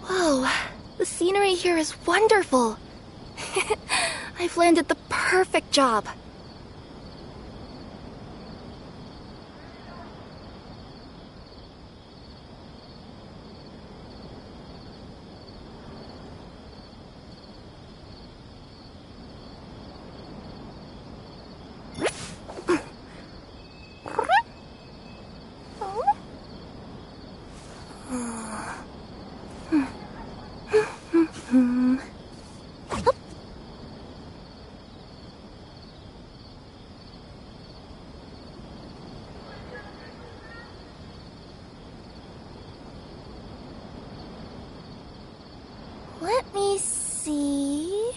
Whoa, the scenery here is wonderful. I've landed the perfect job. Let me see...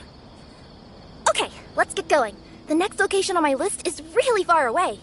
Okay, let's get going. The next location on my list is really far away.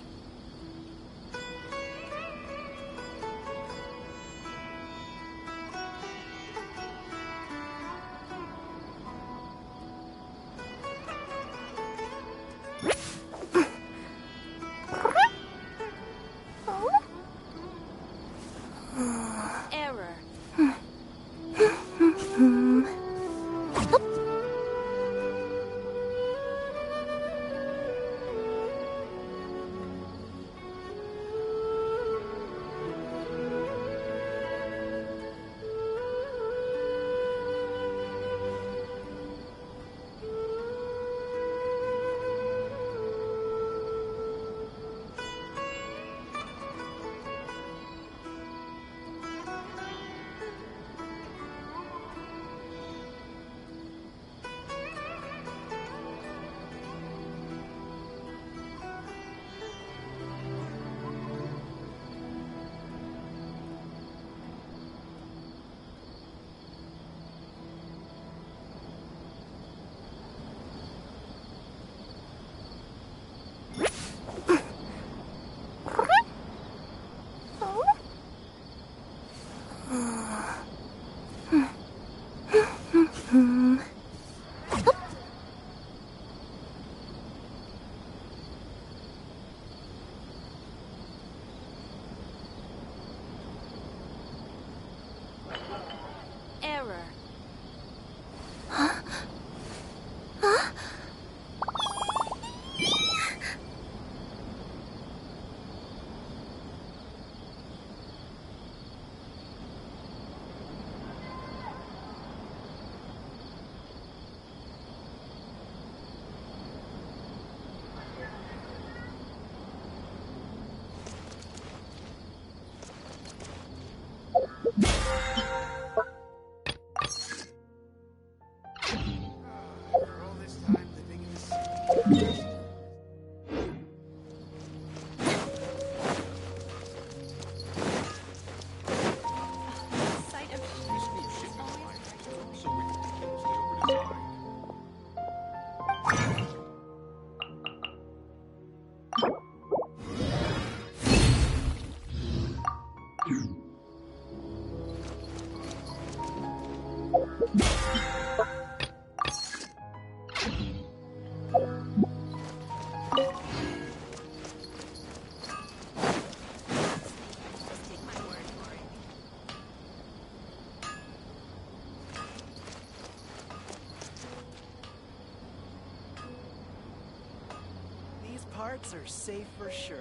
hearts are safe for sure.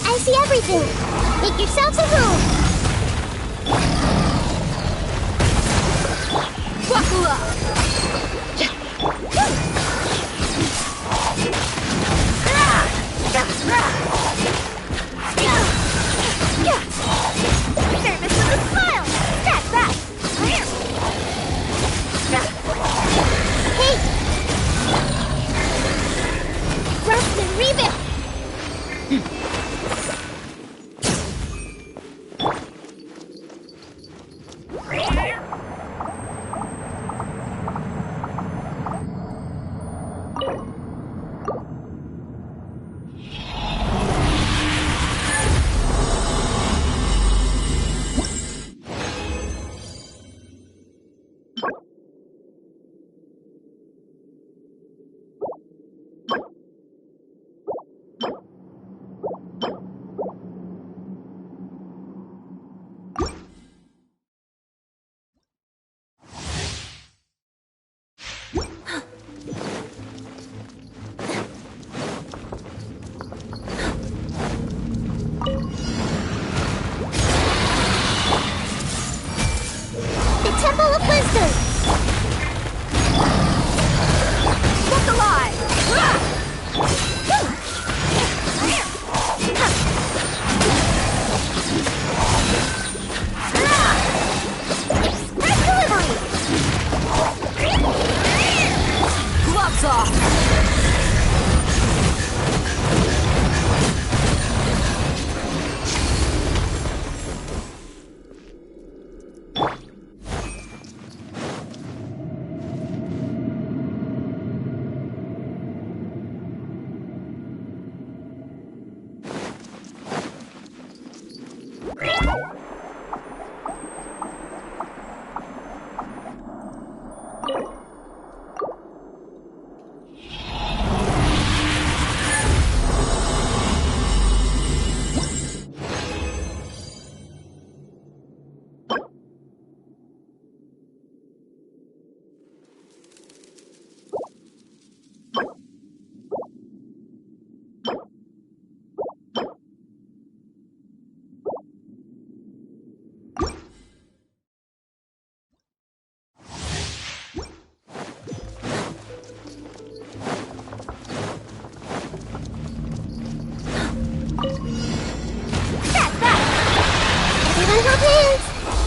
I see everything. Make yourselves a room. Service with a smile! That's that! Hey! Rest and rebuild.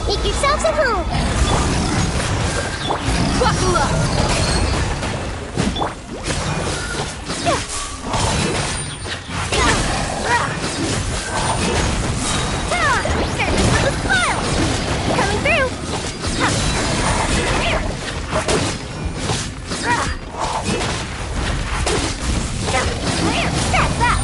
Make yourselves at home. Buckle up. Service with a smile. Coming through. That's that.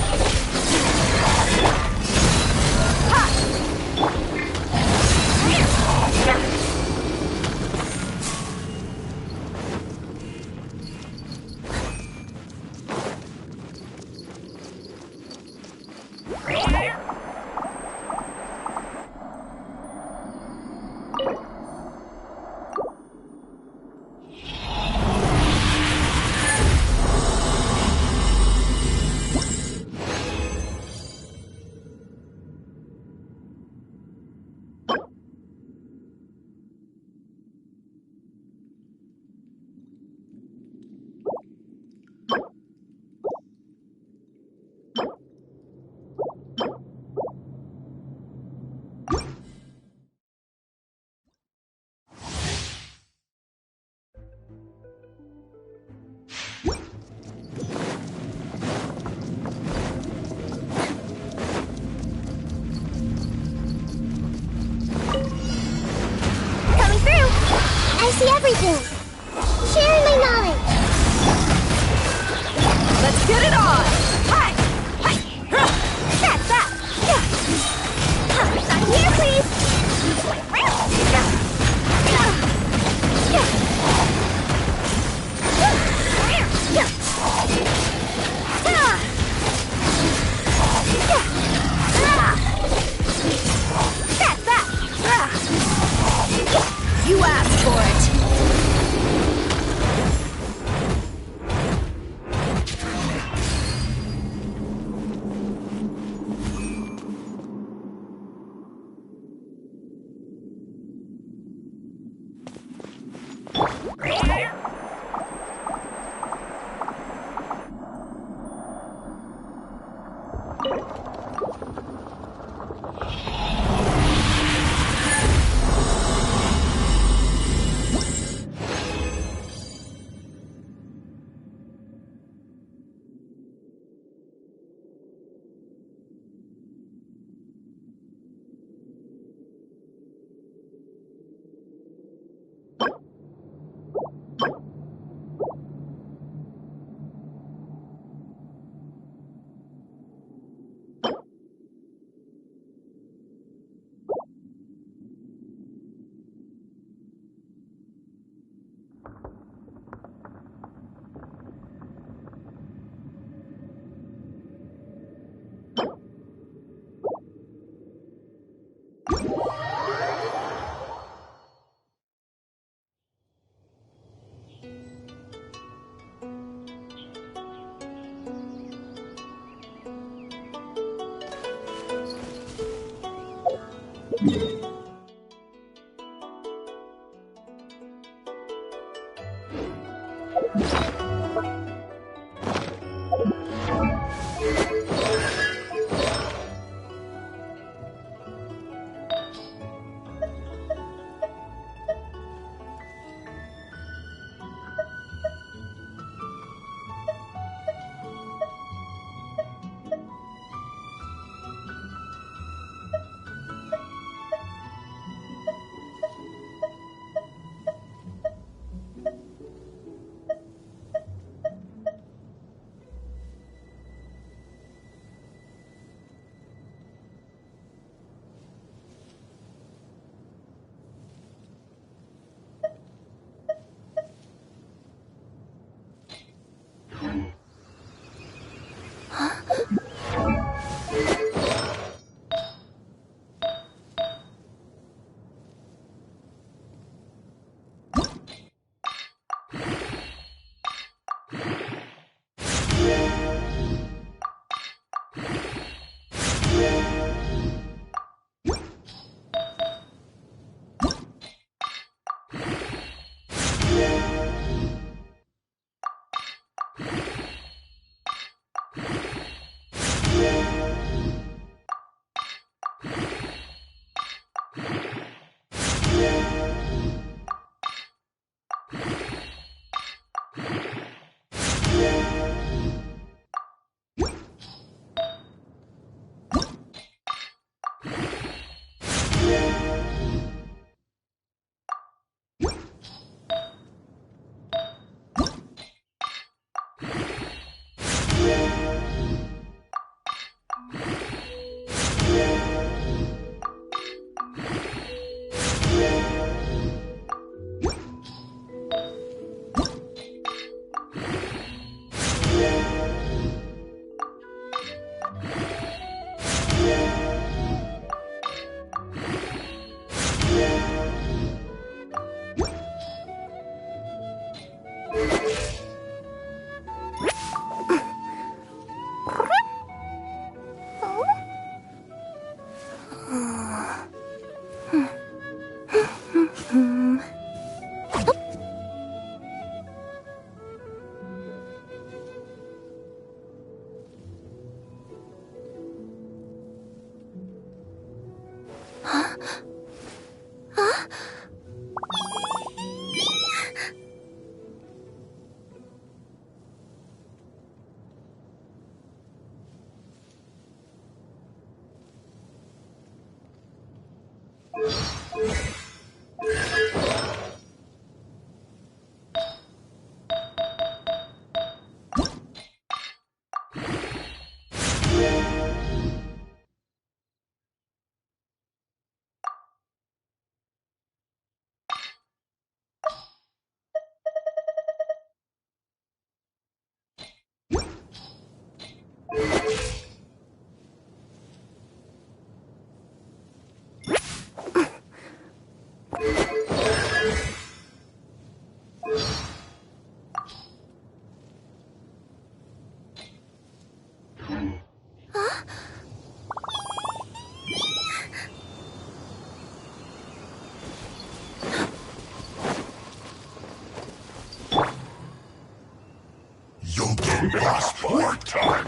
Passport time.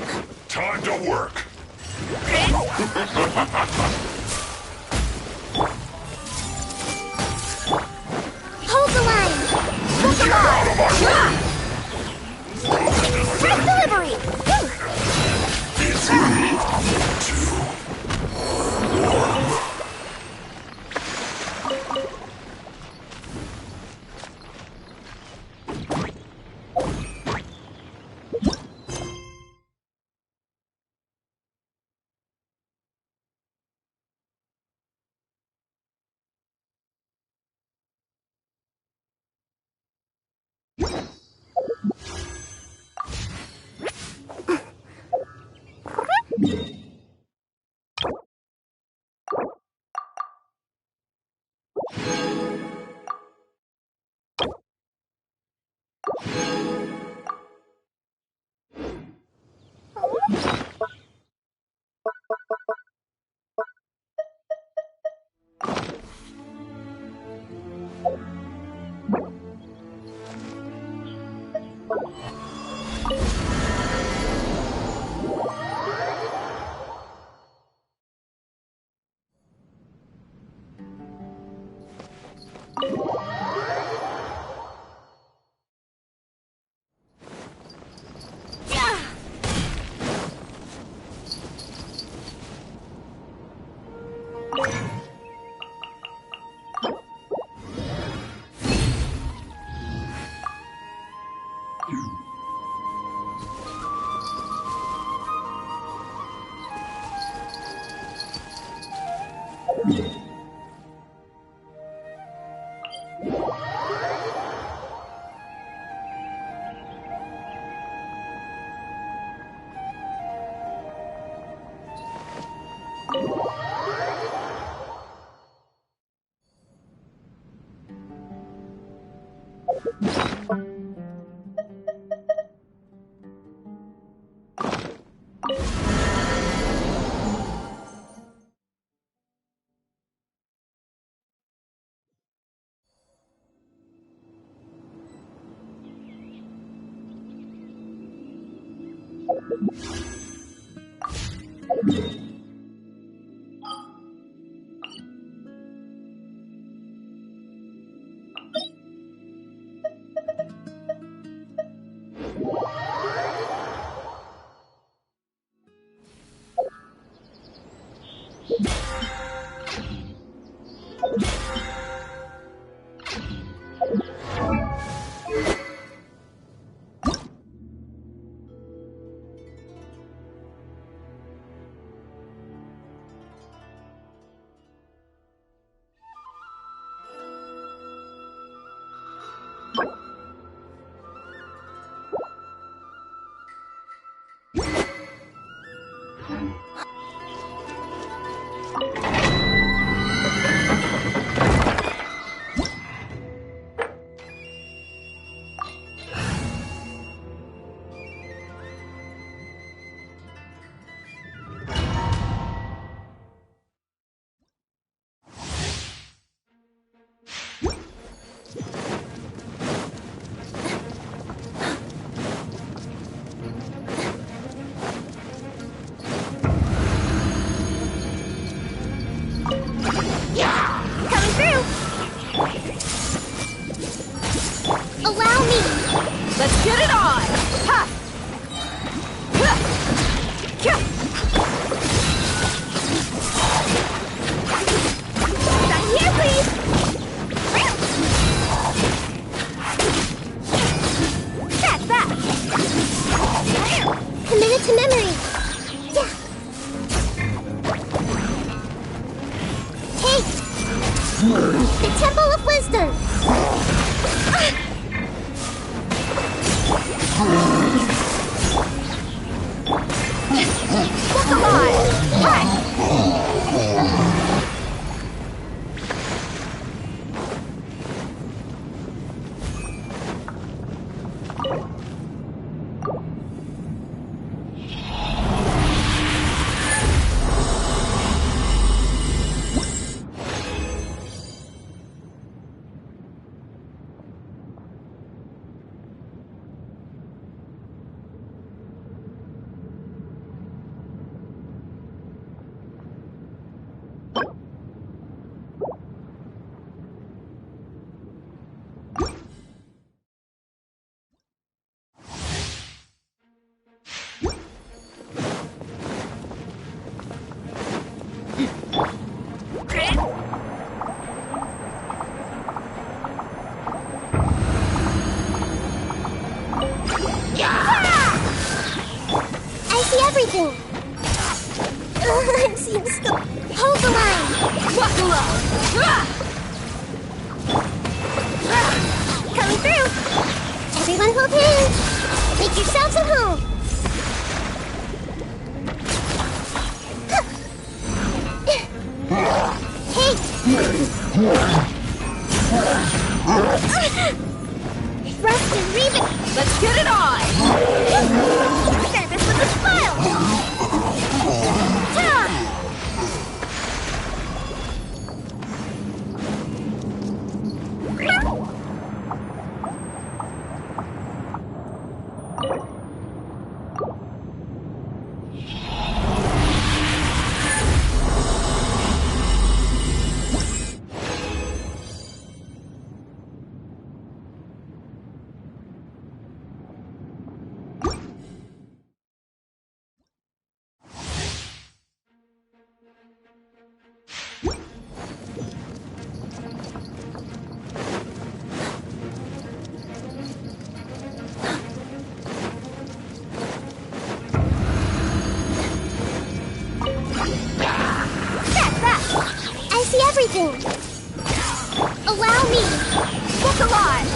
Time to work. Hold the line! Look Get out of my way! Red delivery! It's 3, 2, 1. Let's get it on! Ha! Down here, please! That's that! Committed to memory. Yeah. Take the Temple of Wisdom. Look alive! Right! I see everything. It seems to hold the line. Buckle up! Coming through. Everyone hold hands. Make yourselves at home. Hey. Rust and Reeve. Let's get it on! Share this with the smile! Ta! everything! Allow me! Look alive!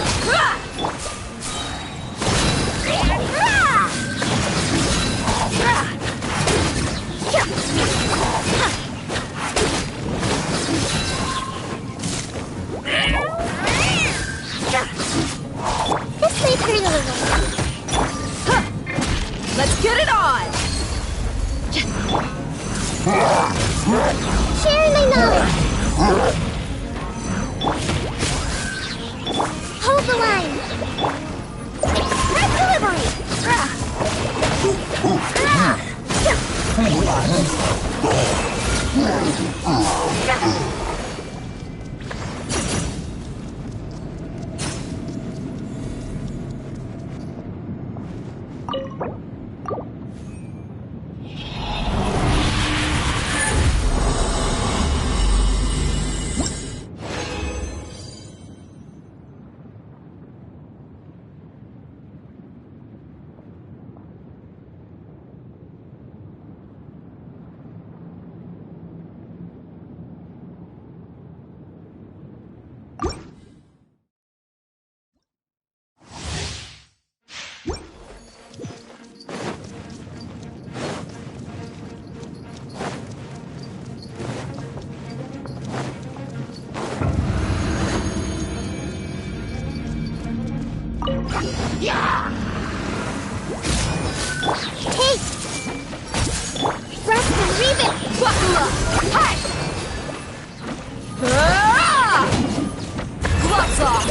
This may hurt a little. Let's get it on! Sharing my knowledge! Hold the line! Red delivery! Take! Rest and rebuild! Buckle up! Hi! Ah! Gloves off!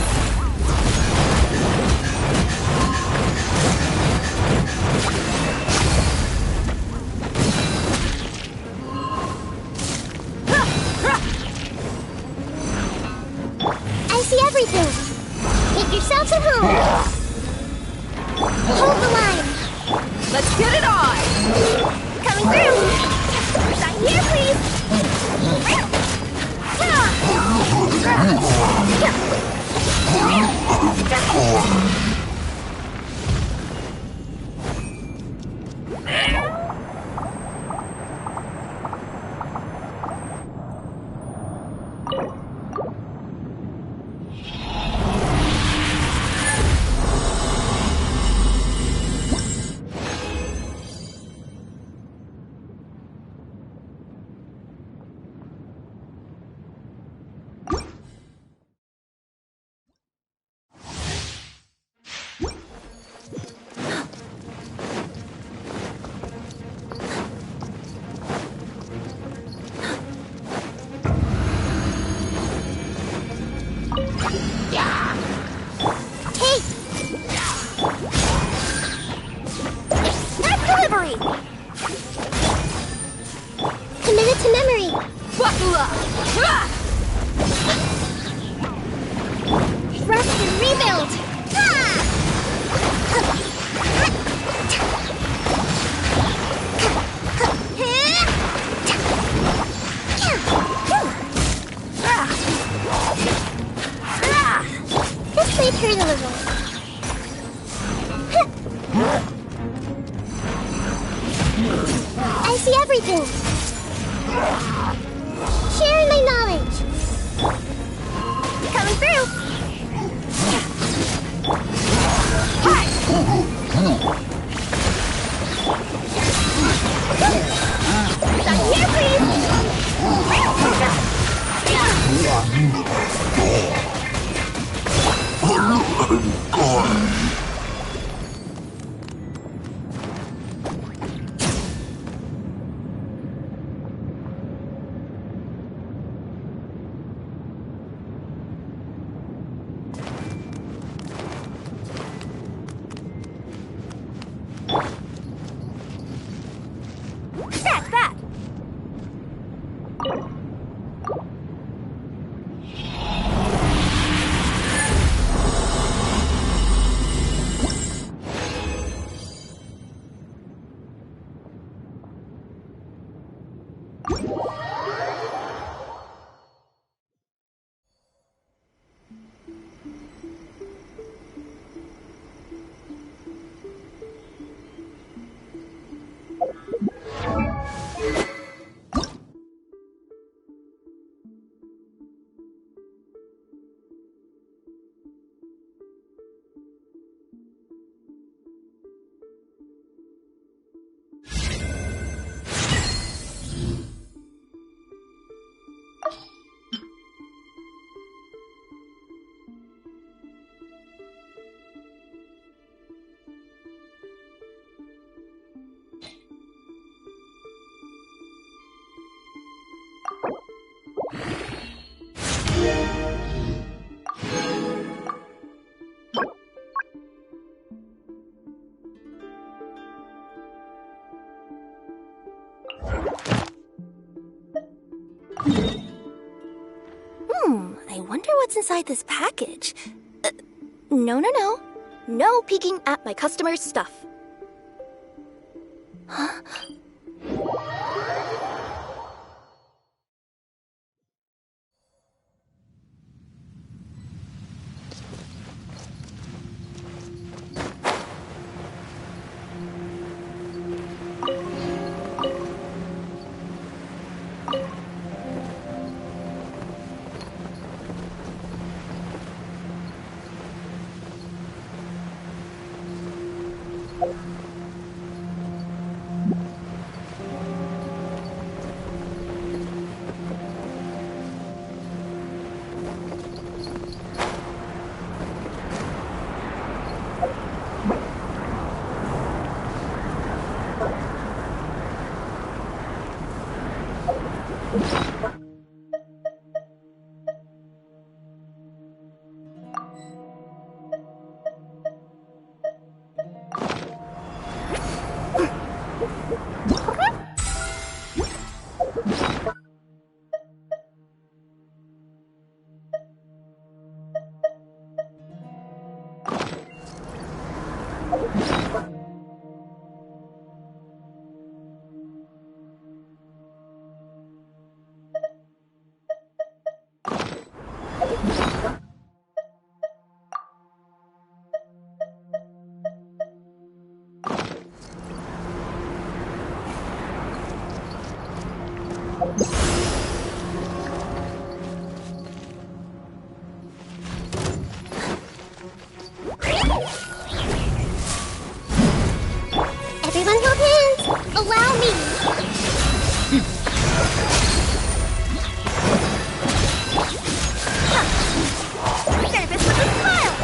I see everything! Make yourselves at home! Hold the line! Let's get it on! Coming through! Sign here, please! Take! Red delivery! Committed to memory! Buckle up! Ah! Rest and rebuild! This may hurt a little. I see everything. Sharing my knowledge. Coming through! Hi! Sign here, please! what's inside this package. No, no, no. No peeking at my customers' stuff. Huh? Everyone hold hands! Allow me! Service with a smile!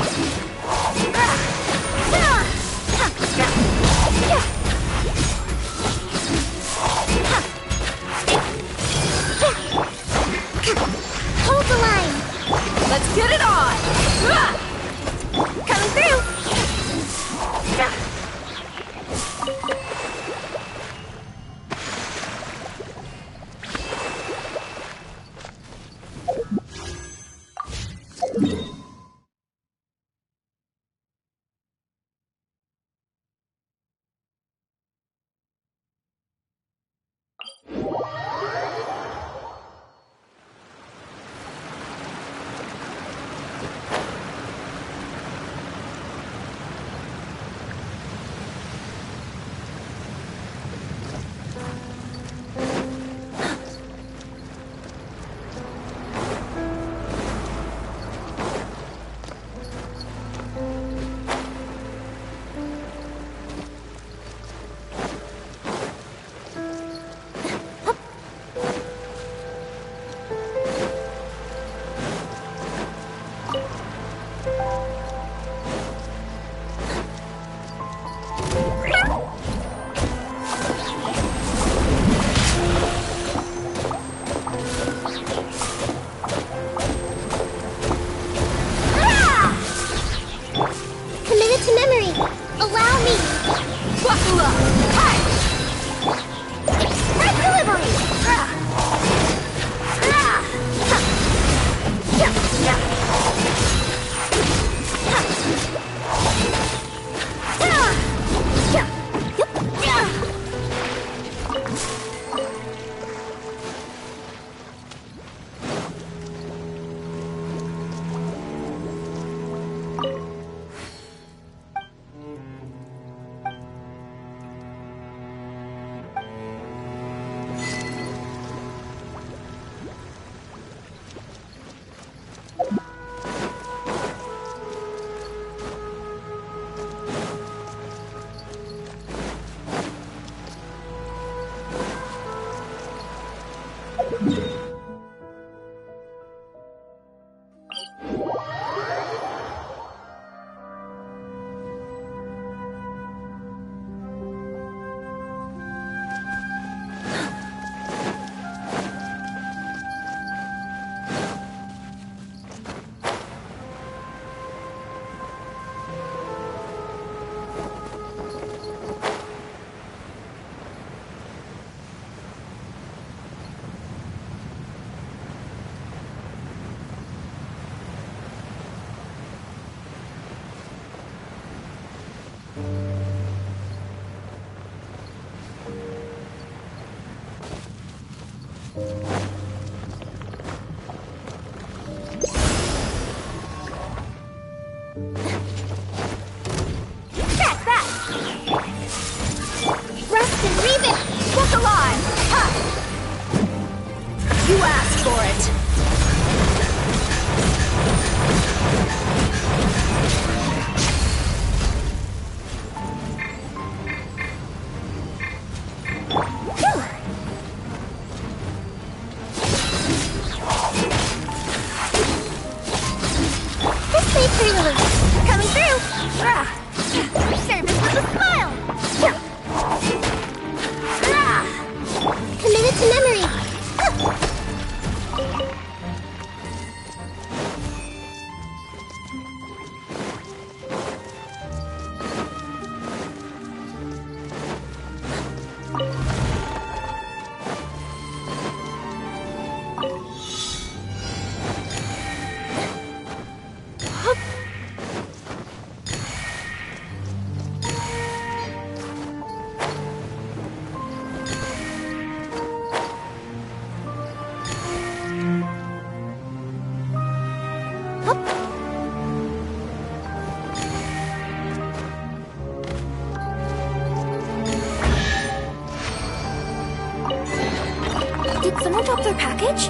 someone drop their package?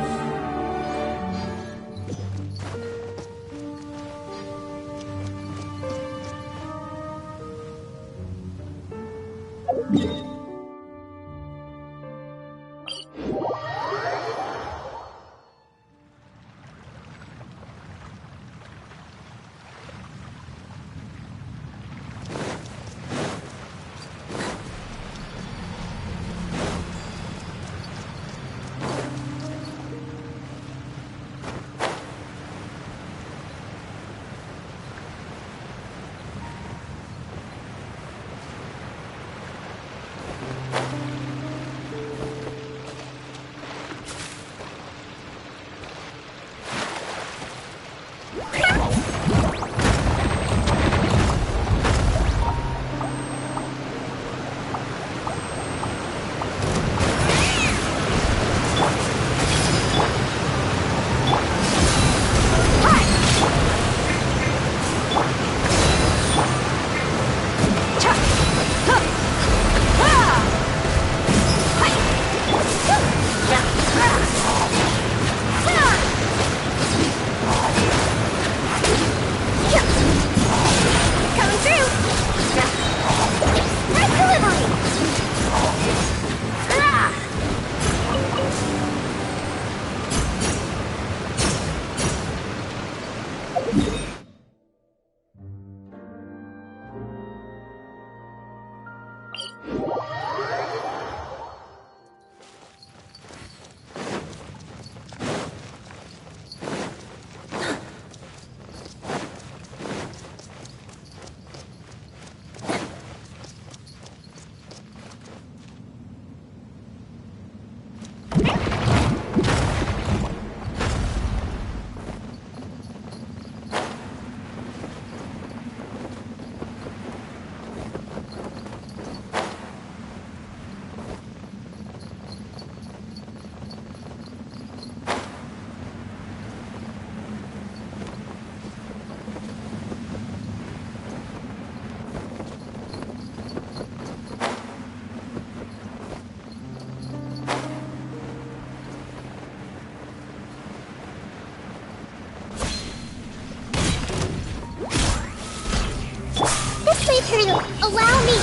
Allow me!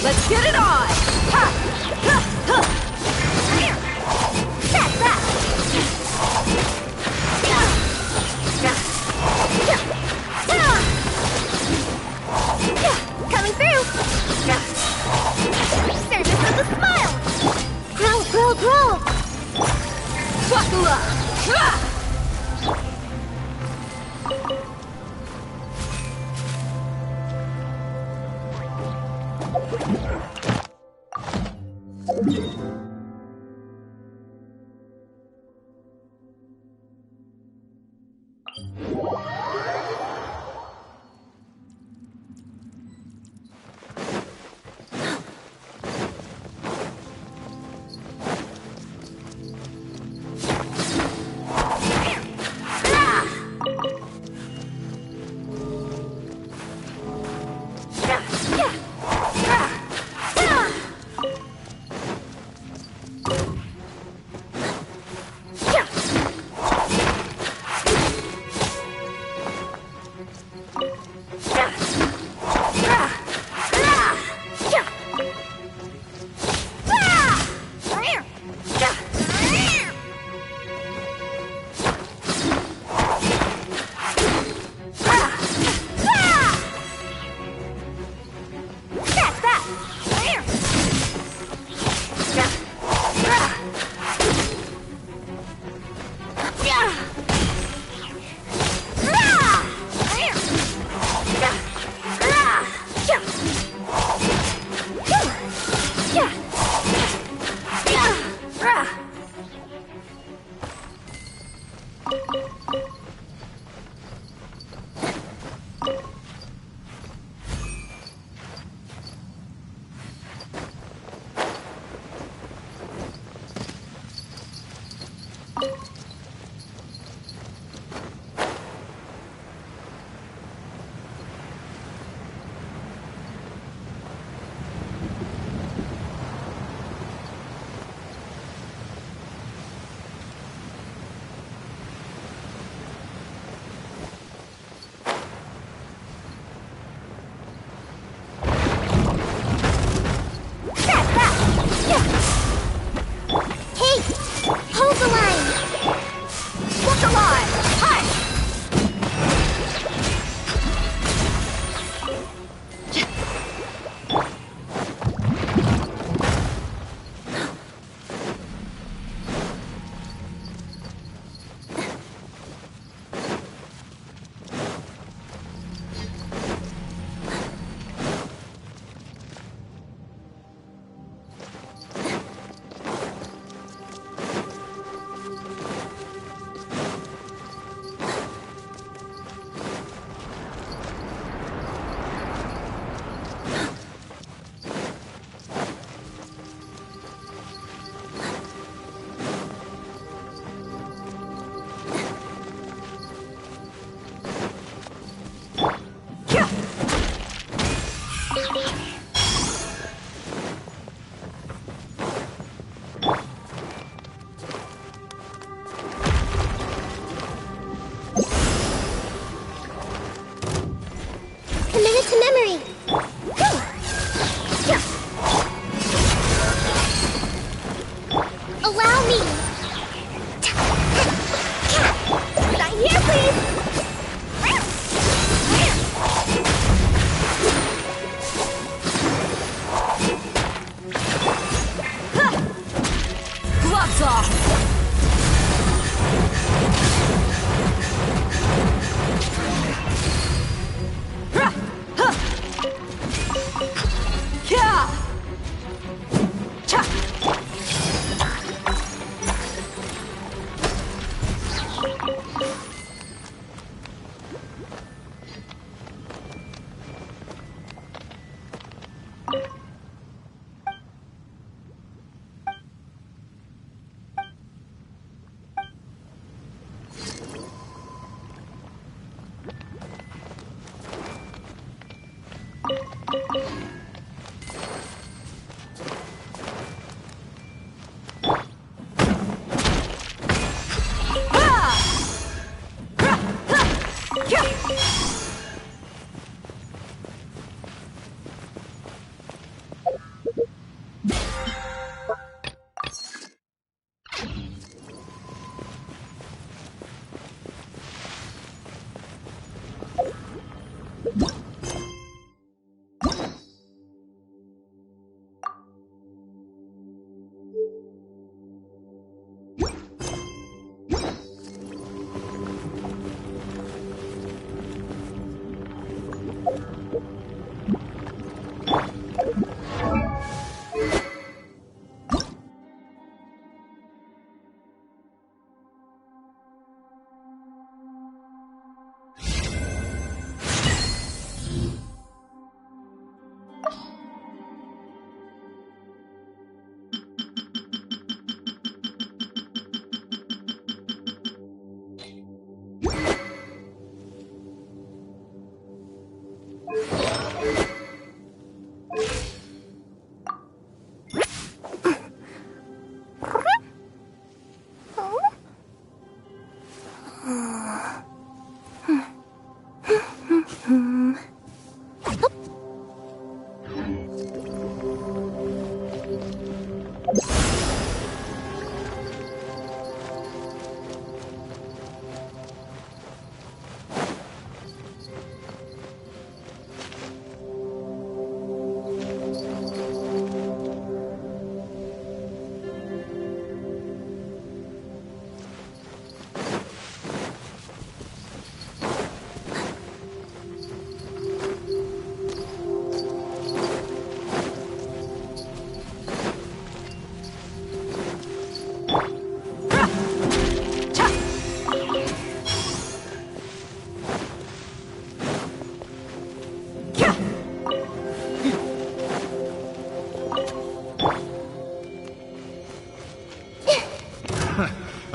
Let's get it on! Ha! Ha! Ha! That's that! Coming through! Surface with a smile! Grow, grow, grow! Buckle up!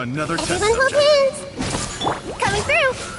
Another test Everyone hold subject. hands. Coming through!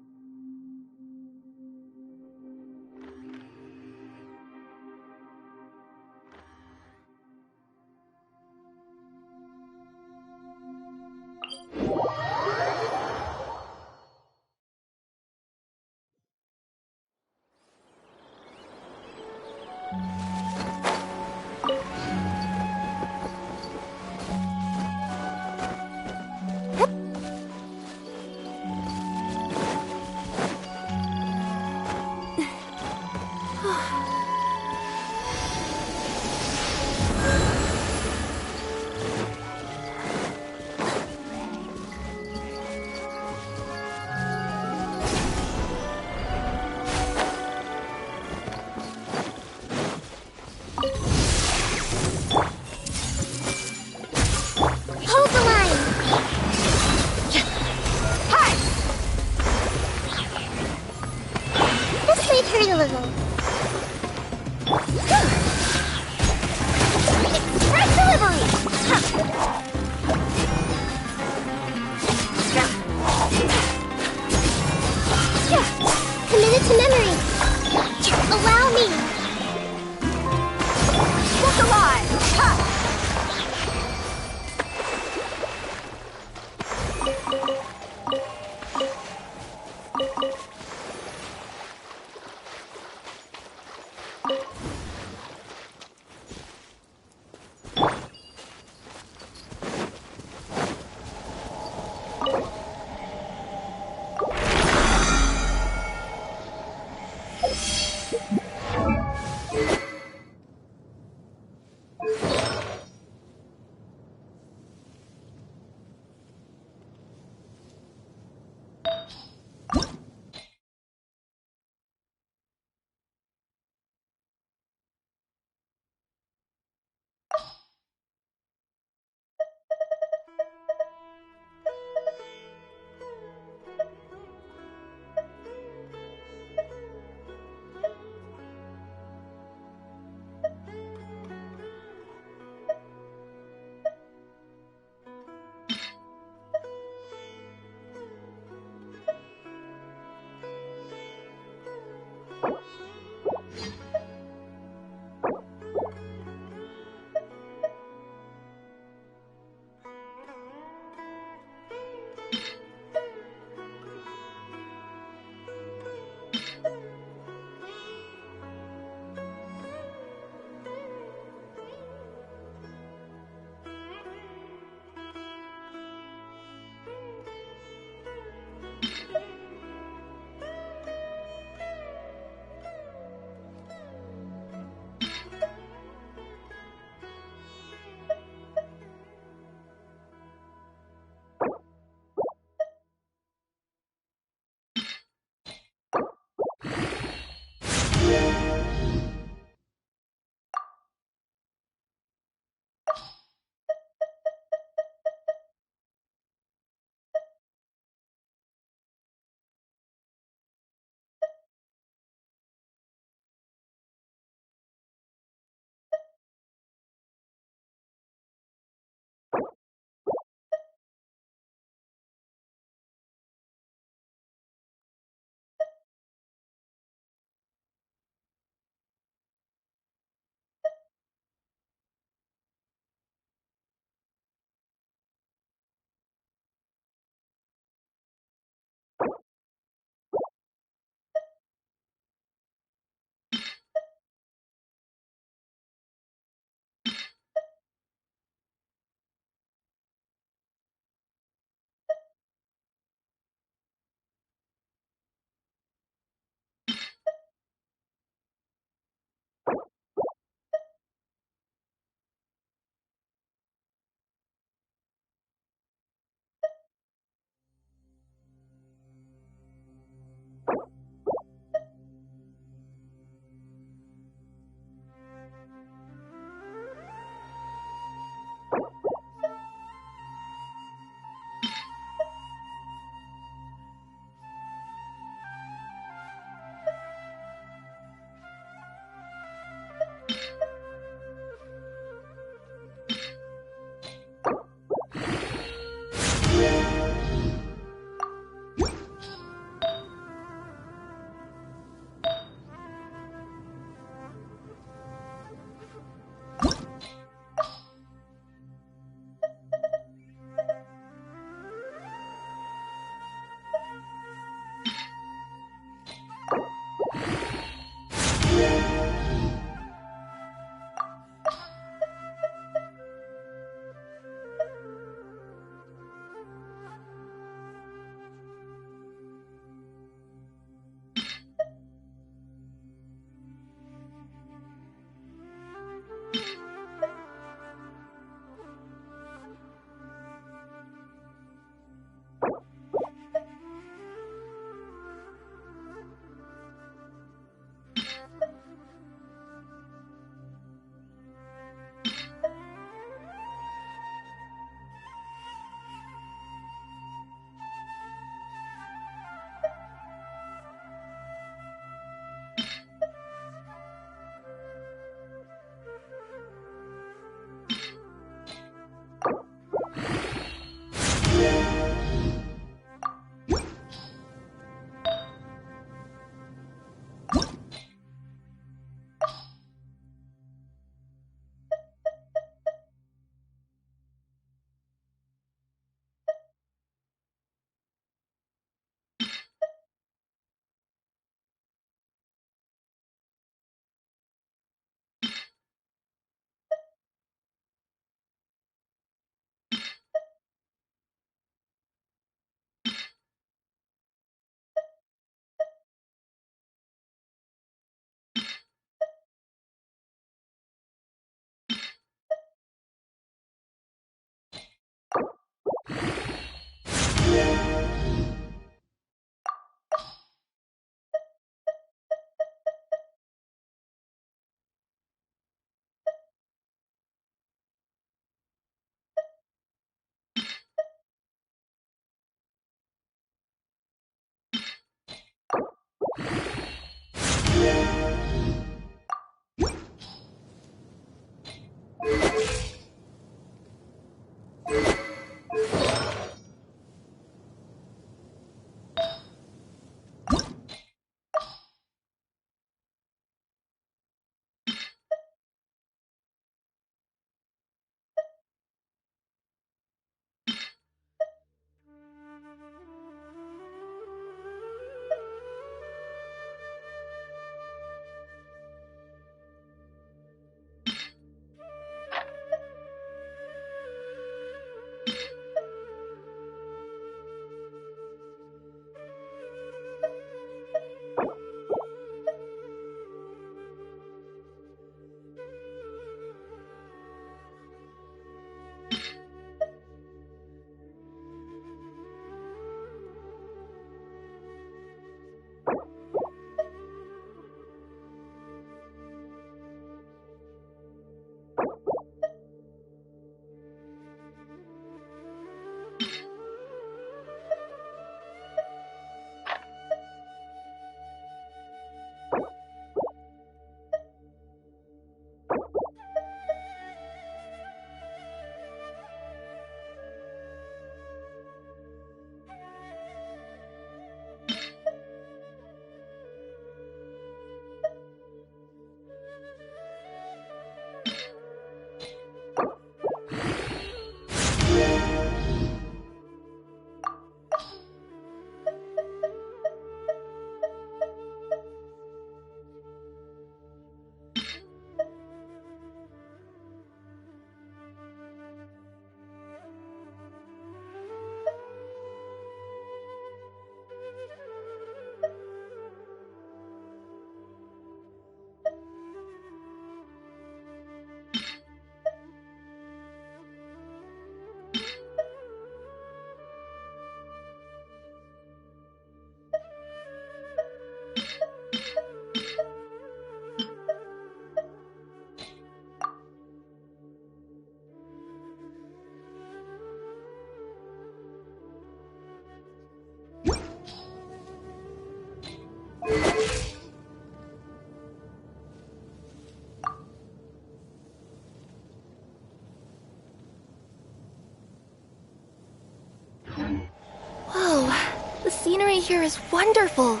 scenery here is wonderful.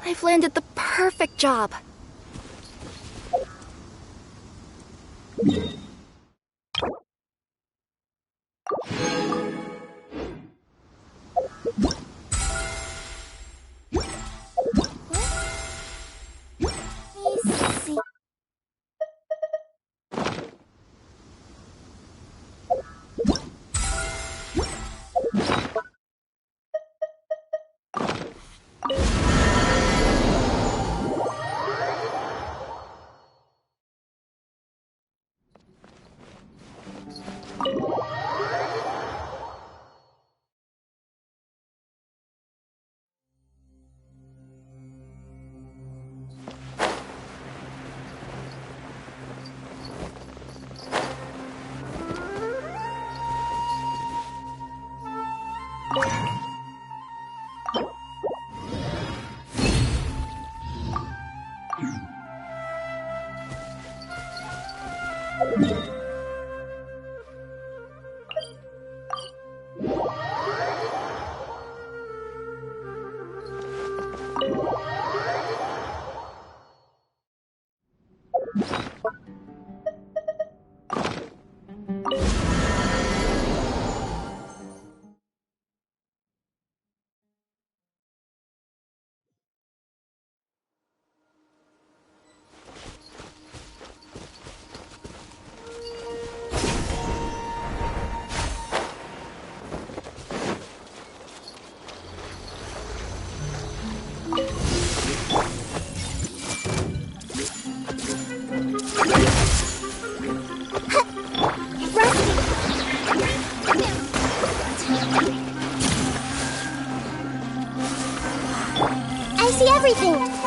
I've landed the perfect job. Let me see. I see everything.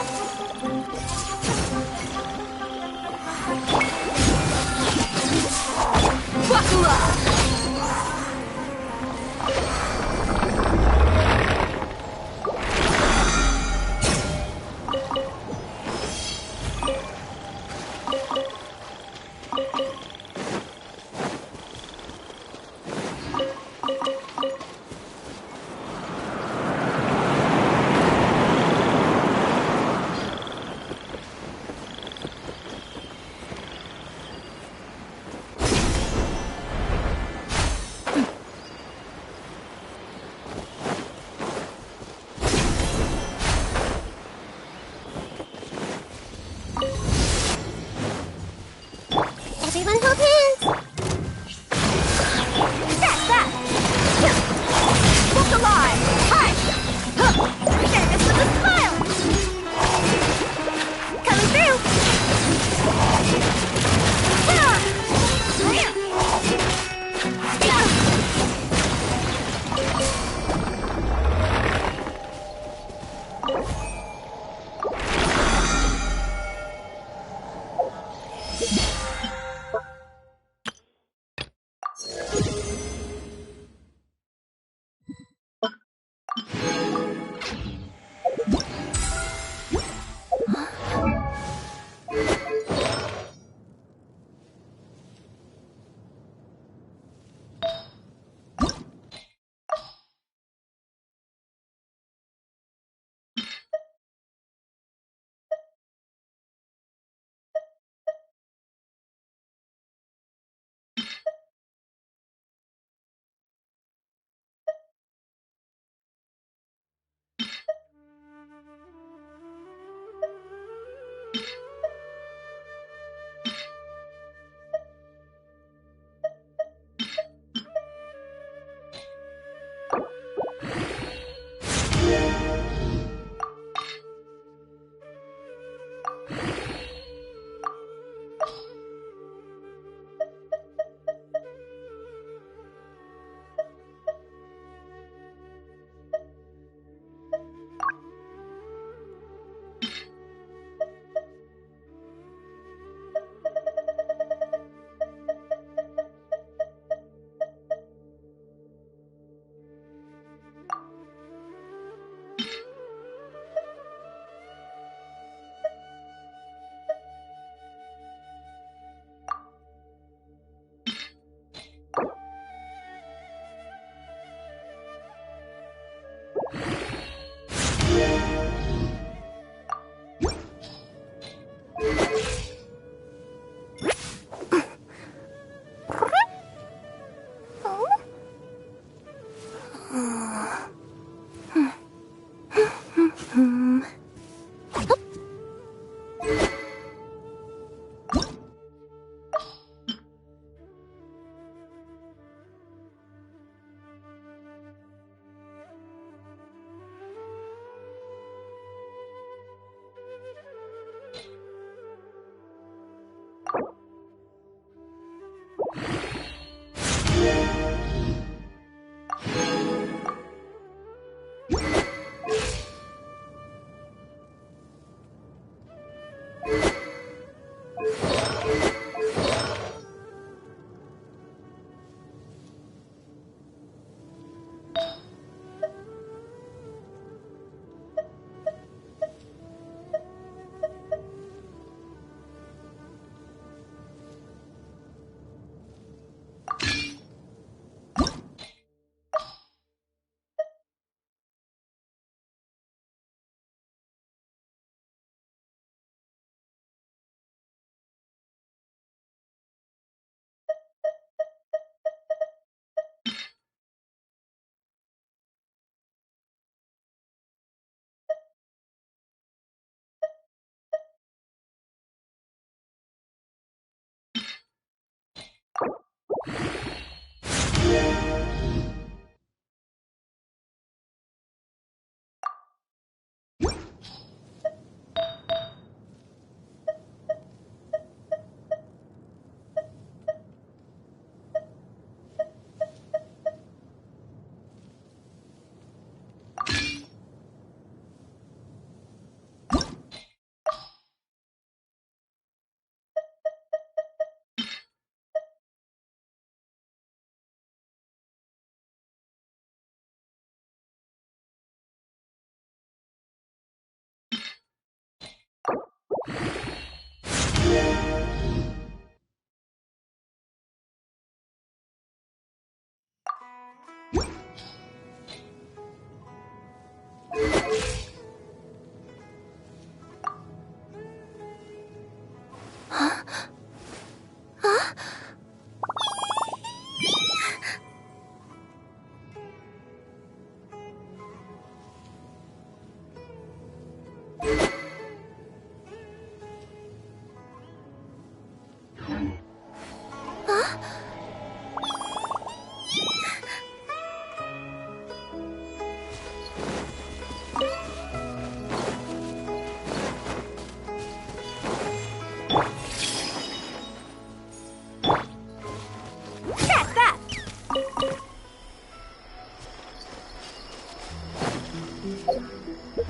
I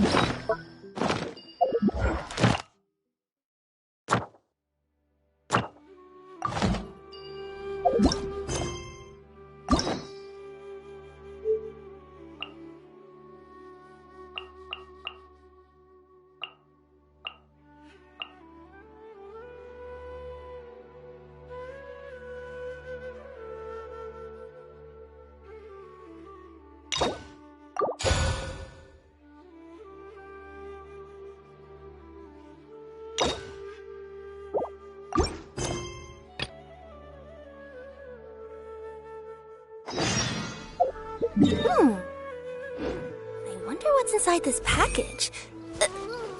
wonder what's inside this package.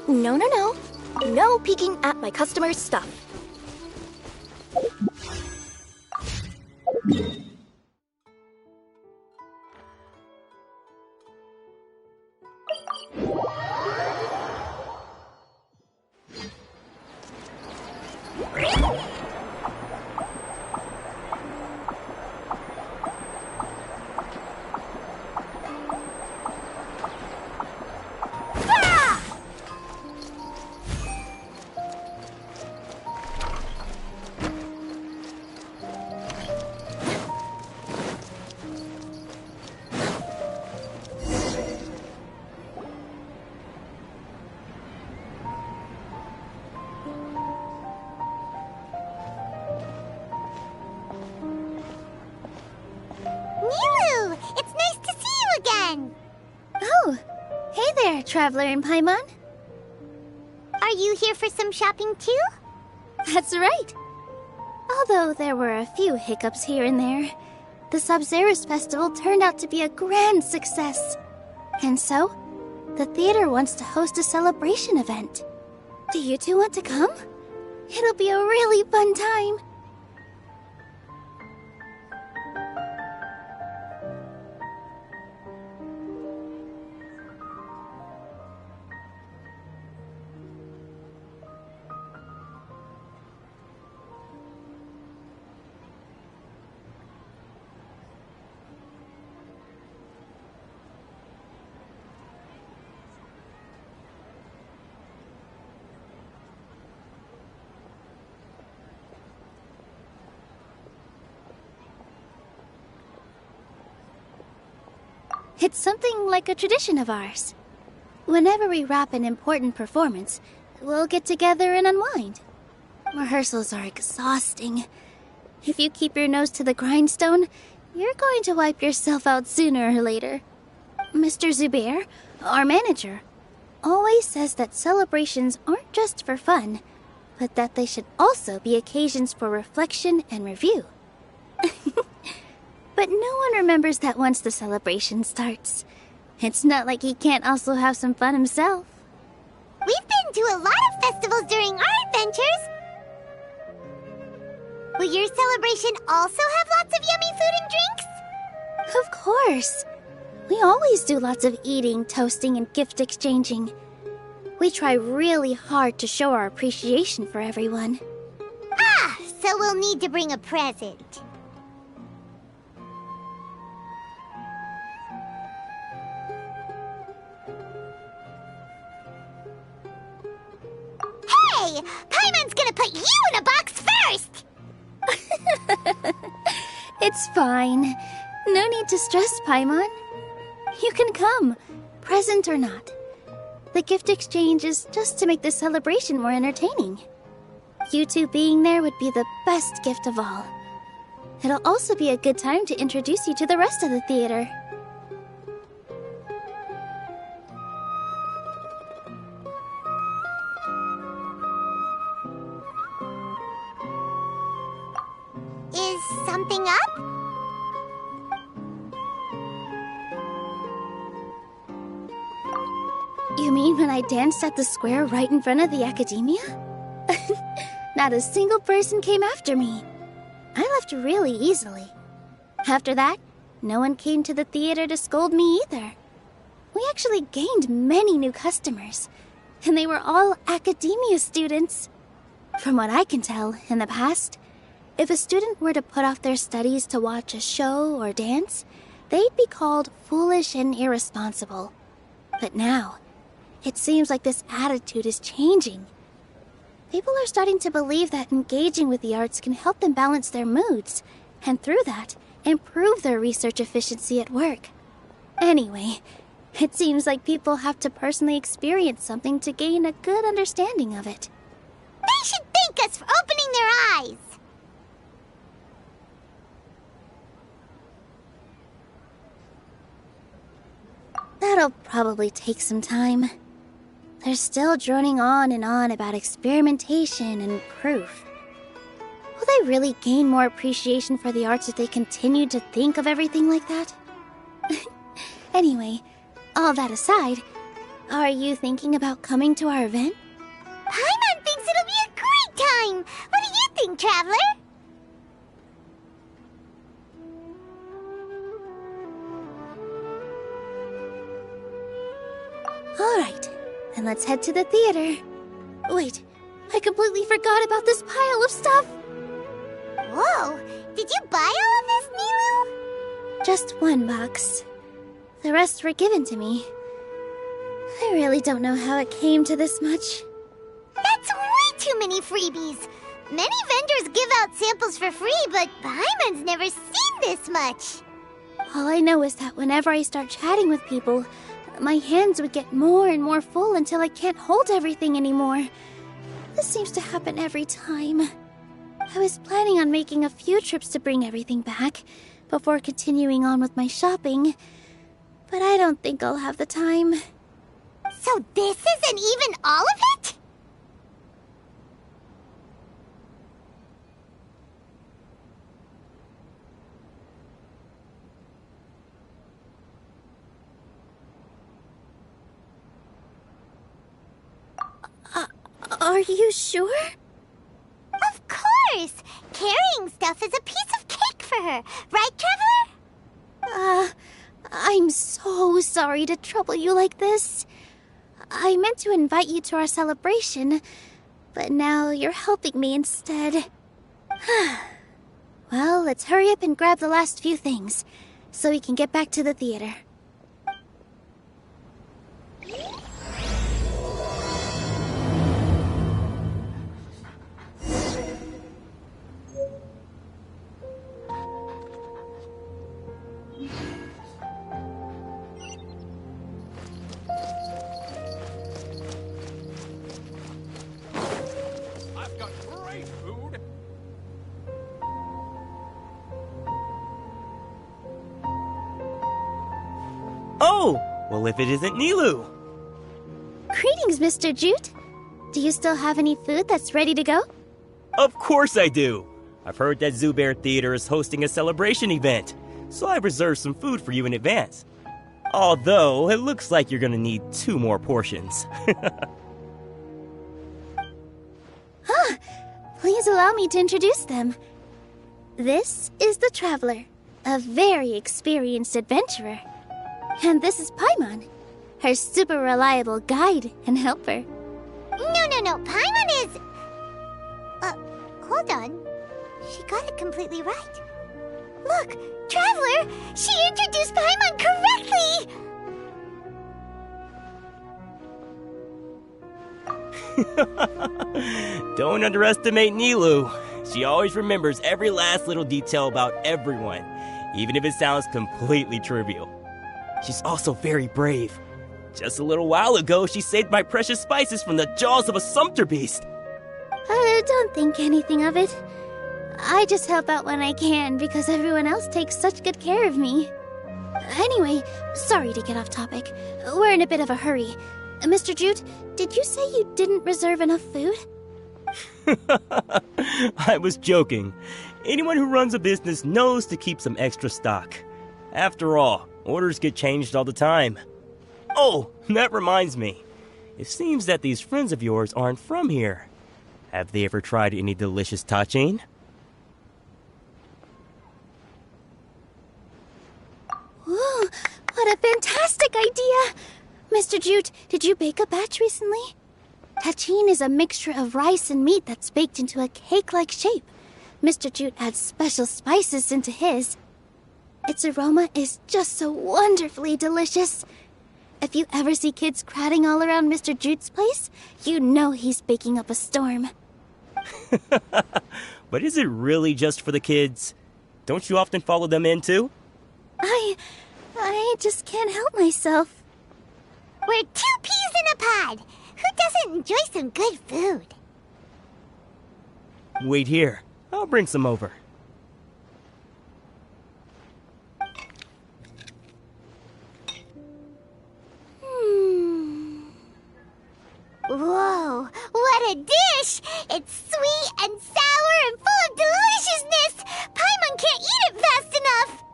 No, no, no. No peeking at my customers' stuff. Nilou! It's nice to see you again! Oh, hey there, Traveler in Paimon. Are you here for some shopping too? That's right. Although there were a few hiccups here and there, the Sub-Zerus Festival turned out to be a grand success. And so, the theater wants to host a celebration event. Do you two want to come? It'll be a really fun time. It's something like a tradition of ours. Whenever we wrap an important performance, we'll get together and unwind. Rehearsals are exhausting. If you keep your nose to the grindstone, you're going to wipe yourself out sooner or later. Mr. Zubair, our manager, always says that celebrations aren't just for fun, but that they should also be occasions for reflection and review. But no one remembers that once the celebration starts. It's not like he can't also have some fun himself. We've been to a lot of festivals during our adventures. Will your celebration also have lots of yummy food and drinks? Of course. We always do lots of eating, toasting, and gift exchanging. We try really hard to show our appreciation for everyone. Ah, so we'll need to bring a present. Hey! Paimon's gonna put you in a box first! It's fine. No need to stress, Paimon. You can come, present or not. The gift exchange is just to make the celebration more entertaining. You two being there would be the best gift of all. It'll also be a good time to introduce you to the rest of the theater. Is something up? You mean when I danced at the square right in front of the academia? Not a single person came after me. I left really easily. After that, no one came to the theater to scold me either. We actually gained many new customers, and they were all academia students. From what I can tell, in the past, if a student were to put off their studies to watch a show or dance, they'd be called foolish and irresponsible. But now, It seems like this attitude is changing. People are starting to believe that engaging with the arts can help them balance their moods, and through that, improve their research efficiency at work. Anyway, it seems like people have to personally experience something to gain a good understanding of it. They should thank us for opening their eyes. That'll probably take some time. They're still droning on and on about experimentation and proof. Will they really gain more appreciation for the arts if they continue to think of everything like that? Anyway, all that aside, are you thinking about coming to our event? Paimon thinks it'll be a great time. What do you think, Traveler? Alright, then let's head to the theater. Wait, I completely forgot about this pile of stuff! Whoa, did you buy all of this, Nilou? Just one box. The rest were given to me. I really don't know how it came to this much. That's way too many freebies. Many vendors give out samples for free, but Paimon's never seen this much. All I know is that whenever I start chatting with people, my hands would get more and more full until I can't hold everything anymore. This seems to happen every time. I was planning on making a few trips to bring everything back before continuing on with my shopping, but I don't think I'll have the time. So this isn't even all of it? Are you sure? Of course! Carrying stuff is a piece of cake for her, right, Traveler? I'm so sorry to trouble you like this. I meant to invite you to our celebration, but now you're helping me instead. Well, let's hurry up and grab the last few things, so we can get back to the theater. I've got great food. Oh! Well, if it isn't Nilou! Greetings, Mr. Jute. Do you still have any food that's ready to go? Of course I do! I've heard that Zubair Theater is hosting a celebration event, so I've reserved some food for you in advance. Although, it looks like you're gonna need 2 more portions. Please allow me to introduce them. This is the Traveler, a very experienced adventurer. And this is Paimon, her super reliable guide and helper. No, Paimon is... hold on. She got it completely right. Look, Traveler! She introduced Paimon correctly! Don't underestimate Nilou. She always remembers every last little detail about everyone, even if it sounds completely trivial. She's also very brave. Just a little while ago, she saved my precious spices from the jaws of a sumpter beast. Don't think anything of it. I just help out when I can because everyone else takes such good care of me. Anyway, sorry to get off topic. We're in a bit of a hurry. Mr. Jute, did you say you didn't reserve enough food? I was joking. Anyone who runs a business knows to keep some extra stock. After all, orders get changed all the time. Oh, that reminds me. It seems that these friends of yours aren't from here. Have they ever tried any delicious tachin? Ooh, what a fantastic idea! Mr. Jute, did you bake a batch recently? Tachin is a mixture of rice and meat that's baked into a cake-like shape. Mr. Jute adds special spices into his. Its aroma is just so wonderfully delicious. If you ever see kids crowding all around Mr. Jute's place, you know he's baking up a storm. But is it really just for the kids? Don't you often follow them in too? I just can't help myself. We're 2 peas in a pod. Who doesn't enjoy some good food? Wait here. I'll bring some over. Whoa, what a dish! It's sweet and sour and full of deliciousness! Paimon can't eat it fast enough!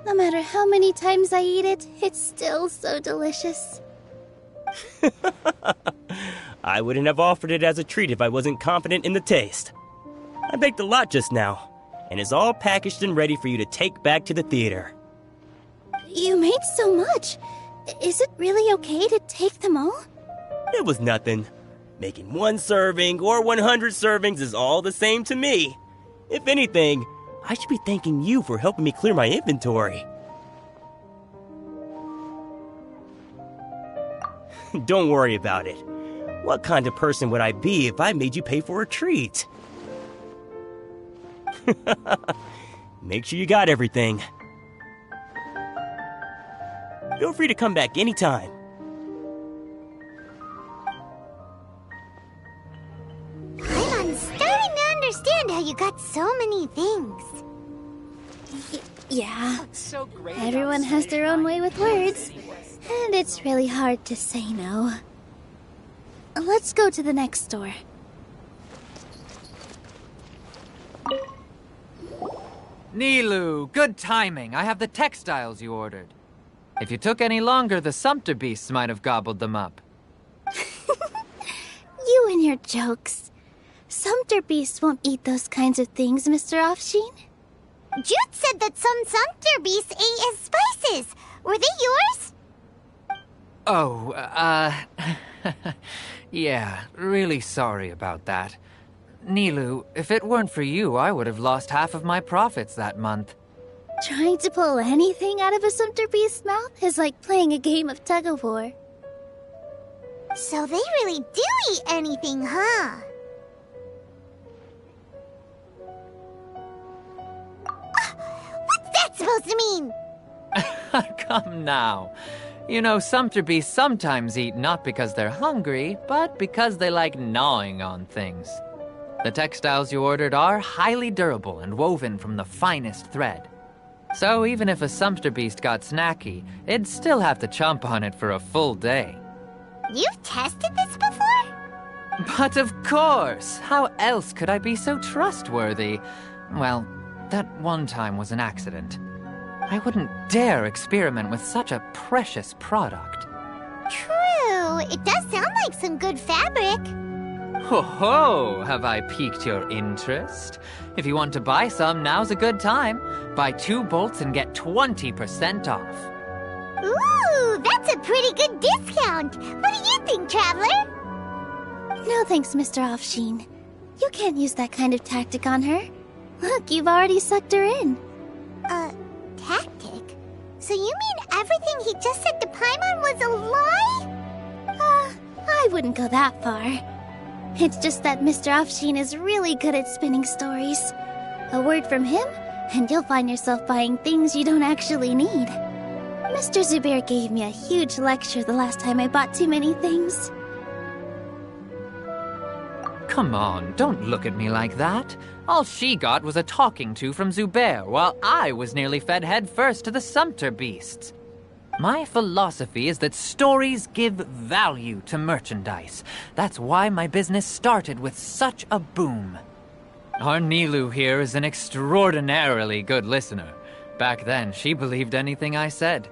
No matter how many times I eat it, it's still so delicious. I wouldn't have offered it as a treat if I wasn't confident in the taste. I baked a lot just now, and it's all packaged and ready for you to take back to the theater. You made so much. Is it really okay to take them all? It was nothing. Making 1 serving or 100 servings is all the same to me. If anything, I should be thanking you for helping me clear my inventory. Don't worry about it. What kind of person would I be if I made you pay for a treat? Make sure you got everything. Feel free to come back anytime. I'm starting to understand how you got so many things. Yeah. So great. Everyone has their own way with words, and it's really hard to say no. Let's go to the next store. Nilou, good timing. I have the textiles you ordered. If you took any longer, the Sumpter beasts might have gobbled them up. You and your jokes. Sumpter beasts won't eat those kinds of things, Mr. Offsheen. Jude said that some Sumpter beasts ate his spices. Were they yours? Oh, yeah, really sorry about that. Nilou, if it weren't for you, I would have lost half of my profits that month. Trying to pull anything out of a Sumpter beast's mouth is like playing a game of tug-of-war. So they really do eat anything, huh? What's that supposed to mean? Come now. You know, Sumpter beasts sometimes eat not because they're hungry, but because they like gnawing on things. The textiles you ordered are highly durable and woven from the finest thread. So even if a Sumpter beast got snacky, it'd still have to chomp on it for a full day. You've tested this before? But of course! How else could I be so trustworthy? Well, that one time was an accident. I wouldn't dare experiment with such a precious product. True. It does sound like some good fabric. Ho ho! Have I piqued your interest? If you want to buy some, now's a good time. Buy 2 bolts and get 20% off. Ooh, that's a pretty good discount. What do you think, Traveler? No thanks, Mr. Offsheen. You can't use that kind of tactic on her. Look, you've already sucked her in. Tactic? So you mean everything he just said to Paimon was a lie? I wouldn't go that far. It's just that Mr. Offsheen is really good at spinning stories. A word from him, and you'll find yourself buying things you don't actually need. Mr. Zubair gave me a huge lecture the last time I bought too many things. Come on, don't look at me like that. All she got was a talking to from Zubair, while I was nearly fed head first to the Sumpter beasts. My philosophy is that stories give value to merchandise. That's why my business started with such a boom. Our Nilou here is an extraordinarily good listener. Back then, she believed anything I said.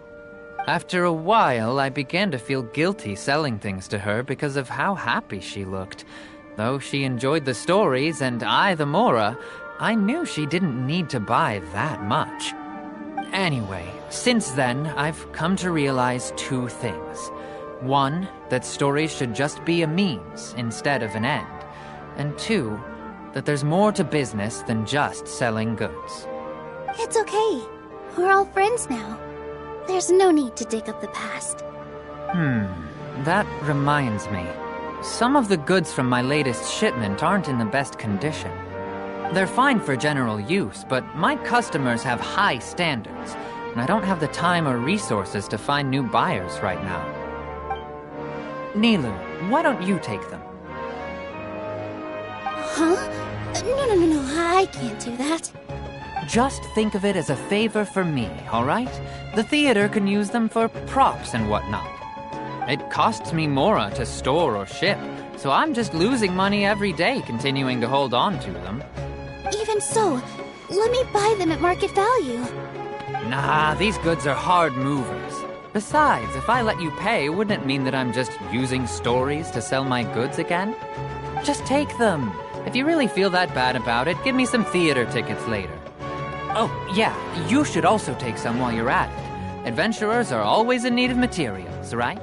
After a while, I began to feel guilty selling things to her because of how happy she looked. Though she enjoyed the stories and I the Mora, I knew she didn't need to buy that much. Anyway, since then, I've come to realize 2 things. 1, that stories should just be a means instead of an end. And 2, that there's more to business than just selling goods. It's okay. We're all friends now. There's no need to dig up the past. That reminds me. Some of the goods from my latest shipment aren't in the best condition. They're fine for general use, but my customers have high standards, and I don't have the time or resources to find new buyers right now. Nilou, why don't you take them? Huh? No, I can't do that. Just think of it as a favor for me, all right? The theater can use them for props and whatnot. It costs me Mora to store or ship, so I'm just losing money every day continuing to hold on to them. Even so, let me buy them at market value. Nah, these goods are hard movers. Besides, if I let you pay, wouldn't it mean that I'm just using stories to sell my goods again? Just take them. If you really feel that bad about it, give me some theater tickets later. Oh, yeah, you should also take some while you're at it. Adventurers are always in need of materials, right?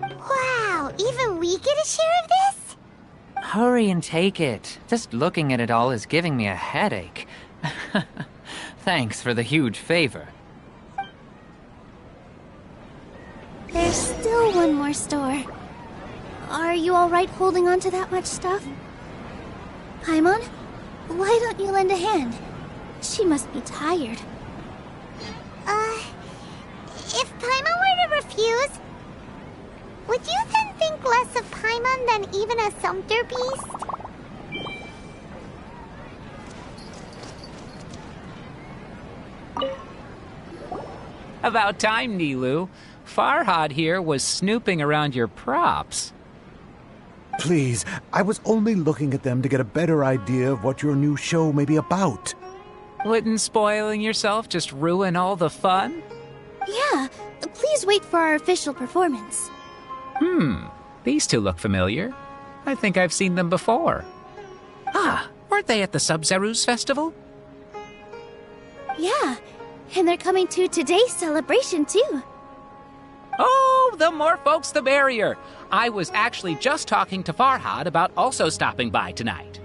Wow, even we get a share of this? Hurry and take it. Just looking at it all is giving me a headache. Thanks for the huge favor. There's still one more store. Are you alright holding on to that much stuff? Paimon, why don't you lend a hand? She must be tired. If Paimon were to refuse, would you then think less of Paimon than even a sumpter beast? About time, Nilou. Farhad here was snooping around your props. Please, I was only looking at them to get a better idea of what your new show may be about. Wouldn't spoiling yourself just ruin all the fun? Yeah, please wait for our official performance. These two look familiar. I think I've seen them before. Ah, weren't they at the Sub-Zerus festival? Yeah, and they're coming to today's celebration too. Oh, the more folks the merrier. I was actually just talking to Farhad about also stopping by tonight.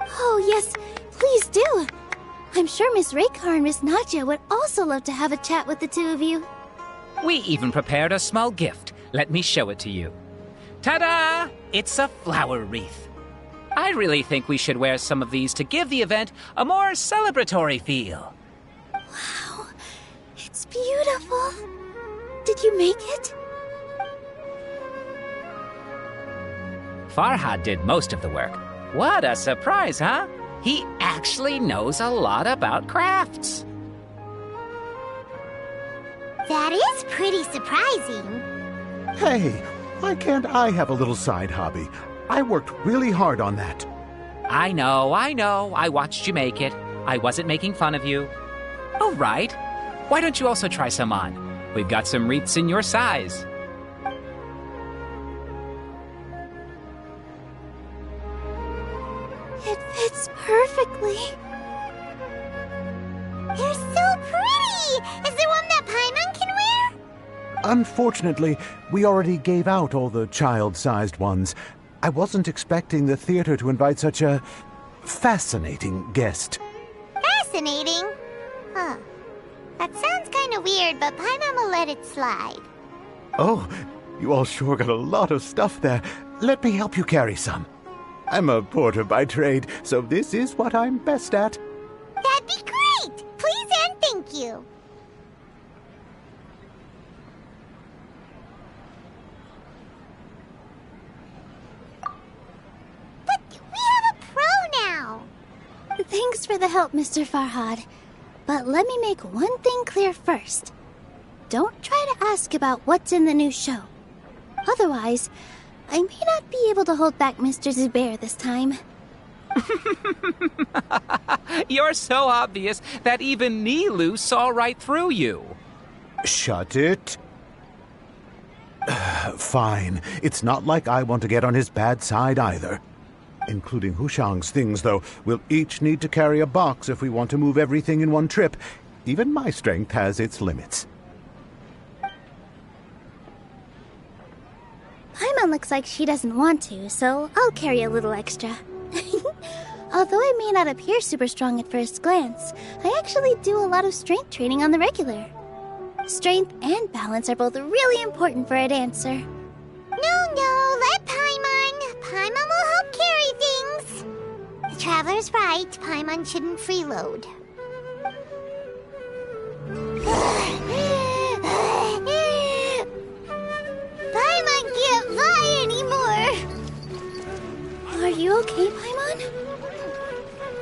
Oh yes, please do. I'm sure Miss Raykar and Miss Nadja would also love to have a chat with the two of you. We even prepared a small gift. Let me show it to you. Ta-da! It's a flower wreath. I really think we should wear some of these to give the event a more celebratory feel. Wow, it's beautiful. Did you make it? Farhad did most of the work. What a surprise, huh? He actually knows a lot about crafts. That is pretty surprising. Hey, why can't I have a little side hobby? I worked really hard on that. I know. I watched you make it. I wasn't making fun of you. Oh, right. Why don't you also try some on? We've got some wreaths in your size. It fits perfectly. They're so pretty! Is there one that Paimon can wear? Unfortunately, we already gave out all the child-sized ones. I wasn't expecting the theater to invite such a fascinating guest. Fascinating? Huh. That sounds kind of weird, but Paimon will let it slide. Oh, you all sure got a lot of stuff there. Let me help you carry some. I'm a porter by trade, so this is what I'm best at. That'd be great! Please and thank you. But we have a pro now! Thanks for the help, Mr. Farhad. But let me make one thing clear first. Don't try to ask about what's in the new show. Otherwise, I may not be able to hold back Mr. Zubair this time. You're so obvious that even Nilou saw right through you. Shut it. Fine. It's not like I want to get on his bad side either. Including Hushang's things, though. We'll each need to carry a box if we want to move everything in one trip. Even my strength has its limits. Paimon looks like she doesn't want to, so I'll carry a little extra. Although I may not appear super strong at first glance, I actually do a lot of strength training on the regular. Strength and balance are both really important for a dancer. No, let Paimon. Paimon will help carry things. The Traveler's right. Paimon shouldn't freeload. Paimon can't fly anymore. Are you okay, Paimon?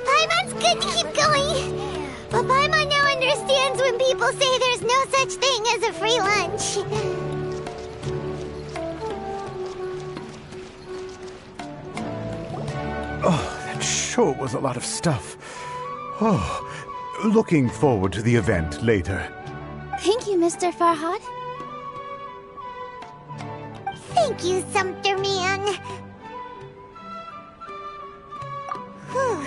Paimon's good to keep going. But Paimon now understands when people say there's no such thing as a free lunch. Oh, that sure was a lot of stuff. Oh, looking forward to the event later. Thank you, Mr. Farhad. Thank you, Sumpter Man. Whew.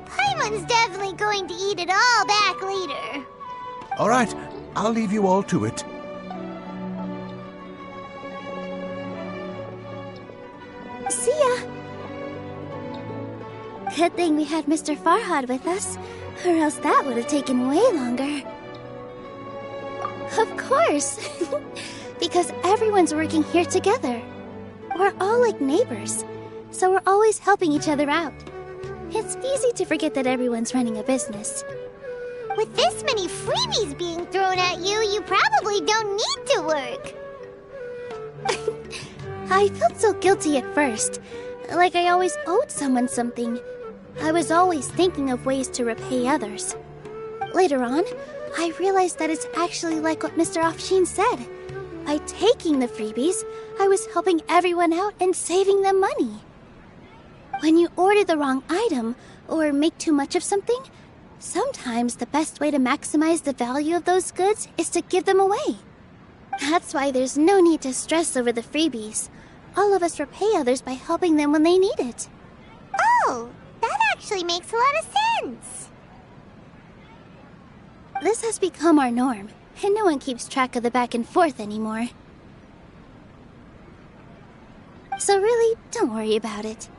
Paimon's definitely going to eat it all back later. All right, I'll leave you all to it. See ya! Good thing we had Mr. Farhad with us, or else that would have taken way longer. Of course! Because everyone's working here together. We're all like neighbors, so we're always helping each other out. It's easy to forget that everyone's running a business. With this many freebies being thrown at you, you probably don't need to work. I felt so guilty at first, like I always owed someone something. I was always thinking of ways to repay others. Later on, I realized that it's actually like what Mr. Afshin said. By taking the freebies, I was helping everyone out and saving them money. When you order the wrong item, or make too much of something, sometimes the best way to maximize the value of those goods is to give them away. That's why there's no need to stress over the freebies. All of us repay others by helping them when they need it. Oh, that actually makes a lot of sense. This has become our norm, and no one keeps track of the back and forth anymore. So really, don't worry about it.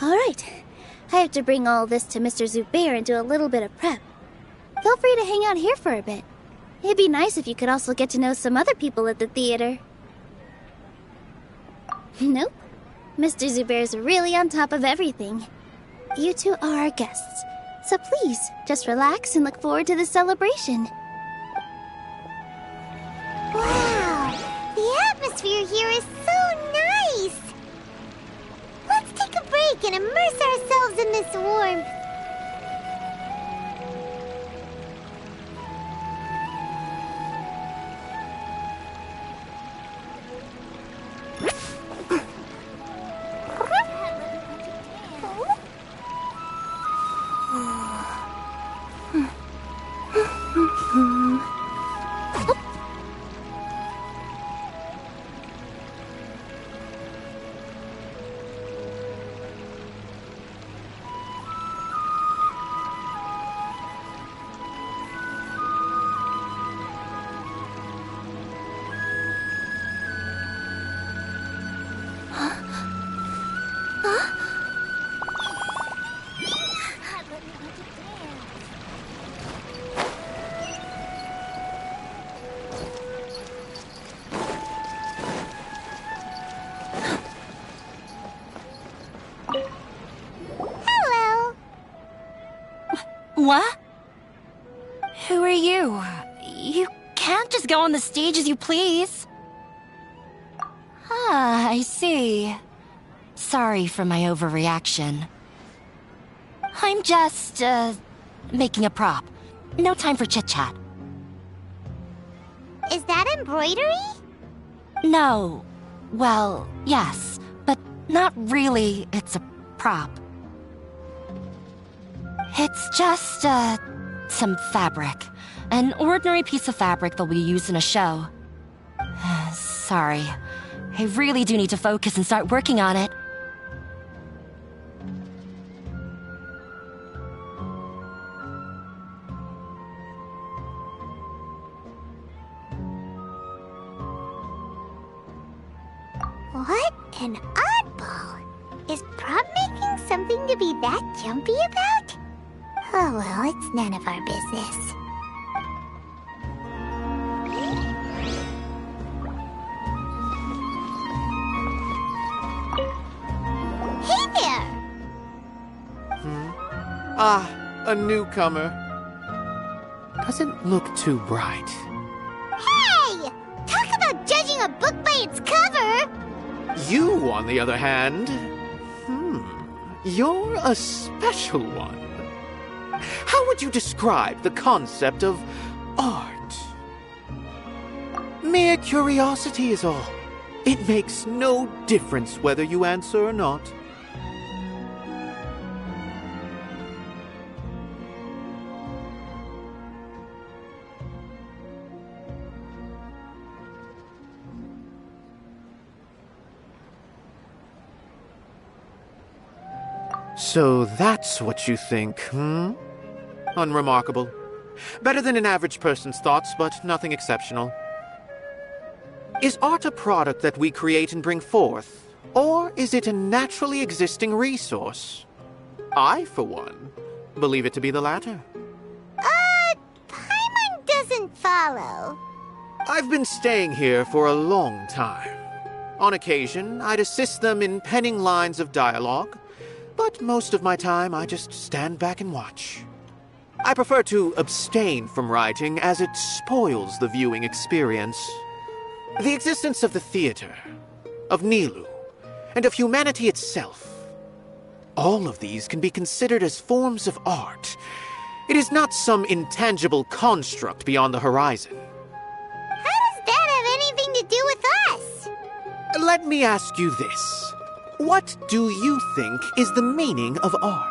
Alright, I have to bring all this to Mr. Zubair and do a little bit of prep. Feel free to hang out here for a bit. It'd be nice if you could also get to know some other people at the theater. Nope. Mr. Zubair's really on top of everything. You two are our guests, so please, just relax and look forward to the celebration. Wow, the atmosphere here is so nice. Let's take a break and immerse ourselves in this warmth. Hello. What? Who are you? You can't just go on the stage as you please. Ah, I see. Sorry for my overreaction. I'm just, making a prop. No time for chit-chat. Is that embroidery? No. Well, yes, but not really. It's a prop. It's just, some fabric. An ordinary piece of fabric that we use in a show. Sorry. I really do need to focus and start working on it. What an oddball. Is prop making something to be that jumpy about? Oh well, it's none of our business. Hey there! Ah, a newcomer. Doesn't look too bright. Hey! Talk about judging a book by its cover! You, on the other hand, you're a special one. How would you describe the concept of art? Mere curiosity is all. It makes no difference whether you answer or not. So that's what you think, Unremarkable. Better than an average person's thoughts, but nothing exceptional. Is art a product that we create and bring forth? Or is it a naturally existing resource? I, for one, believe it to be the latter. Paimon doesn't follow. I've been staying here for a long time. On occasion, I'd assist them in penning lines of dialogue, but most of my time I just stand back and watch. I prefer to abstain from writing as it spoils the viewing experience. The existence of the theater, of Nilou, and of humanity itself, all of these can be considered as forms of art. It is not some intangible construct beyond the horizon. How does that have anything to do with us? Let me ask you this. What do you think is the meaning of art?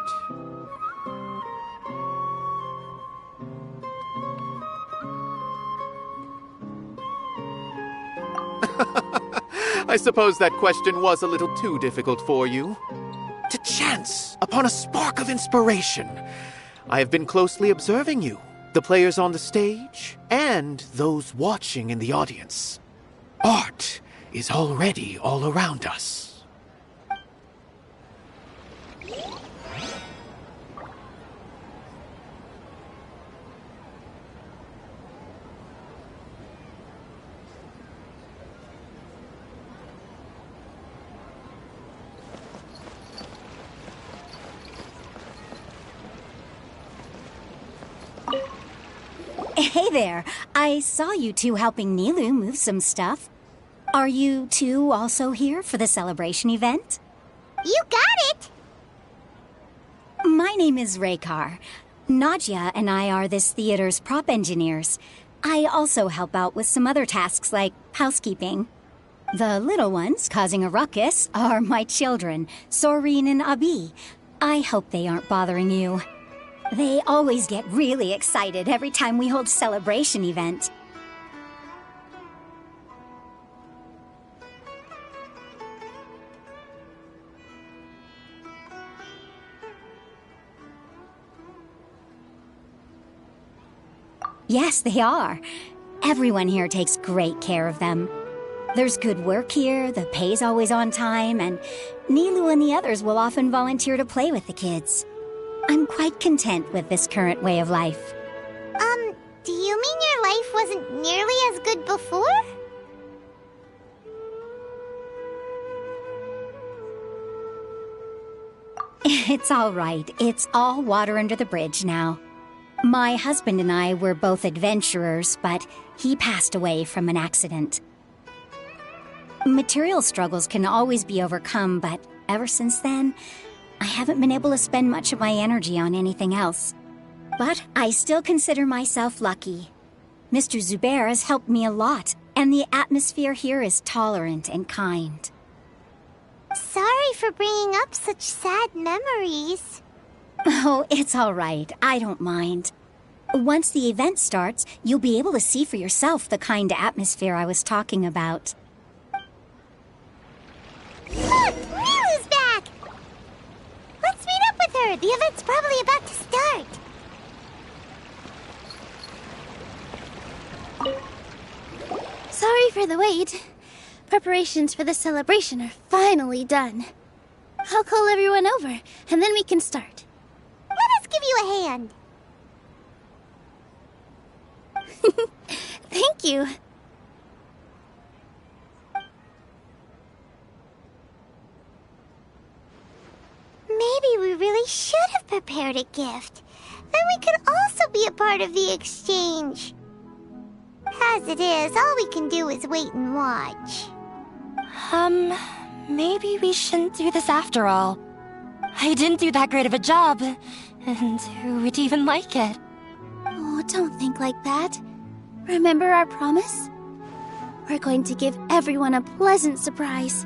I suppose that question was a little too difficult for you. To chance upon a spark of inspiration, I have been closely observing you, the players on the stage, and those watching in the audience. Art is already all around us. Hey there. I saw you two helping Nilou move some stuff. Are you two also here for the celebration event? You got it! My name is Raykar. Nadia and I are this theater's prop engineers. I also help out with some other tasks like housekeeping. The little ones causing a ruckus are my children, Soreen and Abi. I hope they aren't bothering you. They always get really excited every time we hold a celebration event. Yes, they are. Everyone here takes great care of them. There's good work here, the pay's always on time, and Nilou and the others will often volunteer to play with the kids. I'm quite content with this current way of life. Do you mean your life wasn't nearly as good before? It's all right. It's all water under the bridge now. My husband and I were both adventurers, but he passed away from an accident. Material struggles can always be overcome, but ever since then, I haven't been able to spend much of my energy on anything else. But I still consider myself lucky. Mr. Zubair has helped me a lot, and the atmosphere here is tolerant and kind. Sorry for bringing up such sad memories. Oh, it's all right. I don't mind. Once the event starts, you'll be able to see for yourself the kind of atmosphere I was talking about. Look! Nilou's back! Let's meet up with her. The event's probably about to start. Sorry for the wait. Preparations for the celebration are finally done. I'll call everyone over, and then we can start. Let us give you a hand. Thank you. Maybe we really should have prepared a gift. Then we could also be a part of the exchange. As it is, all we can do is wait and watch. Maybe we shouldn't do this after all. I didn't do that great of a job, and who would even like it? Oh, don't think like that. Remember our promise? We're going to give everyone a pleasant surprise.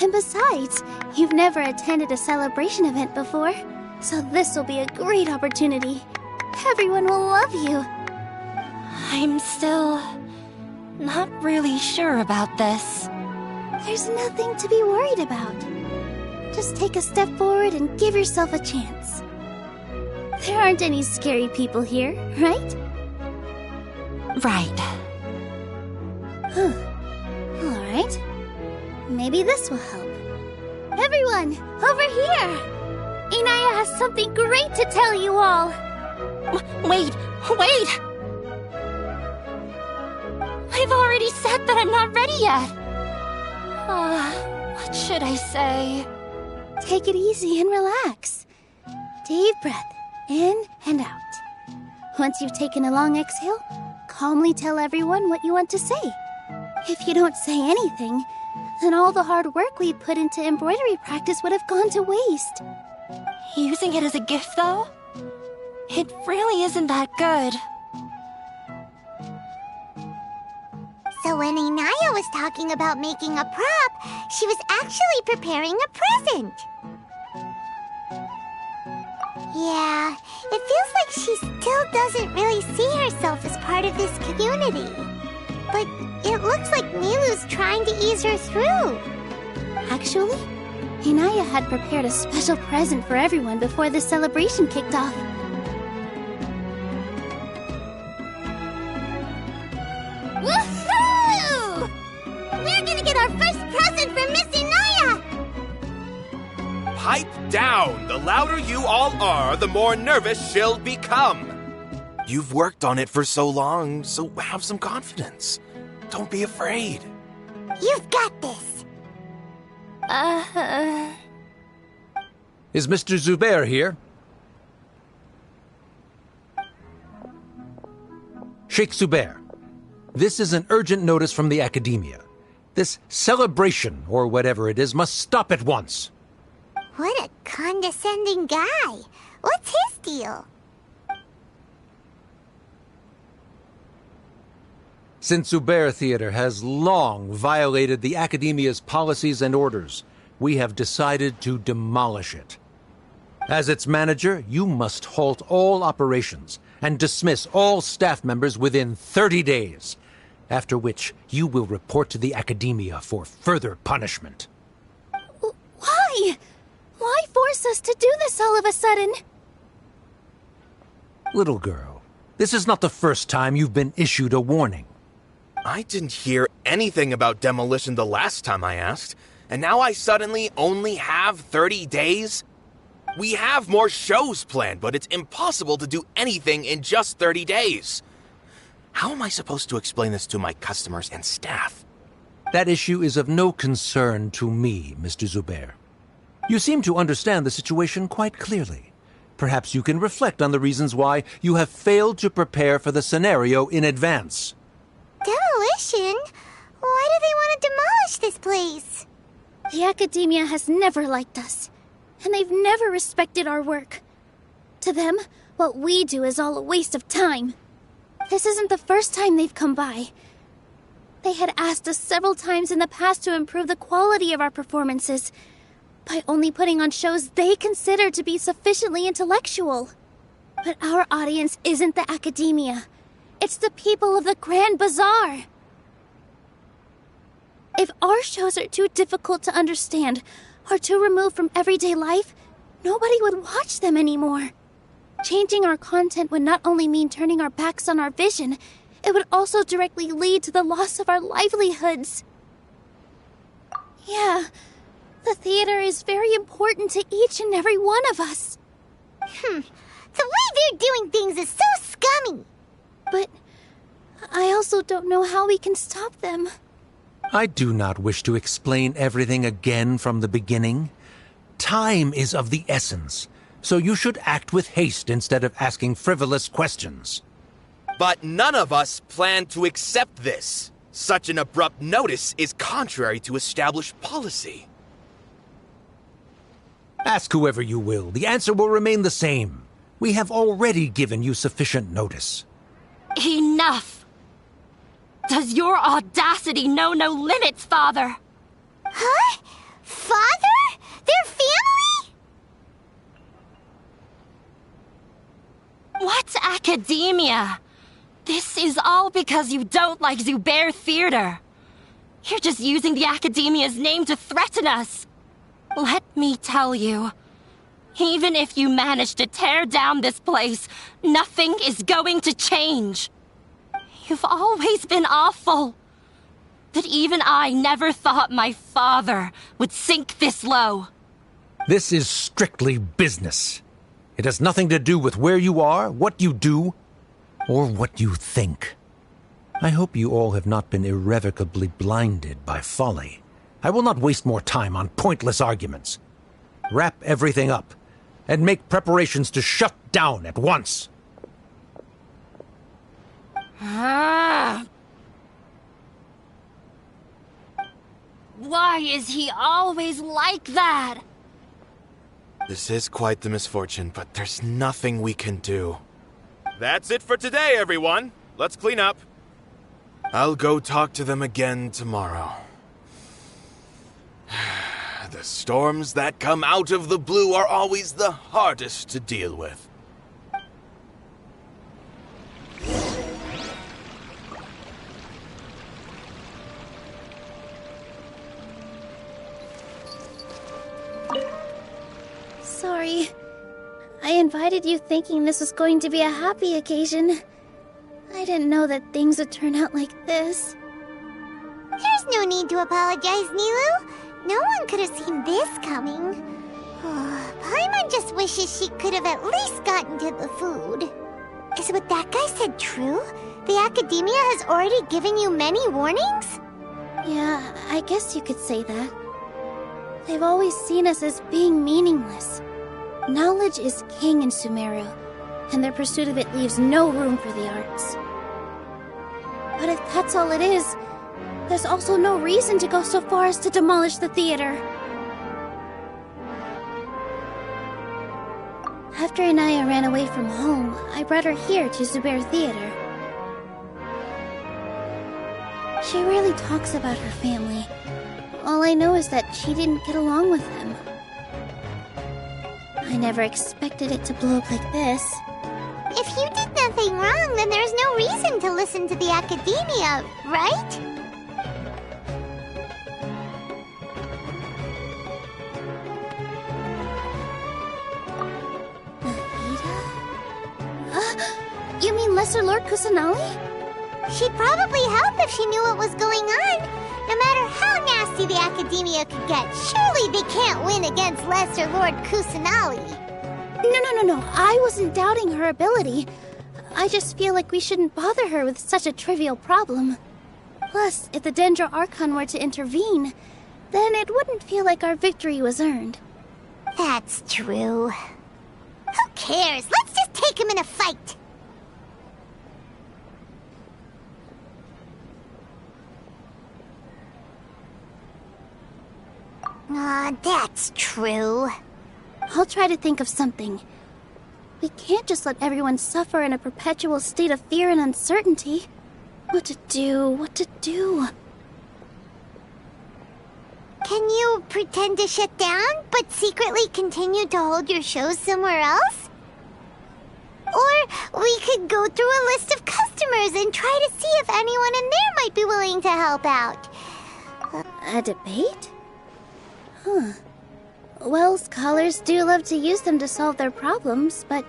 And besides, you've never attended a celebration event before, so this will be a great opportunity. Everyone will love you. I'm still not really sure about this. There's nothing to be worried about. Just take a step forward and give yourself a chance. There aren't any scary people here, right? Right. Alright. Maybe this will help. Everyone, over here! Inaya has something great to tell you all! Wait! I've already said that I'm not ready yet! What should I say? Take it easy and relax. Deep breath, in and out. Once you've taken a long exhale, calmly tell everyone what you want to say. If you don't say anything, then all the hard work we put into embroidery practice would have gone to waste. Using it as a gift, though? It really isn't that good. So when Inaya was talking about making a prop, she was actually preparing a present. Yeah, it feels like she still doesn't really see herself as part of this community. But it looks like Nilou's trying to ease her through. Actually, Inaya had prepared a special present for everyone before the celebration kicked off. Woohoo! We're gonna get our first present from Miss Inaya! Pipe down! The louder you all are, the more nervous she'll become. You've worked on it for so long, so have some confidence. Don't be afraid. You've got this. Is Mr. Zubair here? Sheikh Zubair, this is an urgent notice from the Academia. This celebration, or whatever it is, must stop at once. What a condescending guy. What's his deal? Since Zubair Theater has long violated the Academia's policies and orders, we have decided to demolish it. As its manager, you must halt all operations and dismiss all staff members within 30 days, after which you will report to the Academia for further punishment. Why? Why force us to do this all of a sudden? Little girl, this is not the first time you've been issued a warning. I didn't hear anything about demolition the last time I asked, and now I suddenly only have 30 days? We have more shows planned, but it's impossible to do anything in just 30 days. How am I supposed to explain this to my customers and staff? That issue is of no concern to me, Mr. Zubair. You seem to understand the situation quite clearly. Perhaps you can reflect on the reasons why you have failed to prepare for the scenario in advance. Demolition? Why do they want to demolish this place? The Academia has never liked us, and they've never respected our work. To them, what we do is all a waste of time. This isn't the first time they've come by. They had asked us several times in the past to improve the quality of our performances by only putting on shows they consider to be sufficiently intellectual. But our audience isn't the Academia. It's the people of the Grand Bazaar. If our shows are too difficult to understand or too removed from everyday life, nobody would watch them anymore. Changing our content would not only mean turning our backs on our vision, it would also directly lead to the loss of our livelihoods. Yeah, The theater is very important to each and every one of us. The way they're doing things is so scummy. But I also don't know how we can stop them. I do not wish to explain everything again from the beginning. Time is of the essence, so you should act with haste instead of asking frivolous questions. But none of us plan to accept this. Such an abrupt notice is contrary to established policy. Ask whoever you will. The answer will remain the same. We have already given you sufficient notice. Enough! Does your audacity know no limits, Father? Huh? Father? Their family? What academia? This is all because you don't like Zubair Theater. You're just using the academia's name to threaten us. Let me tell you, even if you manage to tear down this place, nothing is going to change. You've always been awful. But even I never thought my father would sink this low. This is strictly business. It has nothing to do with where you are, what you do, or what you think. I hope you all have not been irrevocably blinded by folly. I will not waste more time on pointless arguments. Wrap everything up, and make preparations to shut down at once. Why is he always like that? This is quite the misfortune, but there's nothing we can do. That's it for today, everyone. Let's clean up. I'll go talk to them again tomorrow. The storms that come out of the blue are always the hardest to deal with. Sorry. I invited you thinking this was going to be a happy occasion. I didn't know that things would turn out like this. There's no need to apologize, Nilou. No one could have seen this coming. Paimon just wishes she could have at least gotten to the food. Is what that guy said true? The academia has already given you many warnings? Yeah, I guess you could say that. They've always seen us as being meaningless. Knowledge is king in Sumeru, and their pursuit of it leaves no room for the arts. But if that's all it is, there's also no reason to go so far as to demolish the theater. After Inaya ran away from home, I brought her here to Zubair Theater. She rarely talks about her family. All I know is that she didn't get along with them. I never expected it to blow up like this. If you did nothing wrong, then there's no reason to listen to the academia, right? You mean Lesser Lord Kusanali? She'd probably help if she knew what was going on. No matter how nasty the academia could get, surely they can't win against Lesser Lord Kusanali. No. I wasn't doubting her ability. I just feel like we shouldn't bother her with such a trivial problem. Plus, if the Dendro Archon were to intervene, then it wouldn't feel like our victory was earned. That's true. Who cares? Let's just take him in a fight. That's true. I'll try to think of something. We can't just let everyone suffer in a perpetual state of fear and uncertainty. What to do? Can you pretend to shut down, but secretly continue to hold your shows somewhere else? Or we could go through a list of customers and try to see if anyone in there might be willing to help out. A debate? Huh. Well, scholars do love to use them to solve their problems, but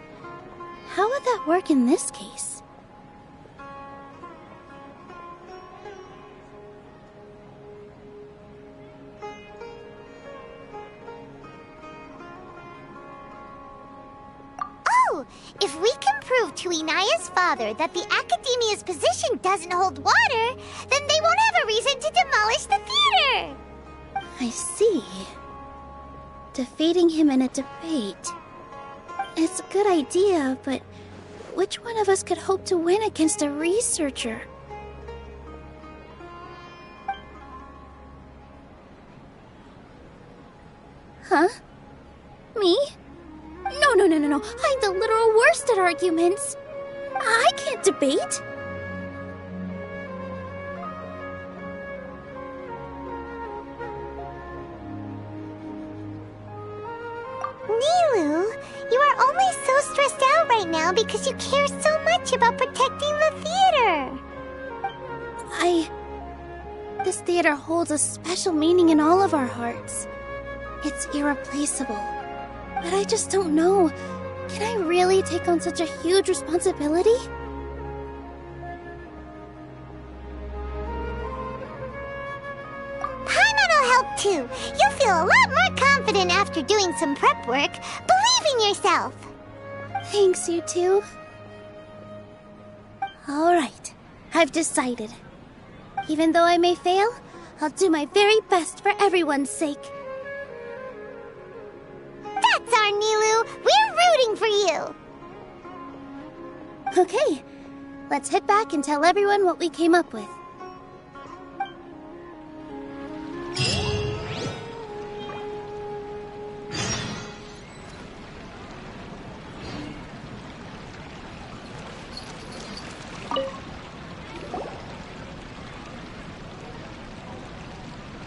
how would that work in this case? If we can prove to Inaya's father that the Academia's position doesn't hold water, then they won't have a reason to demolish the theater! I see. Defeating him in a debate. It's a good idea, but which one of us could hope to win against a researcher? Huh? Me? No. I'm the literal worst at arguments. I can't debate. Nilou, you are only so stressed out right now because you care so much about protecting the theater. This theater holds a special meaning in all of our hearts. It's irreplaceable. But I just don't know. Can I really take on such a huge responsibility? Paimon'll help too. You'll feel a lot more confident after doing some prep work. Believe in yourself. Thanks, you two. Alright, I've decided. Even though I may fail, I'll do my very best for everyone's sake. That's our Nilou! We're rooting for you! Okay, let's head back and tell everyone what we came up with.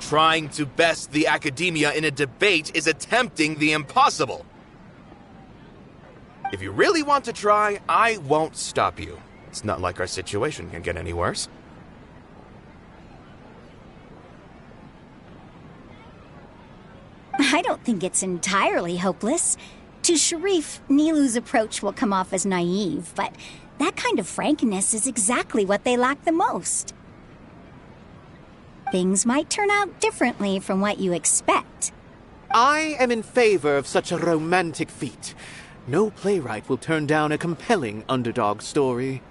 Trying to best the Academia in a debate is attempting the impossible. If you really want to try, I won't stop you. It's not like our situation can get any worse. I don't think it's entirely hopeless. To Sharif, Nilou's approach will come off as naive, but that kind of frankness is exactly what they lack the most. Things might turn out differently from what you expect. I am in favor of such a romantic feat. No playwright will turn down a compelling underdog story.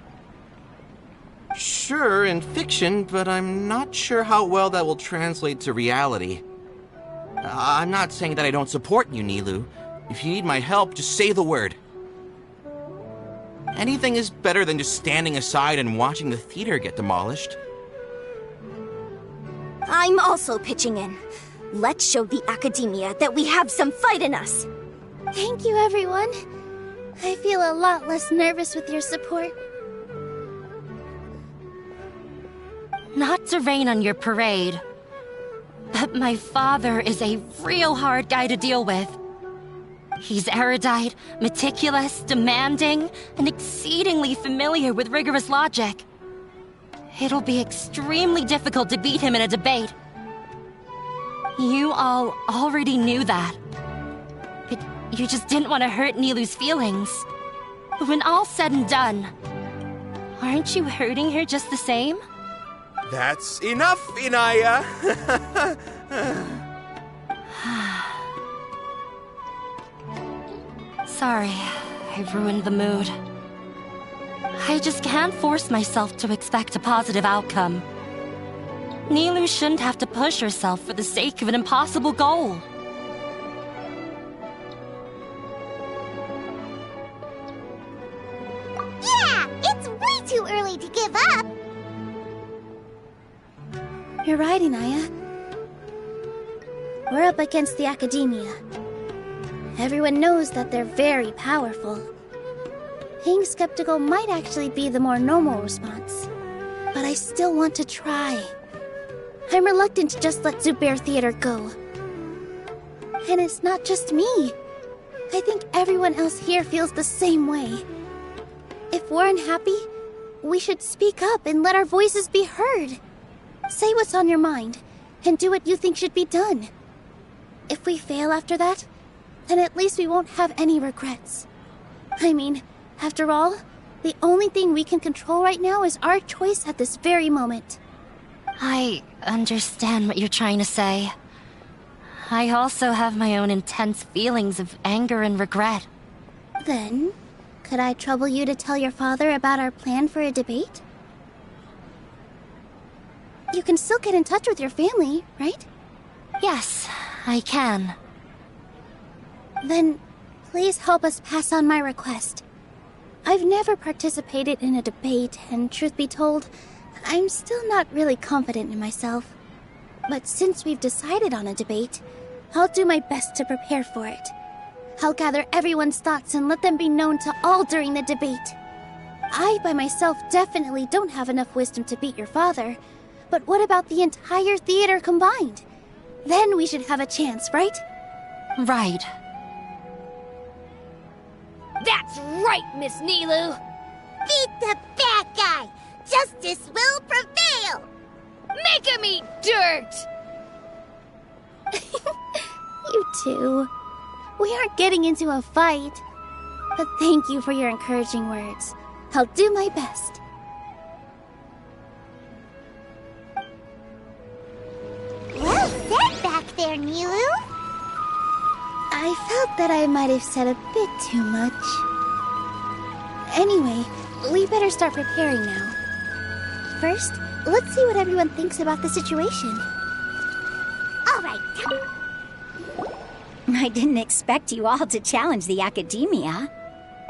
Sure, in fiction, but I'm not sure how well that will translate to reality. I'm not saying that I don't support you, Nilou. If you need my help, just say the word. Anything is better than just standing aside and watching the theater get demolished. I'm also pitching in. Let's show the Academia that we have some fight in us. Thank you, everyone. I feel a lot less nervous with your support. Not to rain on your parade, but my father is a real hard guy to deal with. He's erudite, meticulous, demanding, and exceedingly familiar with rigorous logic. It'll be extremely difficult to beat him in a debate. You all already knew that. But you just didn't want to hurt Nilou's feelings. But when all's said and done, aren't you hurting her just the same? That's enough, Inaya! Sorry, I ruined the mood. I just can't force myself to expect a positive outcome. Nilou shouldn't have to push herself for the sake of an impossible goal. Yeah, it's way too early to give up. You're right, Inaya. We're up against the Academia. Everyone knows that they're very powerful. Being skeptical might actually be the more normal response. But I still want to try. I'm reluctant to just let Zubair Theater go. And it's not just me. I think everyone else here feels the same way. If we're unhappy, we should speak up and let our voices be heard. Say what's on your mind, and do what you think should be done. If we fail after that, then at least we won't have any regrets. I mean, after all, the only thing we can control right now is our choice at this very moment. I understand what you're trying to say. I also have my own intense feelings of anger and regret. Then, Could I trouble you to tell your father about our plan for a debate? You can still get in touch with your family, right? Yes, I can. Then, please help us pass on my request. I've never participated in a debate, and truth be told, I'm still not really confident in myself. But since we've decided on a debate, I'll do my best to prepare for it. I'll gather everyone's thoughts and let them be known to all during the debate. I, by myself, definitely don't have enough wisdom to beat your father. But what about the entire theater combined? Then we should have a chance, right? Right. That's right, Miss Nilou! Beat the bad guy! Justice will prevail! Make him eat dirt! You two. We aren't getting into a fight. But thank you for your encouraging words. I'll do my best. Well said back there, Nilou. I felt that I might have said a bit too much. Anyway, we better start preparing now. First, let's see what everyone thinks about the situation. All right. I didn't expect you all to challenge the academia.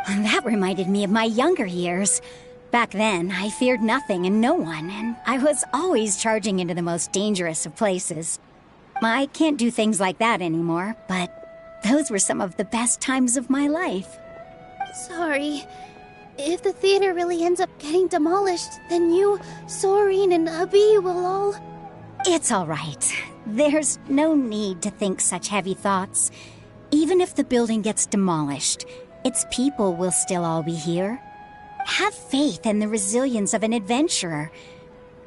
That reminded me of my younger years. Back then, I feared nothing and no one, and I was always charging into the most dangerous of places. I can't do things like that anymore, but those were some of the best times of my life. Sorry. If the theater really ends up getting demolished, then you, Soren, and Abi will all... It's all right. There's no need to think such heavy thoughts. Even if the building gets demolished, its people will still all be here. Have faith in the resilience of an adventurer.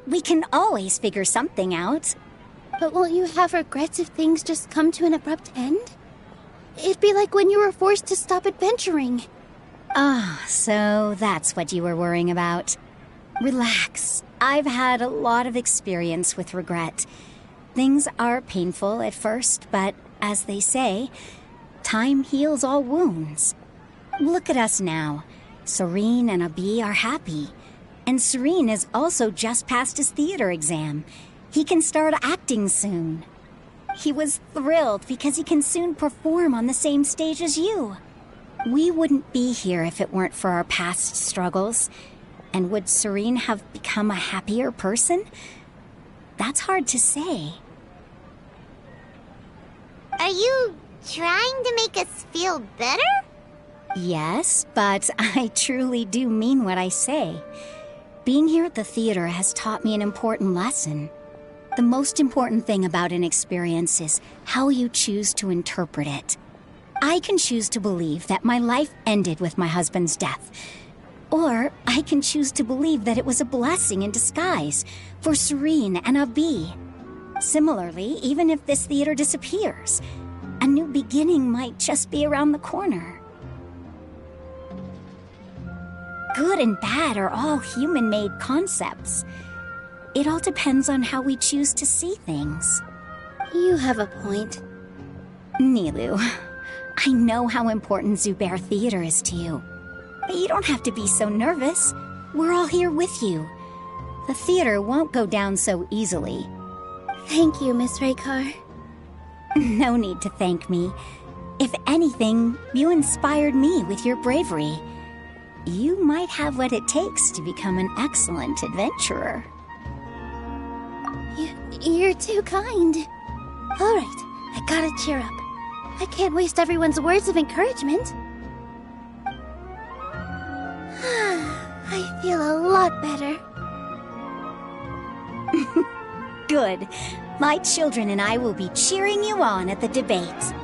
We can always figure something out. But won't you have regrets if things just come to an abrupt end? It'd be like when you were forced to stop adventuring. Ah, so that's what you were worrying about. Relax. I've had a lot of experience with regret. Things are painful at first, but as they say, time heals all wounds. Look at us now. Soren and Abi are happy. And Soren has also just passed his theater exam. He can start acting soon. He was thrilled because he can soon perform on the same stage as you. We wouldn't be here if it weren't for our past struggles. And would Soren have become a happier person? That's hard to say. Are you trying to make us feel better? Yes, but I truly do mean what I say. Being here at the theater has taught me an important lesson. The most important thing about an experience is how you choose to interpret it. I can choose to believe that my life ended with my husband's death. Or I can choose to believe that it was a blessing in disguise for Soren and Abi. Similarly, even if this theater disappears, a new beginning might just be around the corner. Good and bad are all human-made concepts. It all depends on how we choose to see things. You have a point. Nilou, I know how important Zubair Theater is to you. But you don't have to be so nervous. We're all here with you. The theater won't go down so easily. Thank you, Miss Raykar. No need to thank me. If anything, you inspired me with your bravery. You might have what it takes to become an excellent adventurer. You're too kind. All right, I gotta cheer up. I can't waste everyone's words of encouragement. I feel a lot better. Good. My children and I will be cheering you on at the debate.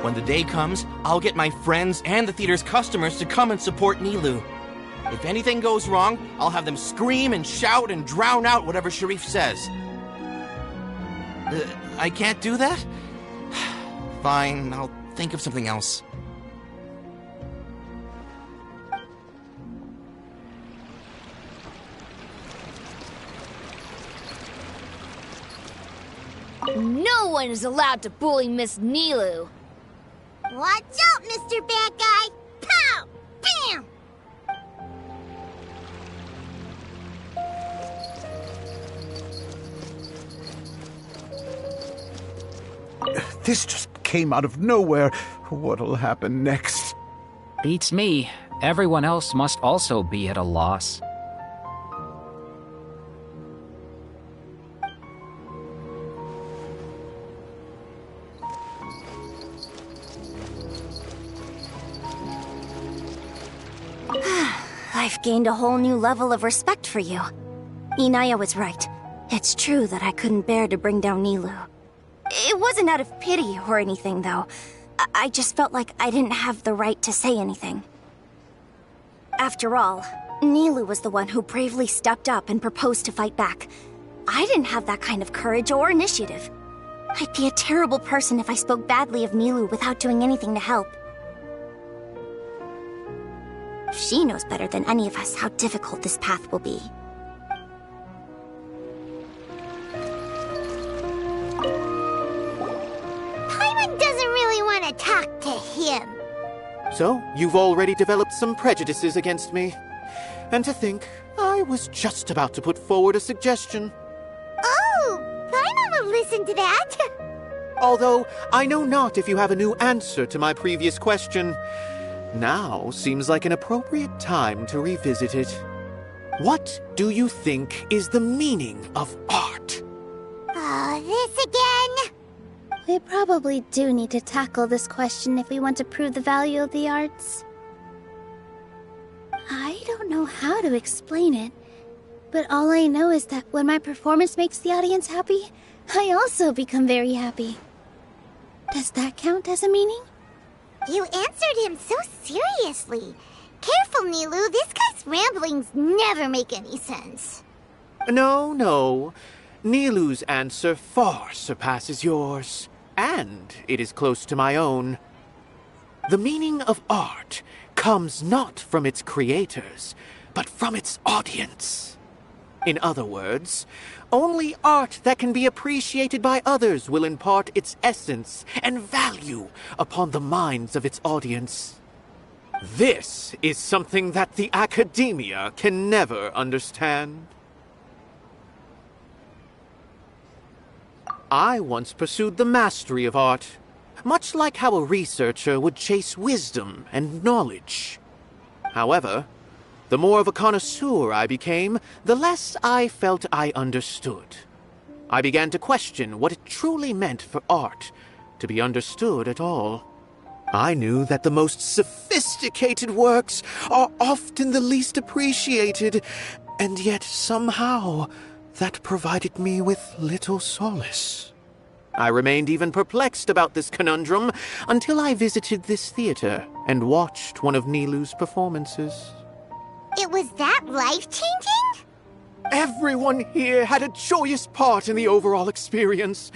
When the day comes, I'll get my friends and the theater's customers to come and support Nilou. If anything goes wrong, I'll have them scream and shout and drown out whatever Sharif says. I can't do that? Fine, I'll think of something else. Nilou No one is allowed to bully Miss Nilou. Watch out, Mr. Bad Guy! Pow! Bam! This just came out of nowhere. What'll happen next? Beats me. Everyone else must also be at a loss. I've gained a whole new level of respect for you. Inaya was right. It's true that I couldn't bear to bring down Nilou. It wasn't out of pity or anything, though. I just felt like I didn't have the right to say anything. After all, Nilou was the one who bravely stepped up and proposed to fight back. I didn't have that kind of courage or initiative. I'd be a terrible person if I spoke badly of Nilou without doing anything to help. She knows better than any of us how difficult this path will be. Paimon doesn't really want to talk to him. So, you've already developed some prejudices against me. And to think, I was just about to put forward a suggestion. Oh, Paimon will listen to that. Although, I know not if you have a new answer to my previous question. Now seems like an appropriate time to revisit it. What do you think is the meaning of art? Oh, this again? We probably do need to tackle this question if we want to prove the value of the arts. I don't know how to explain it, but all I know is that when my performance makes the audience happy, I also become very happy. Does that count as a meaning? You answered him so seriously. Careful, Nilou. This guy's ramblings never make any sense. No. Nilou's answer far surpasses yours, and it is close to my own. The meaning of art comes not from its creators, but from its audience. In other words, only art that can be appreciated by others will impart its essence and value upon the minds of its audience. This is something that the academia can never understand. I once pursued the mastery of art, much like how a researcher would chase wisdom and knowledge. However, the more of a connoisseur I became, the less I felt I understood. I began to question what it truly meant for art to be understood at all. I knew that the most sophisticated works are often the least appreciated, and yet somehow that provided me with little solace. I remained even perplexed about this conundrum until I visited this theater and watched one of Nilou's performances. It was that life-changing? Everyone here had a joyous part in the overall experience.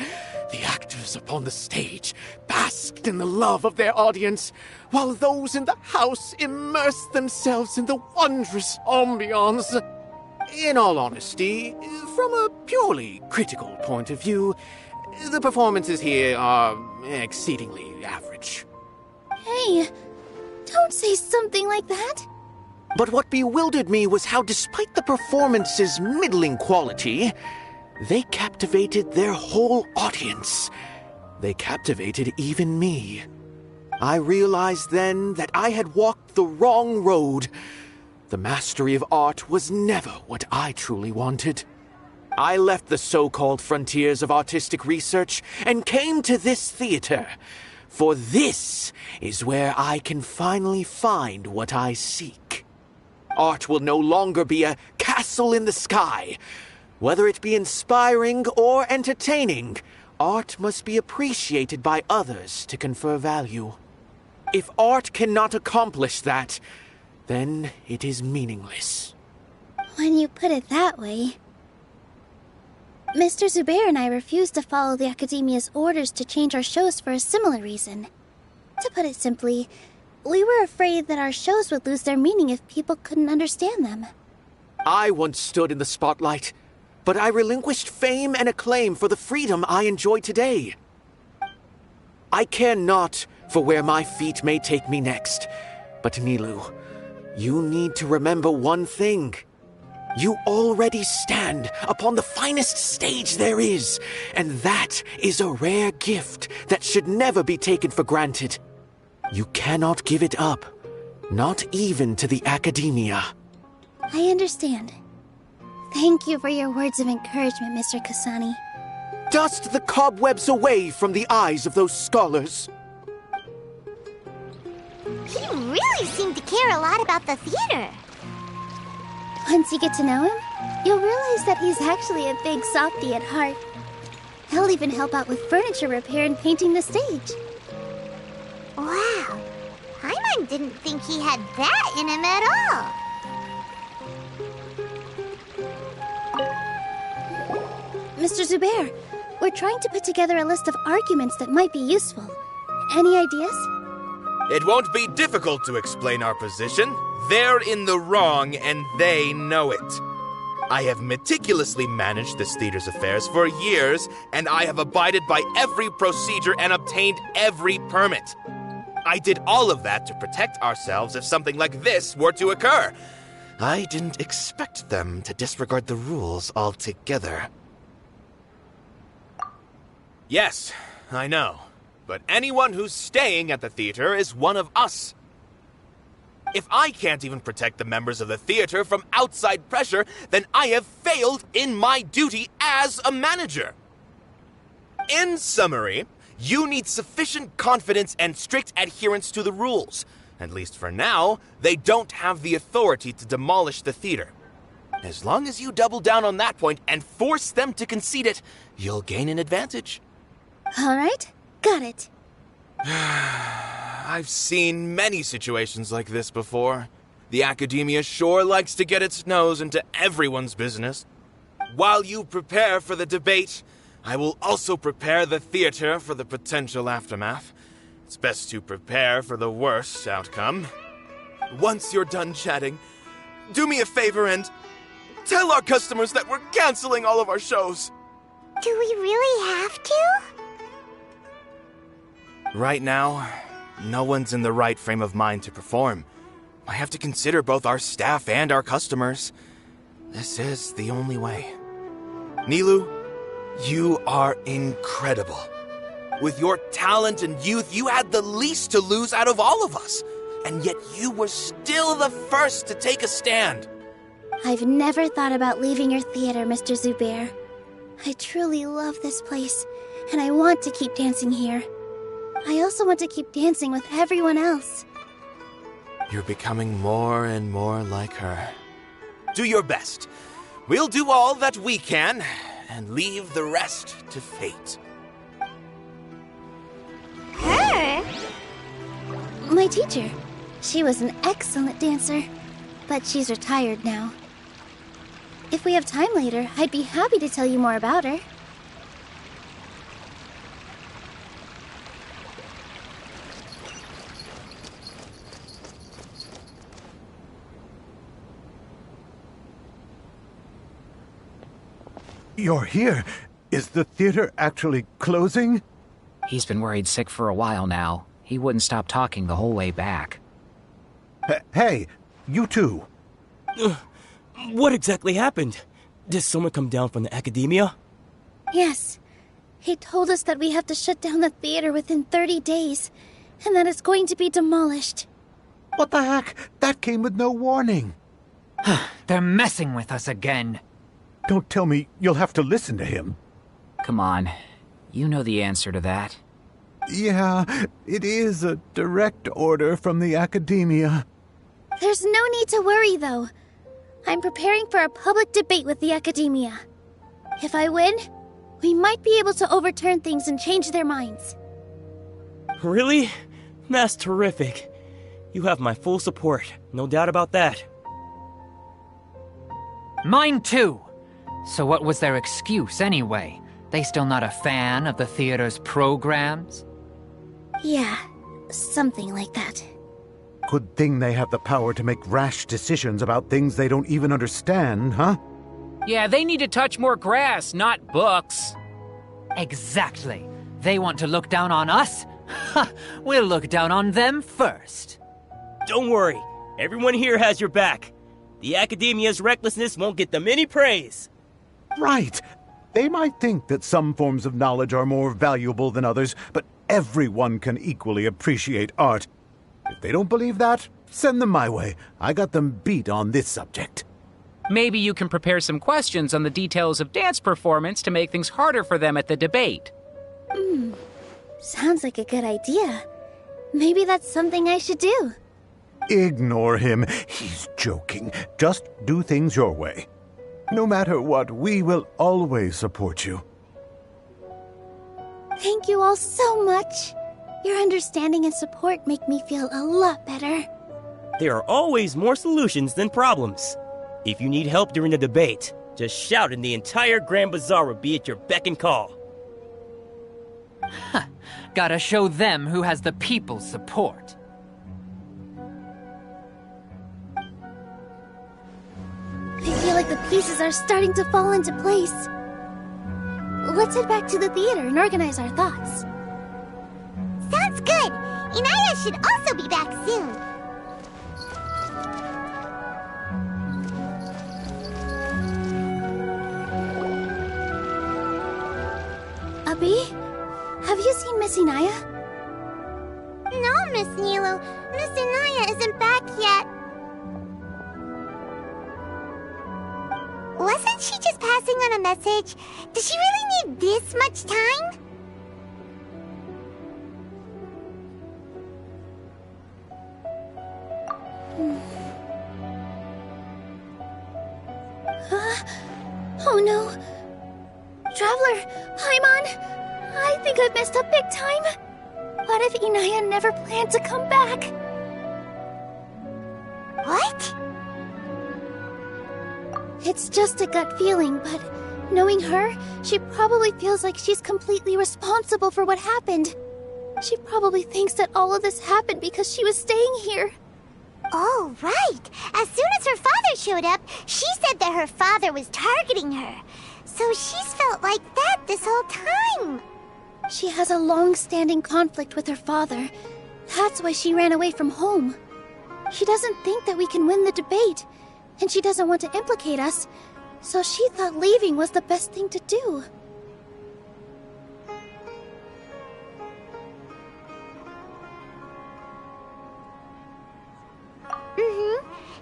The actors upon the stage basked in the love of their audience, while those in the house immersed themselves in the wondrous ambiance. In all honesty, from a purely critical point of view, the performances here are exceedingly average. Hey, don't say something like that. But what bewildered me was how, despite the performance's middling quality, they captivated their whole audience. They captivated even me. I realized then that I had walked the wrong road. The mastery of art was never what I truly wanted. I left the so-called frontiers of artistic research and came to this theater, for this is where I can finally find what I seek. Art will no longer be a castle in the sky. Whether it be inspiring or entertaining, art must be appreciated by others to confer value. If art cannot accomplish that, then it is meaningless. When you put it that way... Mr. Zubair and I refused to follow the Academia's orders to change our shows for a similar reason. To put it simply, we were afraid that our shows would lose their meaning if people couldn't understand them. I once stood in the spotlight, but I relinquished fame and acclaim for the freedom I enjoy today. I care not for where my feet may take me next, but Nilou, you need to remember one thing. You already stand upon the finest stage there is, and that is a rare gift that should never be taken for granted. You cannot give it up, not even to the Academia. I understand. Thank you for your words of encouragement, Mr. Kasani. Dust the cobwebs away from the eyes of those scholars. He really seemed to care a lot about the theater. Once you get to know him, you'll realize that he's actually a big softie at heart. He'll even help out with furniture repair and painting the stage. Wow. Paimon didn't think he had that in him at all. Mr. Zubair, we're trying to put together a list of arguments that might be useful. Any ideas? It won't be difficult to explain our position. They're in the wrong, and they know it. I have meticulously managed this theater's affairs for years, and I have abided by every procedure and obtained every permit. I did all of that to protect ourselves if something like this were to occur. I didn't expect them to disregard the rules altogether. Yes, I know. But anyone who's staying at the theater is one of us. If I can't even protect the members of the theater from outside pressure, then I have failed in my duty as a manager. In summary, you need sufficient confidence and strict adherence to the rules. At least for now, they don't have the authority to demolish the theater. As long as you double down on that point and force them to concede it, you'll gain an advantage. All right, got it. I've seen many situations like this before. The Academia sure likes to get its nose into everyone's business. While you prepare for the debate, I will also prepare the theater for the potential aftermath. It's best to prepare for the worst outcome. Once you're done chatting, do me a favor and tell our customers that we're canceling all of our shows. Do we really have to? Right now, no one's in the right frame of mind to perform. I have to consider both our staff and our customers. This is the only way. Nilou, you are incredible. With your talent and youth, you had the least to lose out of all of us. And yet you were still the first to take a stand. I've never thought about leaving your theater, Mr. Zubair. I truly love this place, and I want to keep dancing here. I also want to keep dancing with everyone else. You're becoming more and more like her. Do your best. We'll do all that we can, and leave the rest to fate. Her? My teacher. She was an excellent dancer, but she's retired now. If we have time later, I'd be happy to tell you more about her. You're here. Is the theater actually closing? He's been worried sick for a while now. He wouldn't stop talking the whole way back. Hey, you two. What exactly happened? Did someone come down from the Academia? Yes. He told us that we have to shut down the theater within 30 days, and that it's going to be demolished. What the heck? That came with no warning. They're messing with us again. Don't tell me you'll have to listen to him. Come on. You know the answer to that. Yeah, it is a direct order from the Academia. There's no need to worry, though. I'm preparing for a public debate with the Academia. If I win, we might be able to overturn things and change their minds. Really? That's terrific. You have my full support, no doubt about that. Mine too. So what was their excuse anyway? They still not a fan of the theater's programs? Yeah, something like that. Good thing they have the power to make rash decisions about things they don't even understand, huh? Yeah, they need to touch more grass, not books. Exactly. They want to look down on us? Ha! We'll look down on them first. Don't worry, everyone here has your back. The Academia's recklessness won't get them any praise. Right. They might think that some forms of knowledge are more valuable than others, but everyone can equally appreciate art. If they don't believe that, send them my way. I got them beat on this subject. Maybe you can prepare some questions on the details of dance performance to make things harder for them at the debate. Sounds like a good idea. Maybe that's something I should do. Ignore him. He's joking. Just do things your way. No matter what, we will always support you. Thank you all so much. Your understanding and support make me feel a lot better. There are always more solutions than problems. If you need help during the debate, just shout and the entire Grand Bazaar will be at your beck and call. Gotta show them who has the people's support. I feel like the pieces are starting to fall into place. Let's head back to the theater and organize our thoughts. Sounds good. Inaya should also be back soon. Abi, have you seen Miss Inaya? No, Miss Nilou. Miss Inaya isn't back yet. Wasn't she just passing on a message? Does she really need this much time? Oh no. Traveler, Paimon, I think I've messed up big time. What if Inaya never planned to come back? What? It's just a gut feeling, but knowing her, she probably feels like she's completely responsible for what happened. She probably thinks that all of this happened because she was staying here. Oh, right. As soon as her father showed up, she said that her father was targeting her. So she's felt like that this whole time. She has a long-standing conflict with her father. That's why she ran away from home. She doesn't think that we can win the debate, and she doesn't want to implicate us, so she thought leaving was the best thing to do.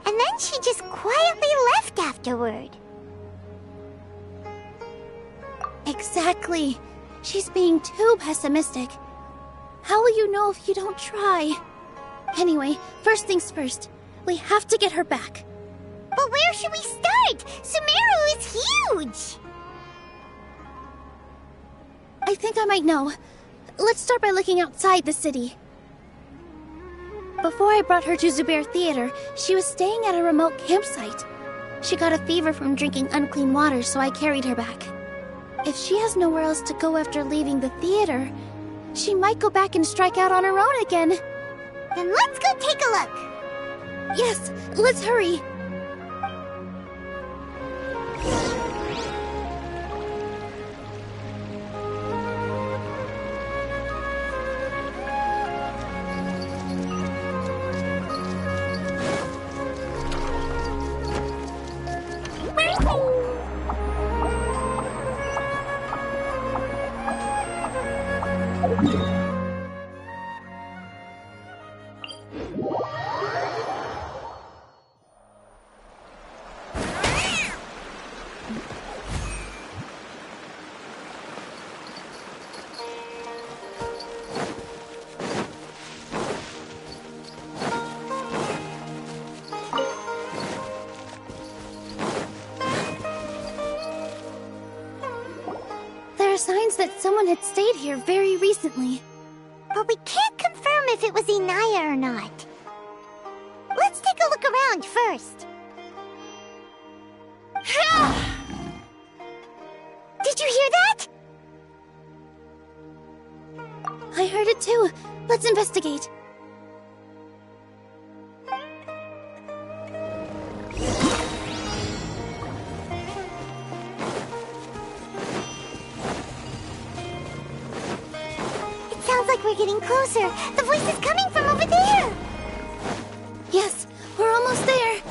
And then she just quietly left afterward. Exactly. She's being too pessimistic. How will you know if you don't try? Anyway, first things first. We have to get her back. But where should we start? Sumeru is huge! I think I might know. Let's start by looking outside the city. Before I brought her to Zubair Theater, she was staying at a remote campsite. She got a fever from drinking unclean water, so I carried her back. If she has nowhere else to go after leaving the theater, she might go back and strike out on her own again. Then let's go take a look. Yes, let's hurry. Signs that someone had stayed here very recently. But we can't confirm if it was Inaya or not. Let's take a look around first. Did you hear that? I heard it too. Let's investigate. we're getting closer. The voice is coming from over there. Yes, we're almost there.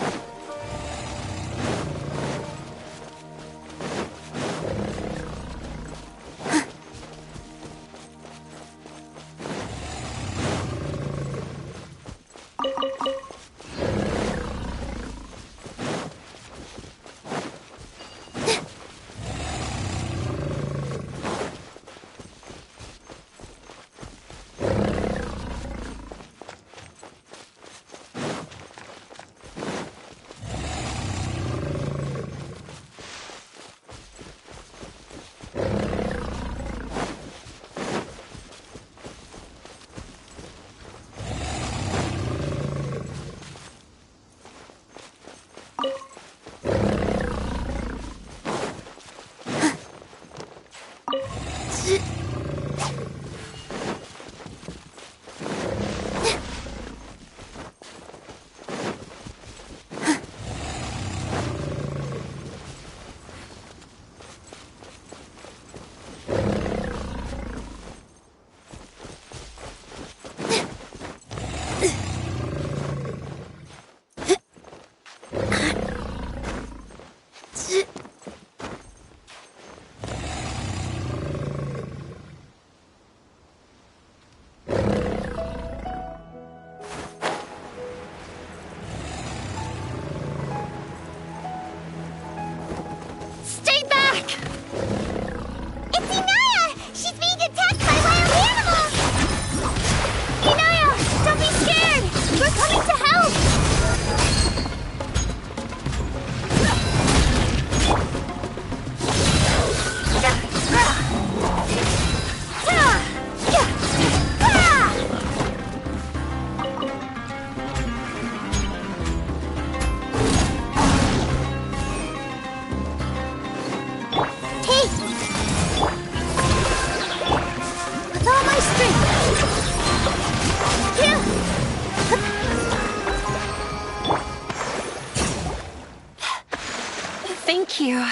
Thank you.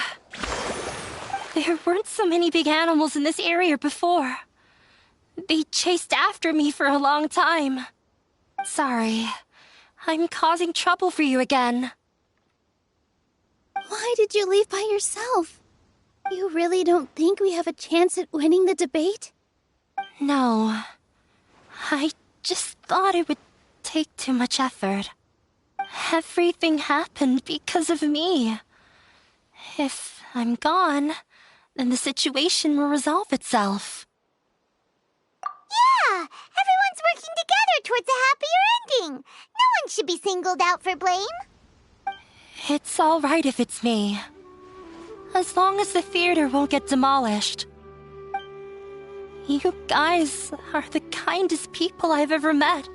There weren't so many big animals in this area before. They chased after me for a long time. Sorry. I'm causing trouble for you again. Why did you leave by yourself? You really don't think we have a chance at winning the debate? No. I just thought it would take too much effort. Everything happened because of me. If I'm gone, then the situation will resolve itself. Yeah! Everyone's working together towards a happier ending. No one should be singled out for blame. It's all right if it's me. As long as the theater won't get demolished. You guys are the kindest people I've ever met.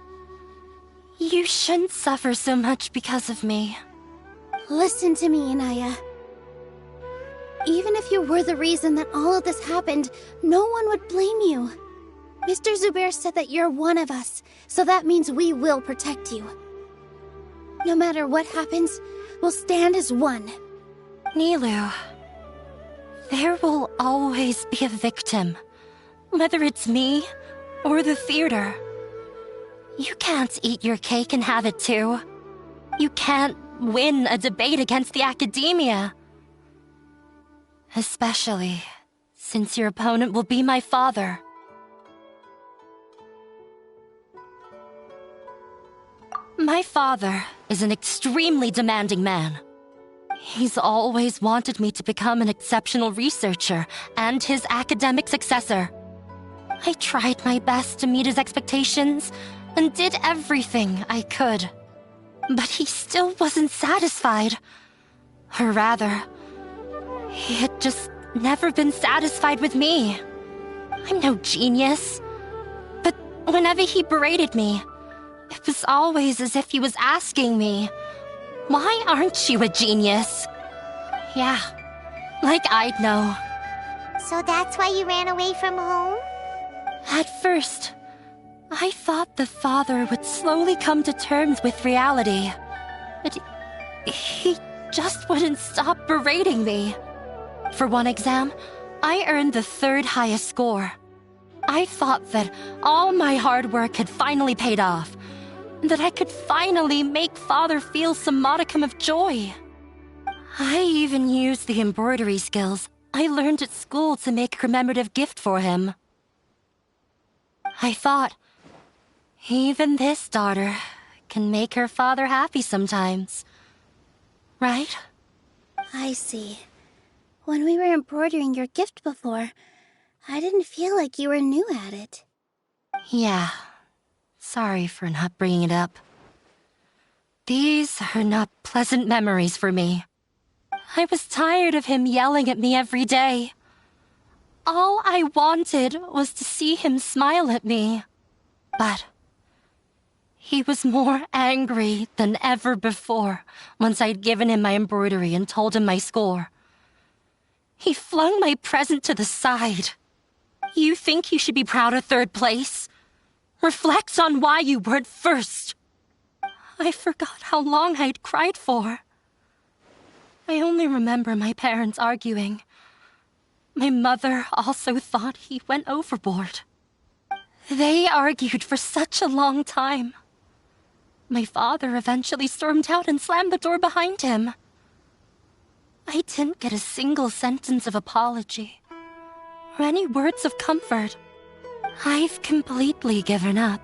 You shouldn't suffer so much because of me. Listen to me, Inaya. Even if you were the reason that all of this happened, no one would blame you. Mr. Zubair said that you're one of us, so that means we will protect you. No matter what happens, we'll stand as one. Nilou, there will always be a victim, whether it's me or the theater. You can't eat your cake and have it too. You can't win a debate against the academia. Especially since your opponent will be my father. My father is an extremely demanding man. He's always wanted me to become an exceptional researcher and his academic successor. I tried my best to meet his expectations and did everything I could. But he still wasn't satisfied. Or rather, he had just never been satisfied with me. I'm no genius. But whenever he berated me, it was always as if he was asking me, "Why aren't you a genius?" Yeah, like I'd know. So that's why you ran away from home? At first, I thought the father would slowly come to terms with reality. But he just wouldn't stop berating me. For one exam, I earned the 3rd highest score. I thought that all my hard work had finally paid off, and that I could finally make Father feel some modicum of joy. I even used the embroidery skills I learned at school to make a commemorative gift for him. I thought, even this daughter can make her father happy sometimes. Right? I see. When we were embroidering your gift before, I didn't feel like you were new at it. Yeah. Sorry for not bringing it up. These are not pleasant memories for me. I was tired of him yelling at me every day. All I wanted was to see him smile at me. But he was more angry than ever before once I'd given him my embroidery and told him my score. He flung my present to the side. You think you should be proud of third place? Reflect on why you weren't first. I forgot how long I'd cried for. I only remember my parents arguing. My mother also thought he went overboard. They argued for such a long time. My father eventually stormed out and slammed the door behind him. I didn't get a single sentence of apology or any words of comfort. I've completely given up.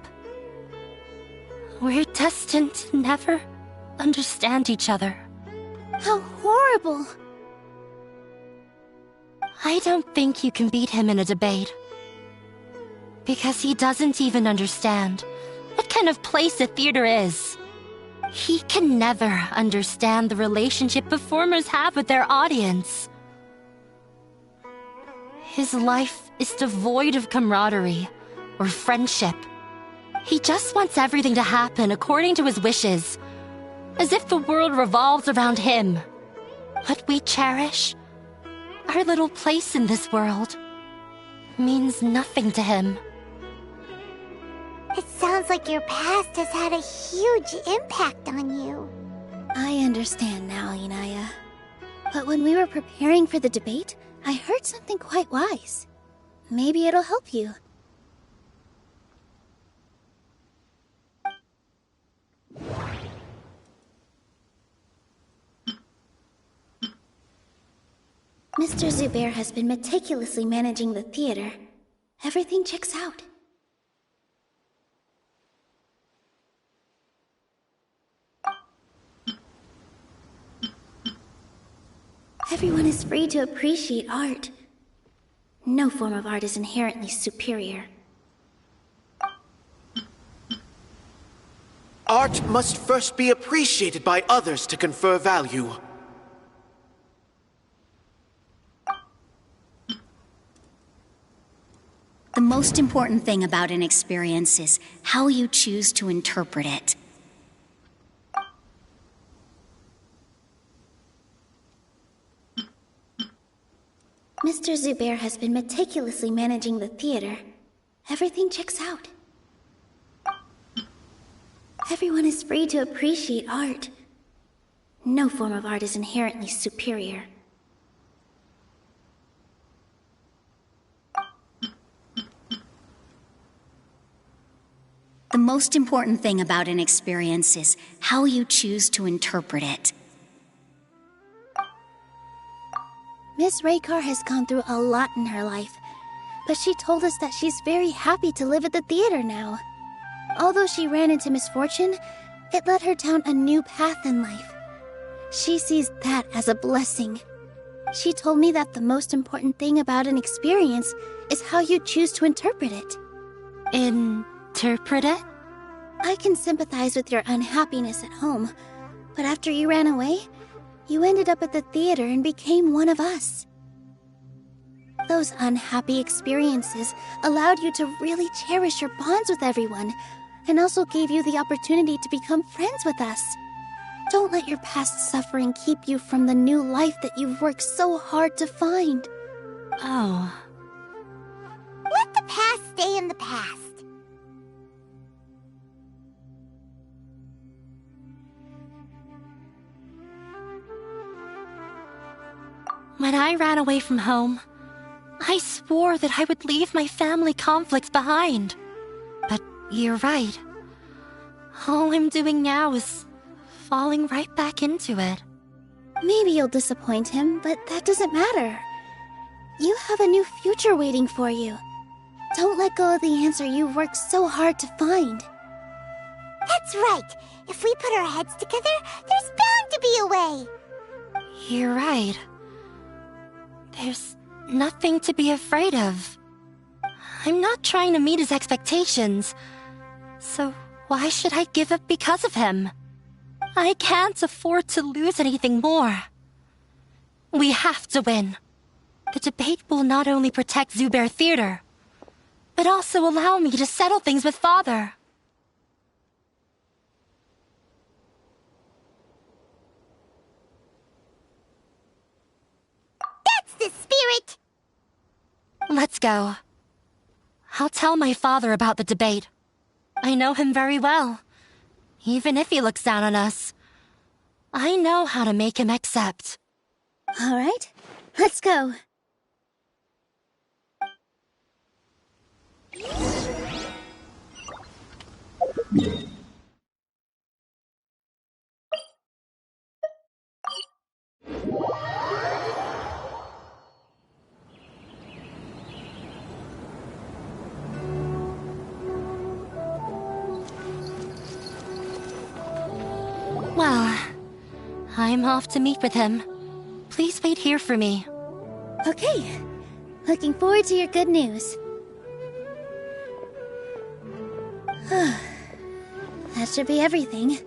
We're destined to never understand each other. How horrible! I don't think you can beat him in a debate. Because he doesn't even understand what kind of place a theater is. He can never understand the relationship performers have with their audience. His life is devoid of camaraderie or friendship. He just wants everything to happen according to his wishes, as if the world revolves around him. What we cherish, our little place in this world, means nothing to him. It sounds like your past has had a huge impact on you. I understand now, Inaya. But when we were preparing for the debate, I heard something quite wise. Maybe it'll help you. Mr. Zubair has been meticulously managing the theater. Everything checks out. Everyone is free to appreciate art. No form of art is inherently superior. Art must first be appreciated by others to confer value. The most important thing about an experience is how you choose to interpret it. Mr. Zubair has been meticulously managing the theater. Everything checks out. Everyone is free to appreciate art. No form of art is inherently superior. The most important thing about an experience is how you choose to interpret it. Miss Raykar has gone through a lot in her life, but she told us that she's very happy to live at the theater now. Although she ran into misfortune, it led her down a new path in life. She sees that as a blessing. She told me that the most important thing about an experience is how you choose to interpret it. Interpret it? I can sympathize with your unhappiness at home, but after you ran away, you ended up at the theater and became one of us. Those unhappy experiences allowed you to really cherish your bonds with everyone, and also gave you the opportunity to become friends with us. Don't let your past suffering keep you from the new life that you've worked so hard to find. Oh. Let the past stay in the past. When I ran away from home, I swore that I would leave my family conflicts behind. But you're right. All I'm doing now is falling right back into it. Maybe you'll disappoint him, but that doesn't matter. You have a new future waiting for you. Don't let go of the answer you've worked so hard to find. That's right. If we put our heads together, there's bound to be a way. You're right. There's nothing to be afraid of. I'm not trying to meet his expectations. So why should I give up because of him? I can't afford to lose anything more. We have to win. The debate will not only protect Zubair Theater, but also allow me to settle things with Father. That's the spirit! Let's go. I'll tell my father about the debate. I know him very well. Even if he looks down on us, I know how to make him accept. All right, let's go. Well, I'm off to meet with him. Please wait here for me. Okay. Looking forward to your good news. That should be everything.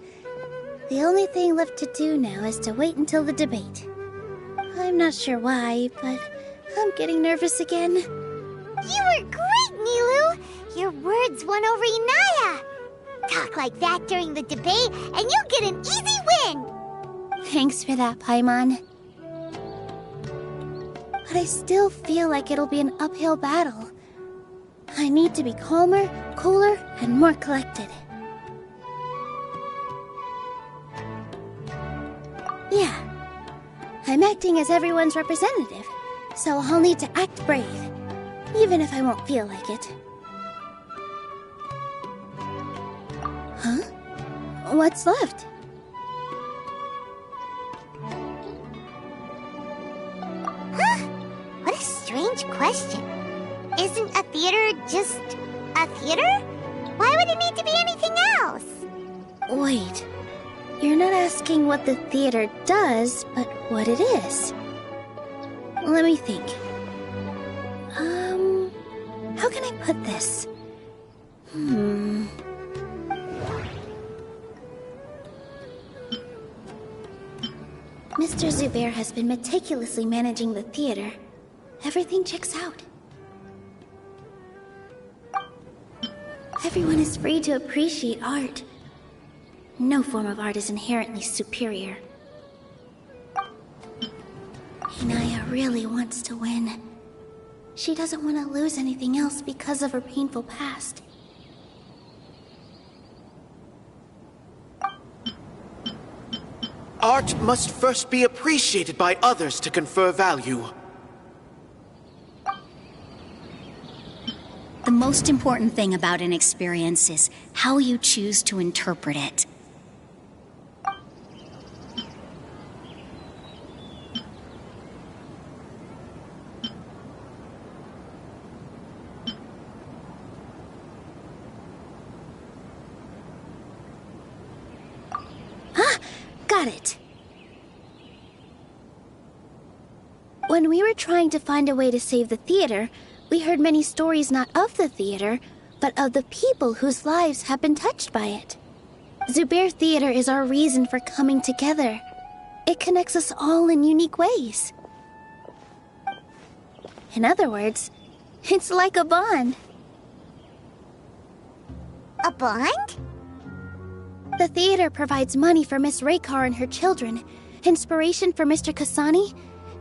The only thing left to do now is to wait until the debate. I'm not sure why, but I'm getting nervous again. You were great, Nilou! Your words won over Inaya! Talk like that during the debate, and you'll get an easy win! Thanks for that, Paimon. But I still feel like it'll be an uphill battle. I need to be calmer, cooler, and more collected. Yeah. I'm acting as everyone's representative, so I'll need to act brave, even if I won't feel like it. Huh? What's left? Huh? What a strange question. Isn't a theater just a theater? Why would it need to be anything else? Wait. You're not asking what the theater does, but what it is. Let me think. How can I put this? Mr. Zubair has been meticulously managing the theater. Everything checks out. Everyone is free to appreciate art. No form of art is inherently superior. Inaya really wants to win. She doesn't want to lose anything else because of her painful past. Art must first be appreciated by others to confer value. The most important thing about an experience is how you choose to interpret it. Got it. When we were trying to find a way to save the theater, we heard many stories not of the theater, but of the people whose lives have been touched by it. Zubair Theater is our reason for coming together. It connects us all in unique ways. In other words, it's like a bond. A bond? The theater provides money for Miss Raykar and her children, inspiration for Mr. Kasani,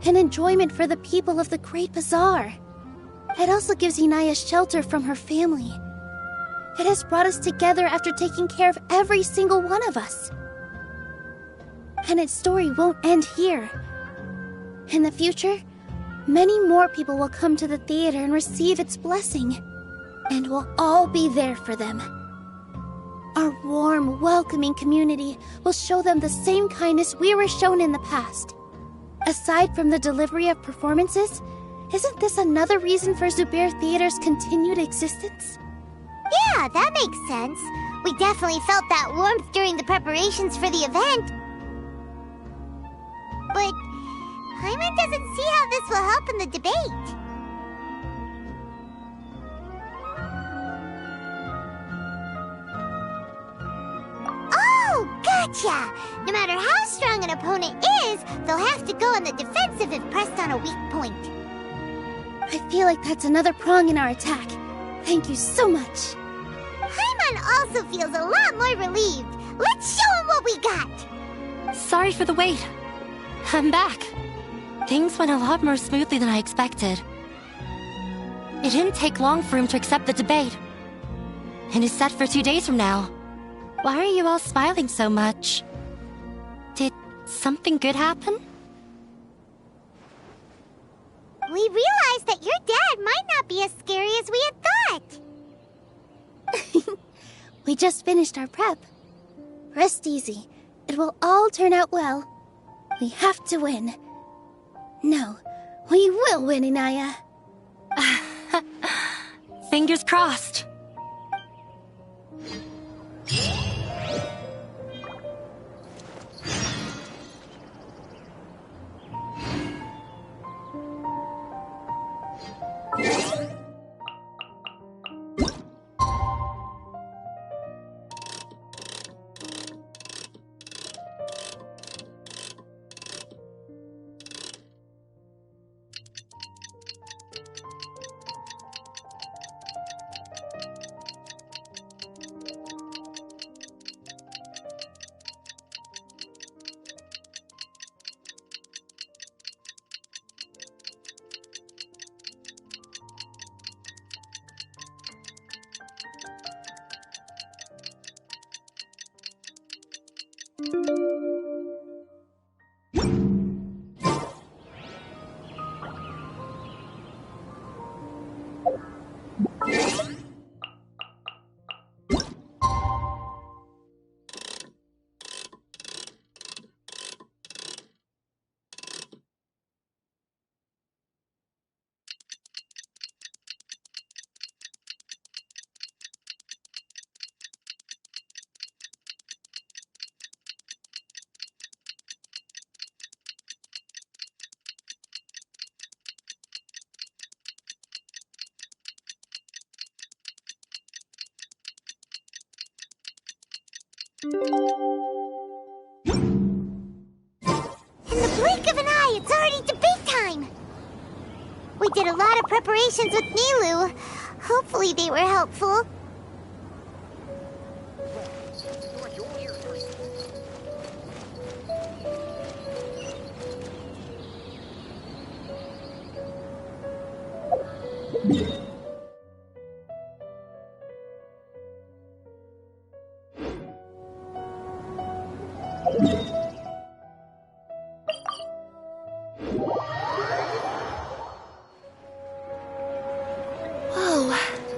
and enjoyment for the people of the Great Bazaar. It also gives Inaya shelter from her family. It has brought us together after taking care of every single one of us. And its story won't end here. In the future, many more people will come to the theater and receive its blessing. And we'll all be there for them. Our warm, welcoming community will show them the same kindness we were shown in the past. Aside from the delivery of performances, isn't this another reason for Zubair Theater's continued existence? Yeah, that makes sense. We definitely felt that warmth during the preparations for the event. But Paimon doesn't see how this will help in the debate. Oh, gotcha! No matter how strong an opponent is, they'll have to go on the defensive if pressed on a weak point. I feel like that's another prong in our attack. Thank you so much. Paimon also feels a lot more relieved. Let's show him what we got! Sorry for the wait. I'm back. Things went a lot more smoothly than I expected. It didn't take long for him to accept the debate. And it's set for 2 days from now. Why are you all smiling so much? Did something good happen? We realized that your dad might not be as scary as we had thought. We just finished our prep. Rest easy. It will all turn out well. We have to win. No, we will win, Inaya. Fingers crossed. In the blink of an eye, it's already debate time! We did a lot of preparations with Nilou. Hopefully they were helpful.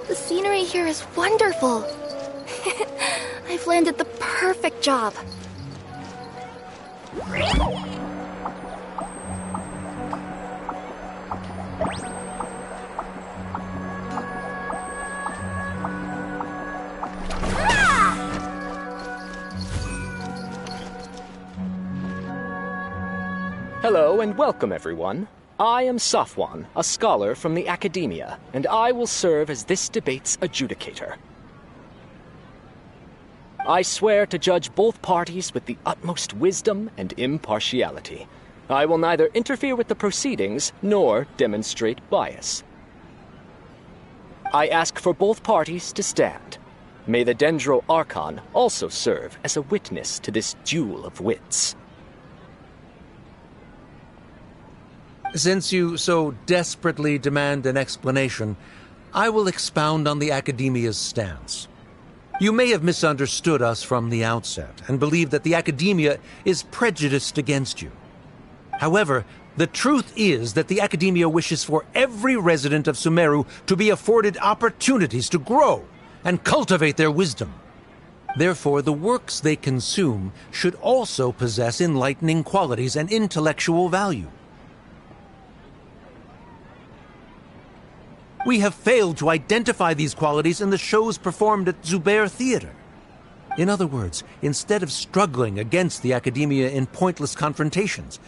The scenery here is wonderful. I've landed the perfect job. Hello and welcome, everyone. I am Safwan, a scholar from the Academia, and I will serve as this debate's adjudicator. I swear to judge both parties with the utmost wisdom and impartiality. I will neither interfere with the proceedings nor demonstrate bias. I ask for both parties to stand. May the Dendro Archon also serve as a witness to this duel of wits. Since you so desperately demand an explanation, I will expound on the Academia's stance. You may have misunderstood us from the outset and believe that the Academia is prejudiced against you. However, The truth is that the Academia wishes for every resident of Sumeru to be afforded opportunities to grow and cultivate their wisdom. Therefore, the works they consume should also possess enlightening qualities and intellectual value. We have failed to identify these qualities in the shows performed at Zubair Theater. In other words, instead of struggling against the Academia in pointless confrontations,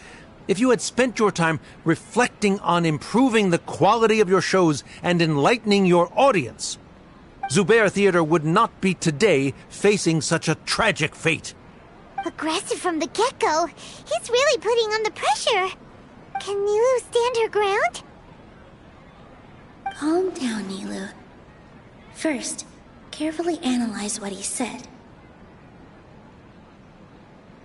if you had spent your time reflecting on improving the quality of your shows and enlightening your audience, Zubair Theater would not be today facing such a tragic fate. Aggressive from the get-go. He's really putting on the pressure. Can Nilou stand her ground? Calm down, Nilou. First, carefully analyze what he said.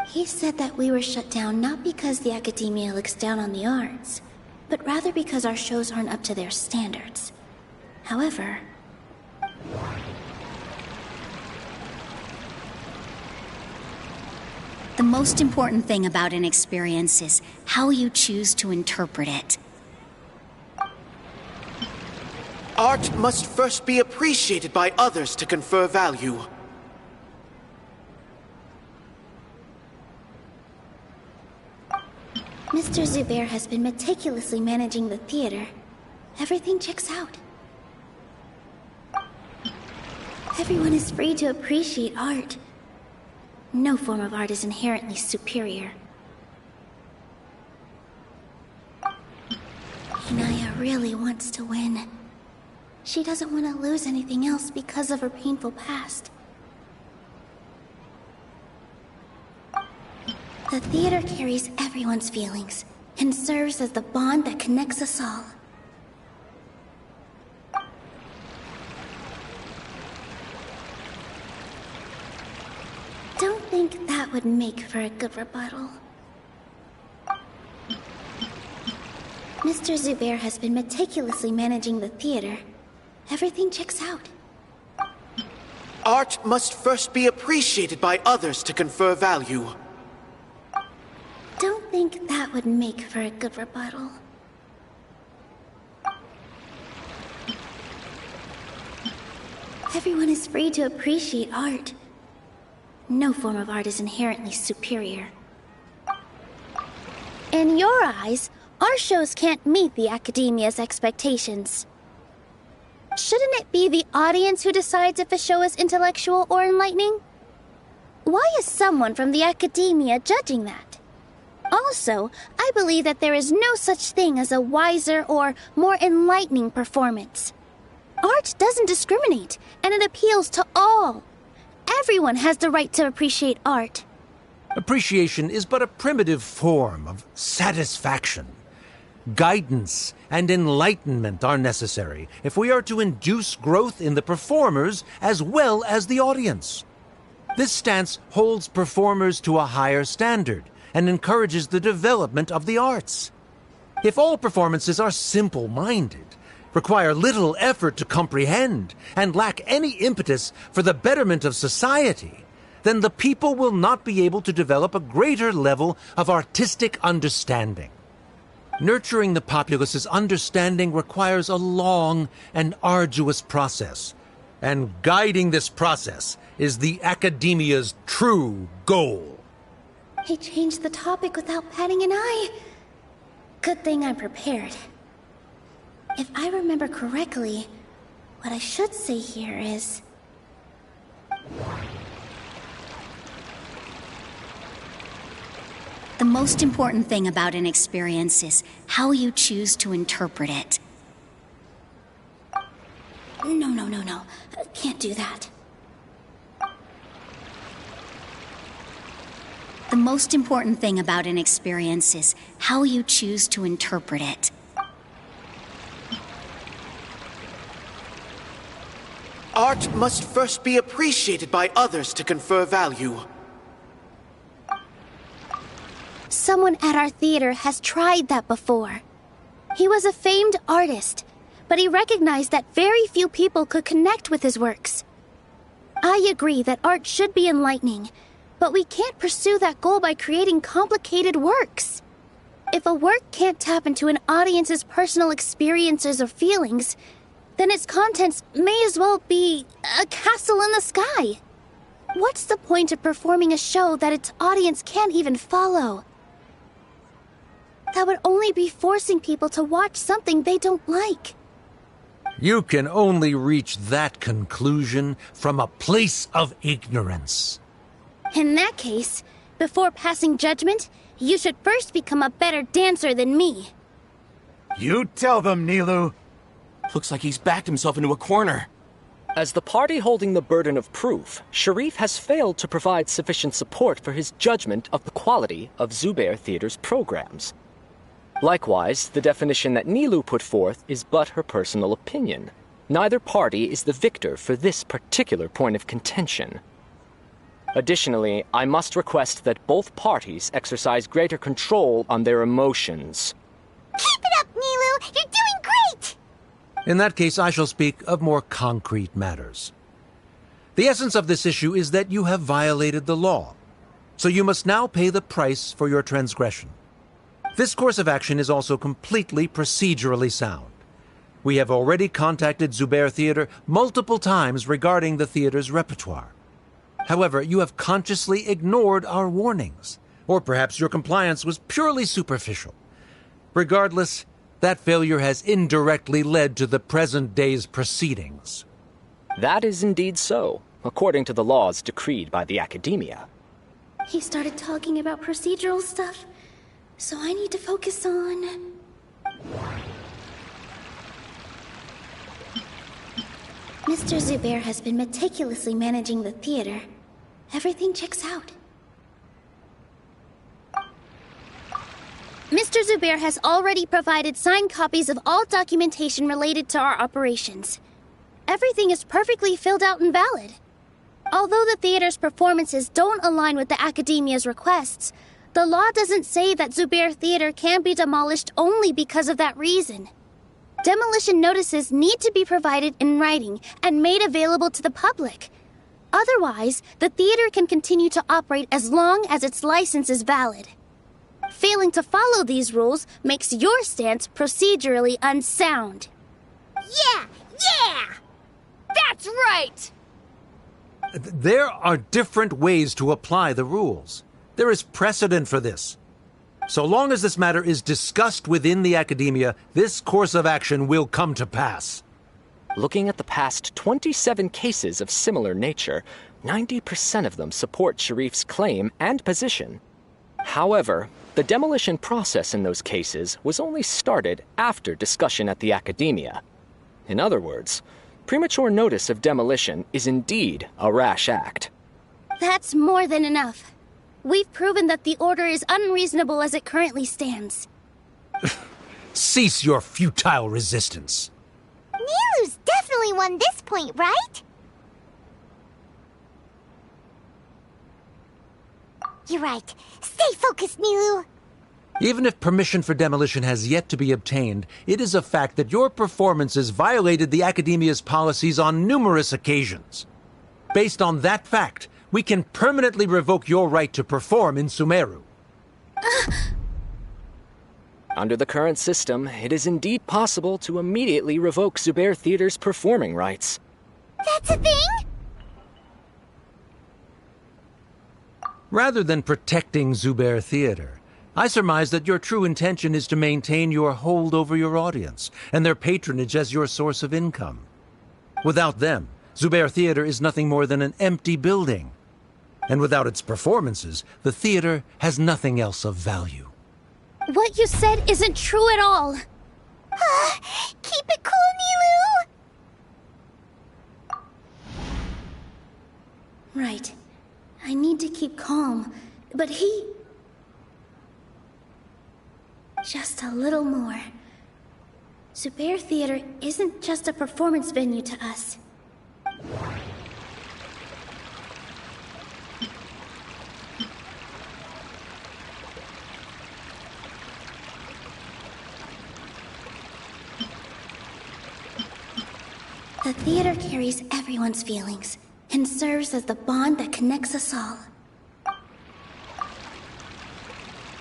He said that we were shut down not because the Academia looks down on the arts, but rather because our shows aren't up to their standards. However, the most important thing about an experience is how you choose to interpret it. Art must first be appreciated by others to confer value. Mr. Zubair has been meticulously managing the theater. Everything checks out. Everyone is free to appreciate art. No form of art is inherently superior. Inaya really wants to win. She doesn't want to lose anything else because of her painful past. The theater carries everyone's feelings and serves as the bond that connects us all. Don't think that would make for a good rebuttal. Mr. Zubair has been meticulously managing the theater. Everything checks out. Art must first be appreciated by others to confer value. Don't think that would make for a good rebuttal. Everyone is free to appreciate art. No form of art is inherently superior. In your eyes, our shows can't meet the Academia's expectations. Shouldn't it be the audience who decides if a show is intellectual or enlightening? Why is someone from the Academia judging that? Also, I believe that there is no such thing as a wiser or more enlightening performance. Art doesn't discriminate, and it appeals to all. Everyone has the right to appreciate art. Appreciation is but a primitive form of satisfaction. Guidance and enlightenment are necessary if we are to induce growth in the performers as well as the audience. This stance holds performers to a higher standard and encourages the development of the arts. If all performances are simple-minded, require little effort to comprehend, and lack any impetus for the betterment of society, then the people will not be able to develop a greater level of artistic understanding. Nurturing the populace's understanding requires a long and arduous process, and guiding this process is the Academia's true goal. He changed the topic without batting an eye. Good thing I'm prepared. If I remember correctly, what I should say here is... The most important thing about an experience is how you choose to interpret it. No. I can't do that. The most important thing about an experience is how you choose to interpret it. Art must first be appreciated by others to confer value. Someone at our theater has tried that before. He was a famed artist, but he recognized that very few people could connect with his works. I agree that art should be enlightening, but we can't pursue that goal by creating complicated works. If a work can't tap into an audience's personal experiences or feelings, then its contents may as well be a castle in the sky. What's the point of performing a show that its audience can't even follow? That would only be forcing people to watch something they don't like. You can only reach that conclusion from a place of ignorance. In that case, before passing judgment, you should first become a better dancer than me. You tell them, Nilou. Looks like he's backed himself into a corner. As the party holding the burden of proof, Sharif has failed to provide sufficient support for his judgment of the quality of Zubair Theater's programs. Likewise, the definition that Nilou put forth is but her personal opinion. Neither party is the victor for this particular point of contention. Additionally, I must request that both parties exercise greater control on their emotions. Keep it up, Nilou! You're doing great! In that case, I shall speak of more concrete matters. The essence of this issue is that you have violated the law, so you must now pay the price for your transgression. This course of action is also completely procedurally sound. We have already contacted Zubair Theater multiple times regarding the theater's repertoire. However, you have consciously ignored our warnings, or perhaps your compliance was purely superficial. Regardless, that failure has indirectly led to the present day's proceedings. That is indeed so, according to the laws decreed by the Academia. He started talking about procedural stuff, so I need to focus on... Mr. Zubair has been meticulously managing the theater. Everything checks out. Mr. Zubair has already provided signed copies of all documentation related to our operations. Everything is perfectly filled out and valid. Although the theater's performances don't align with the Academia's requests, the law doesn't say that Zubair Theater can be demolished only because of that reason. Demolition notices need to be provided in writing and made available to the public. Otherwise, the theater can continue to operate as long as its license is valid. Failing to follow these rules makes your stance procedurally unsound. Yeah! That's right! There are different ways to apply the rules. There is precedent for this. So long as this matter is discussed within the Academia, this course of action will come to pass. Looking at the past 27 cases of similar nature, 90% of them support Sharif's claim and position. However, the demolition process in those cases was only started after discussion at the Academia. In other words, premature notice of demolition is indeed a rash act. That's more than enough. We've proven that the order is unreasonable as it currently stands. Cease your futile resistance. Nilou's definitely won this point, right? You're right. Stay focused, Nilou. Even if permission for demolition has yet to be obtained, it is a fact that your performances violated the Academia's policies on numerous occasions. Based on that fact, we can permanently revoke your right to perform in Sumeru. Under the current system, it is indeed possible to immediately revoke Zubair Theater's performing rights. That's a thing? Rather than protecting Zubair Theater, I surmise that your true intention is to maintain your hold over your audience and their patronage as your source of income. Without them, Zubair Theater is nothing more than an empty building. And without its performances, the theater has nothing else of value. What you said isn't true at all. Keep it cool, Nilou! Right. I need to keep calm, but he... Just a little more. Zubair Theater isn't just a performance venue to us. The theater carries everyone's feelings and serves as the bond that connects us all.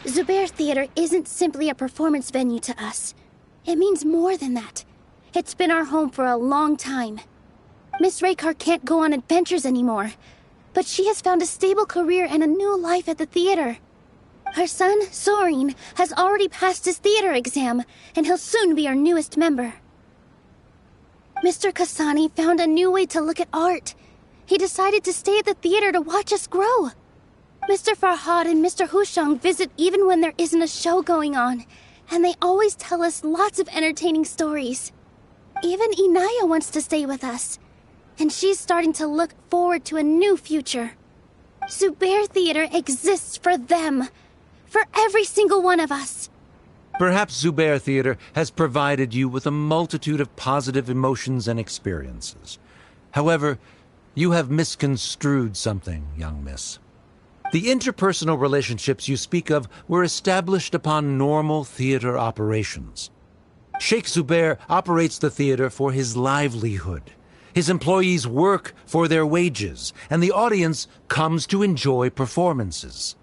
Zubair Theater isn't simply a performance venue to us. It means more than that. It's been our home for a long time. Miss Raykar can't go on adventures anymore, but she has found a stable career and a new life at the theater. Her son, Soren, has already passed his theater exam, and he'll soon be our newest member. Mr. Kasani found a new way to look at art. He decided to stay at the theater to watch us grow. Mr. Farhad and Mr. Hushang visit even when there isn't a show going on, and they always tell us lots of entertaining stories. Even Inaya wants to stay with us, and she's starting to look forward to a new future. Zubair Theater exists for them, for every single one of us. Perhaps Zubair Theater has provided you with a multitude of positive emotions and experiences. However, you have misconstrued something, young miss. The interpersonal relationships you speak of were established upon normal theater operations. Sheikh Zubair operates the theater for his livelihood. His employees work for their wages, and the audience comes to enjoy performances.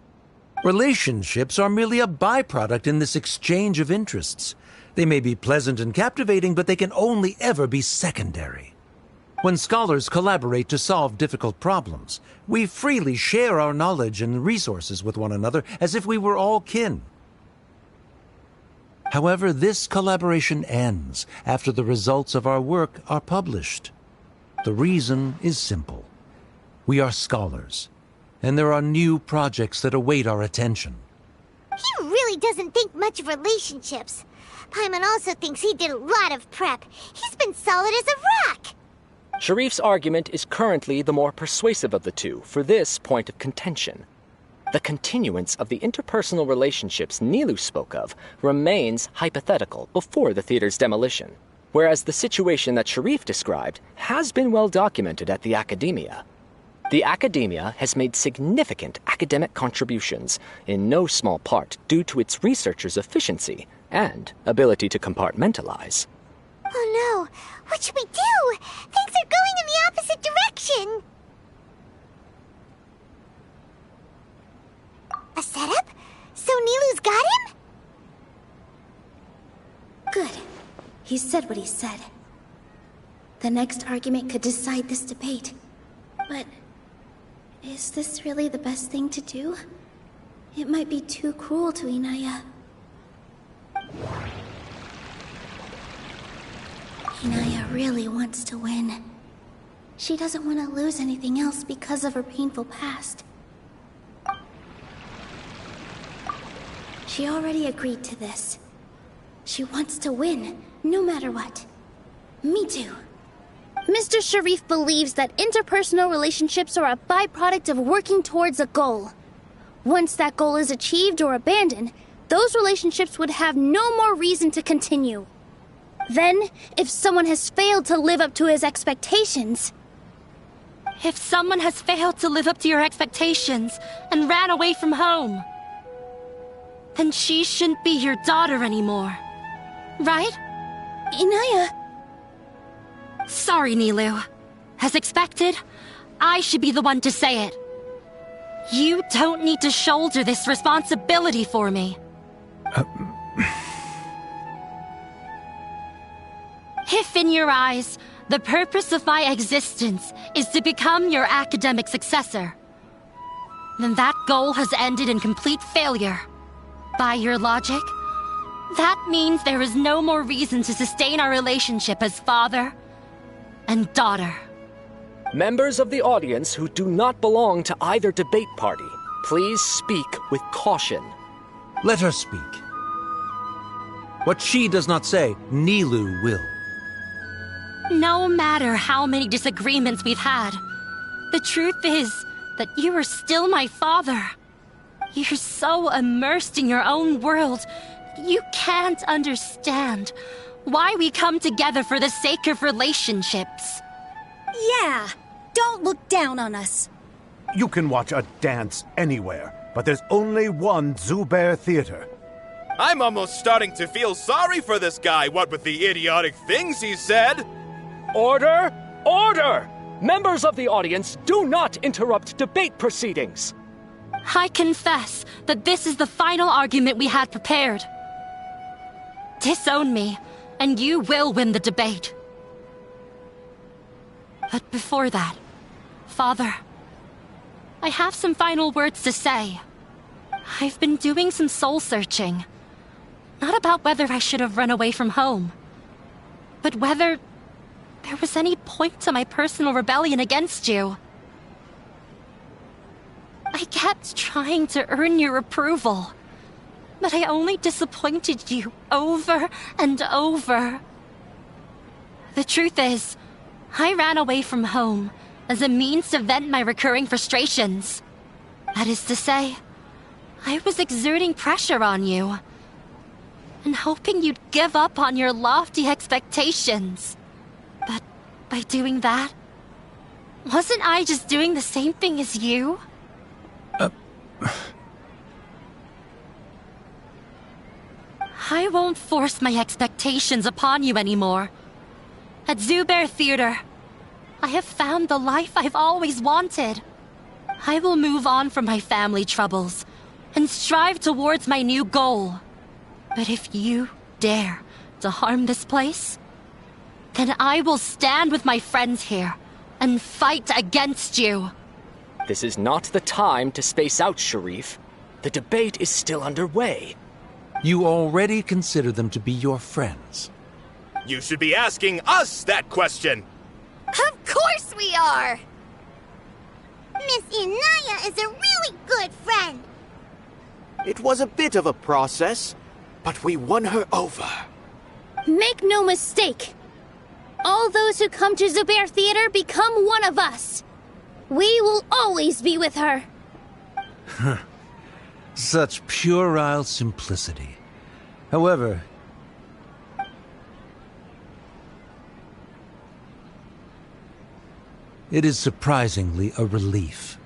Relationships are merely a byproduct in this exchange of interests. They may be pleasant and captivating, but they can only ever be secondary. When scholars collaborate to solve difficult problems, we freely share our knowledge and resources with one another as if we were all kin. However, this collaboration ends after the results of our work are published. The reason is simple. We are scholars, and there are new projects that await our attention. He really doesn't think much of relationships. Paimon also thinks he did a lot of prep. He's been solid as a rock. Sharif's argument is currently the more persuasive of the two for this point of contention. The continuance of the interpersonal relationships Nilou spoke of remains hypothetical before the theater's demolition, whereas the situation that Sharif described has been well documented at the Academia. The Academia has made significant academic contributions, in no small part due to its researchers' efficiency and ability to compartmentalize. Oh no! What should we do? Things are going in the opposite direction! A setup? So Nilou's got him? Good. He said what he said. The next argument could decide this debate. But is this really the best thing to do? It might be too cruel to Inaya. Inaya really wants to win. She doesn't want to lose anything else because of her painful past. She already agreed to this. She wants to win, no matter what. Me too. Mr. Sharif believes that interpersonal relationships are a byproduct of working towards a goal. Once that goal is achieved or abandoned, those relationships would have no more reason to continue. Then, if someone has failed to live up to his expectations... If someone has failed to live up to your expectations and ran away from home, then she shouldn't be your daughter anymore. Right? Inaya... Sorry, Nilou. As expected, I should be the one to say it. You don't need to shoulder this responsibility for me. If in your eyes, the purpose of my existence is to become your academic successor, then that goal has ended in complete failure. By your logic, that means there is no more reason to sustain our relationship as father and daughter. Members of the audience who do not belong to either debate party, please speak with caution. Let her speak. What she does not say, Nilou will. No matter how many disagreements we've had, the truth is that you are still my father. You're so immersed in your own world, you can't understand why we come together for the sake of relationships. Yeah, don't look down on us. You can watch a dance anywhere, but there's only one Zubair Theater. I'm almost starting to feel sorry for this guy, what with the idiotic things he said. Order! Order! Members of the audience, do not interrupt debate proceedings. I confess that this is the final argument we had prepared. Disown me, and you will win the debate. But before that, Father, I have some final words to say. I've been doing some soul-searching. Not about whether I should have run away from home, but whether there was any point to my personal rebellion against you. I kept trying to earn your approval, but I only disappointed you over and over. The truth is, I ran away from home as a means to vent my recurring frustrations. That is to say, I was exerting pressure on you and hoping you'd give up on your lofty expectations. But by doing that, wasn't I just doing the same thing as you? I won't force my expectations upon you anymore. At Zubair Theater, I have found the life I've always wanted. I will move on from my family troubles and strive towards my new goal. But if you dare to harm this place, then I will stand with my friends here and fight against you. This is not the time to space out, Sharif. The debate is still underway. You already consider them to be your friends. You should be asking us that question! Of course we are! Miss Inaya is a really good friend. It was a bit of a process, but we won her over. Make no mistake. All those who come to Zubair Theater become one of us. We will always be with her. Such puerile simplicity. However, it is surprisingly a relief.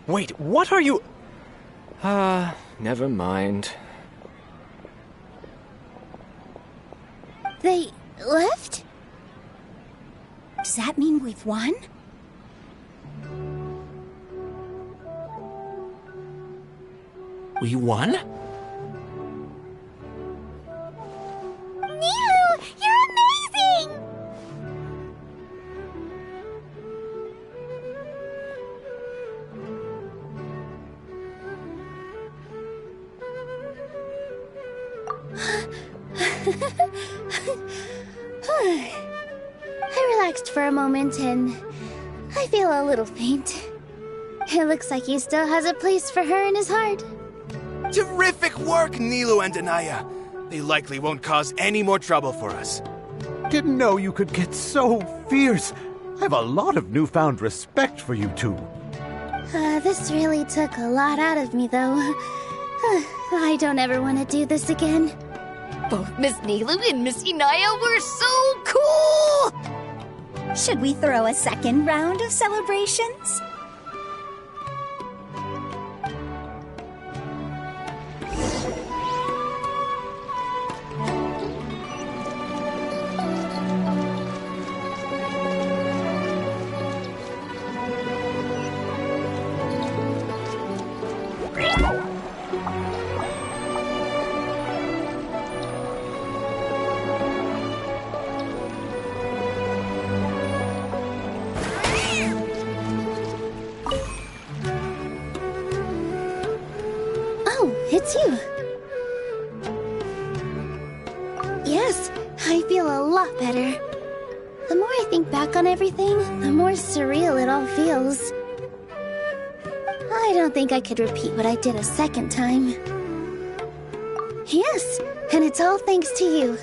Wait, what are you... never mind. They left? Does that mean we've won? We won? Nilou, you're amazing! I relaxed for a moment and I feel a little faint. It looks like he still has a place for her in his heart. Terrific work, Nilou and Anaya. They likely won't cause any more trouble for us. Didn't know you could get so fierce. I have a lot of newfound respect for you two. This really took a lot out of me, though. I don't ever want to do this again. Both Miss Nilou and Miss Inaya were so cool! Should we throw a second round of celebrations? It's you. Yes, I feel a lot better. The more I think back on everything, the more surreal it all feels. I don't think I could repeat what I did a second time. Yes, and it's all thanks to you.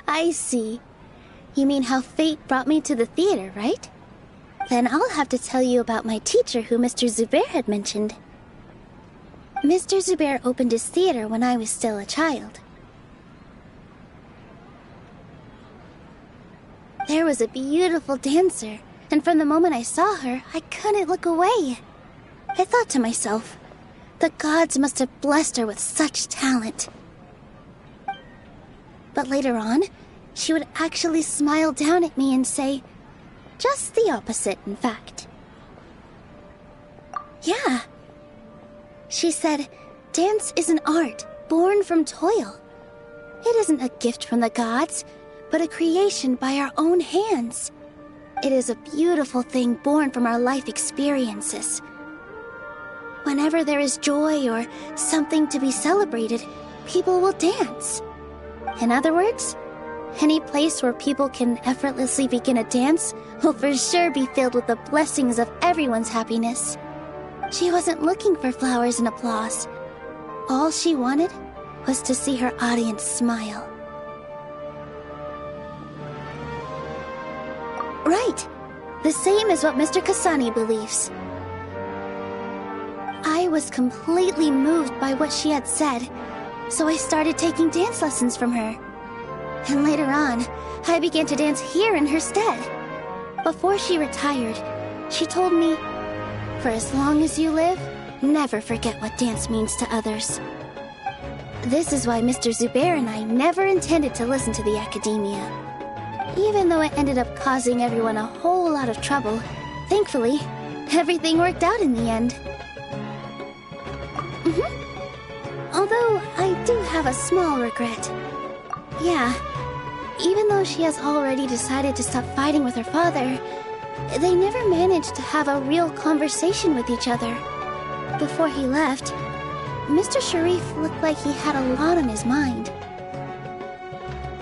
I see. You mean how fate brought me to the theater, right? Then I'll have to tell you about my teacher who Mr. Zubair had mentioned. Mr. Zubair opened his theater when I was still a child. There was a beautiful dancer, and from the moment I saw her, I couldn't look away. I thought to myself, the gods must have blessed her with such talent. But later on, she would actually smile down at me and say, just the opposite, in fact. Yeah. She said, dance is an art born from toil. It isn't a gift from the gods, but a creation by our own hands. It is a beautiful thing born from our life experiences. Whenever there is joy or something to be celebrated, people will dance. In other words, any place where people can effortlessly begin a dance will for sure be filled with the blessings of everyone's happiness. She wasn't looking for flowers and applause. All she wanted was to see her audience smile. Right. The same as what Mr. Kasani believes. I was completely moved by what she had said, so I started taking dance lessons from her. And later on, I began to dance here in her stead. Before she retired, she told me, for as long as you live, never forget what dance means to others. This is why Mr. Zubair and I never intended to listen to the academia. Even though it ended up causing everyone a whole lot of trouble, thankfully, everything worked out in the end. Although, I do have a small regret. Yeah, even though she has already decided to stop fighting with her father, they never managed to have a real conversation with each other. Before he left, Mr. Sharif looked like he had a lot on his mind.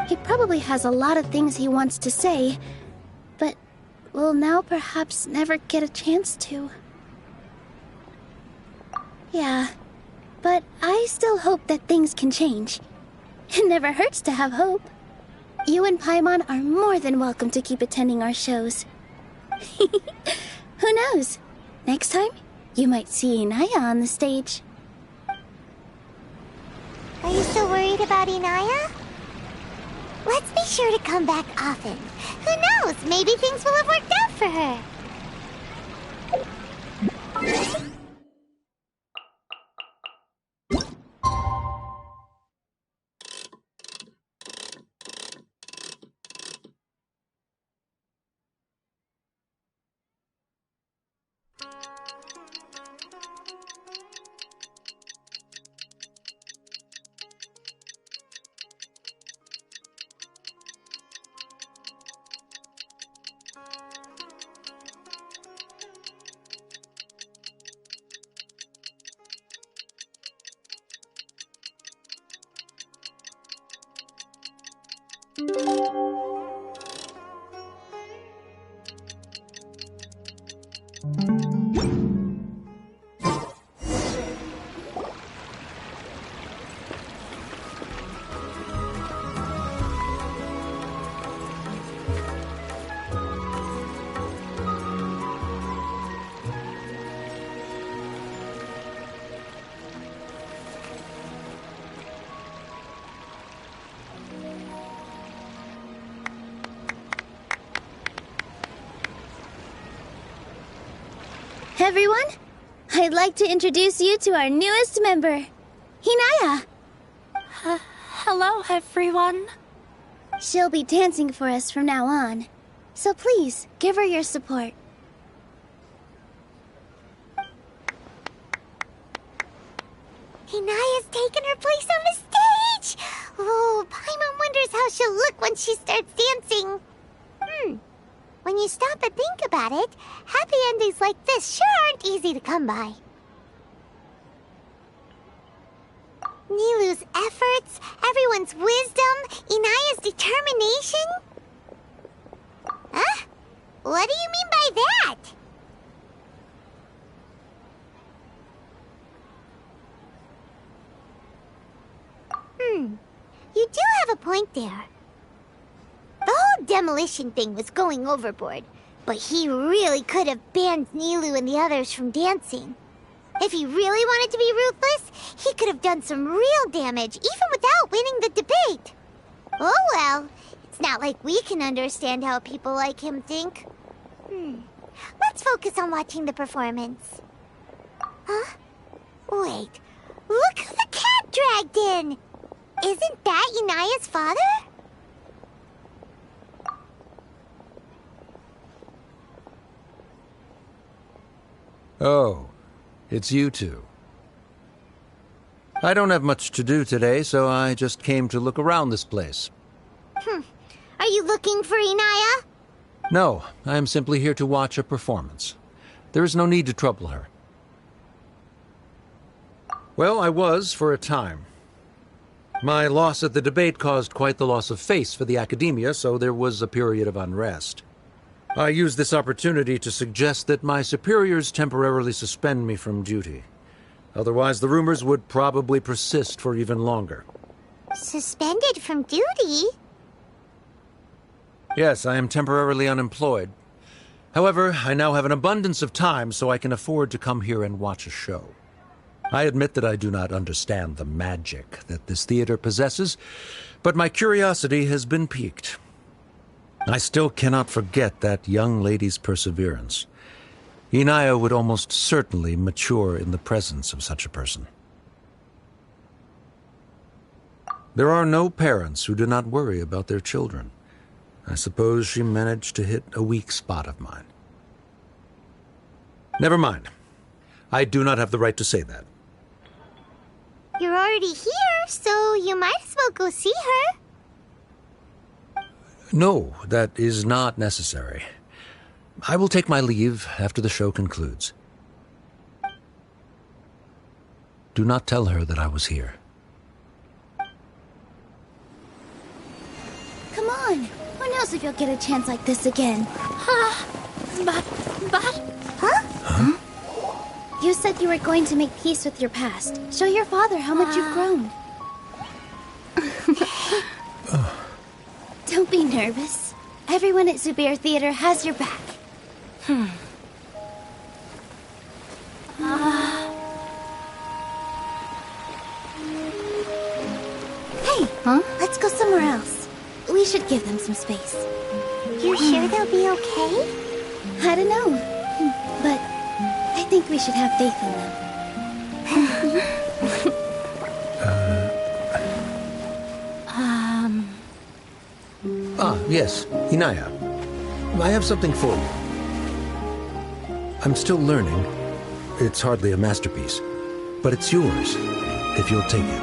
He probably has a lot of things he wants to say, but will now perhaps never get a chance to. Yeah, but I still hope that things can change. It never hurts to have hope. You and Paimon are more than welcome to keep attending our shows. Who knows? Next time, you might see Inaya on the stage. Are you still worried about Inaya? Let's be sure to come back often. Who knows? Maybe things will have worked out for her. Everyone, I'd like to introduce you to our newest member, Hinaya. Hello, everyone. She'll be dancing for us from now on, so please give her your support. Hinaya's taken her place on the stage! Oh, Paimon wonders how she'll look when she starts dancing. When you stop and think about it, happy endings like this sure aren't easy to come by. Nilou's efforts, everyone's wisdom, Inaya's determination? Huh? What do you mean by that? You do have a point there. The whole demolition thing was going overboard, but he really could have banned Nilou and the others from dancing. If he really wanted to be ruthless, he could have done some real damage, even without winning the debate. Oh well, it's not like we can understand how people like him think. Let's focus on watching the performance. Huh? Wait, look who the cat dragged in! Isn't that Inaya's father? Oh, it's you two. I don't have much to do today, so I just came to look around this place. Are you looking for Inaya? No, I am simply here to watch a performance. There is no need to trouble her. Well, I was for a time. My loss at the debate caused quite the loss of face for the academia, so there was a period of unrest. I used this opportunity to suggest that my superiors temporarily suspend me from duty. Otherwise, the rumors would probably persist for even longer. Suspended from duty? Yes, I am temporarily unemployed. However, I now have an abundance of time, so I can afford to come here and watch a show. I admit that I do not understand the magic that this theater possesses, but my curiosity has been piqued. I still cannot forget that young lady's perseverance. Inaya would almost certainly mature in the presence of such a person. There are no parents who do not worry about their children. I suppose she managed to hit a weak spot of mine. Never mind. I do not have the right to say that. You're already here, so you might as well go see her. No, that is not necessary. I will take my leave after the show concludes. Do not tell her that I was here. Come on. Who knows if you'll get a chance like this again? Huh? You said you were going to make peace with your past. Show your father how much you've grown. Don't be nervous. Everyone at Zubair Theater has your back. Hey, let's go somewhere else. We should give them some space. You sure they'll be okay? I don't know, but I think we should have faith in them. Yes, Inaya. I have something for you. I'm still learning. It's hardly a masterpiece, but it's yours, if you'll take it.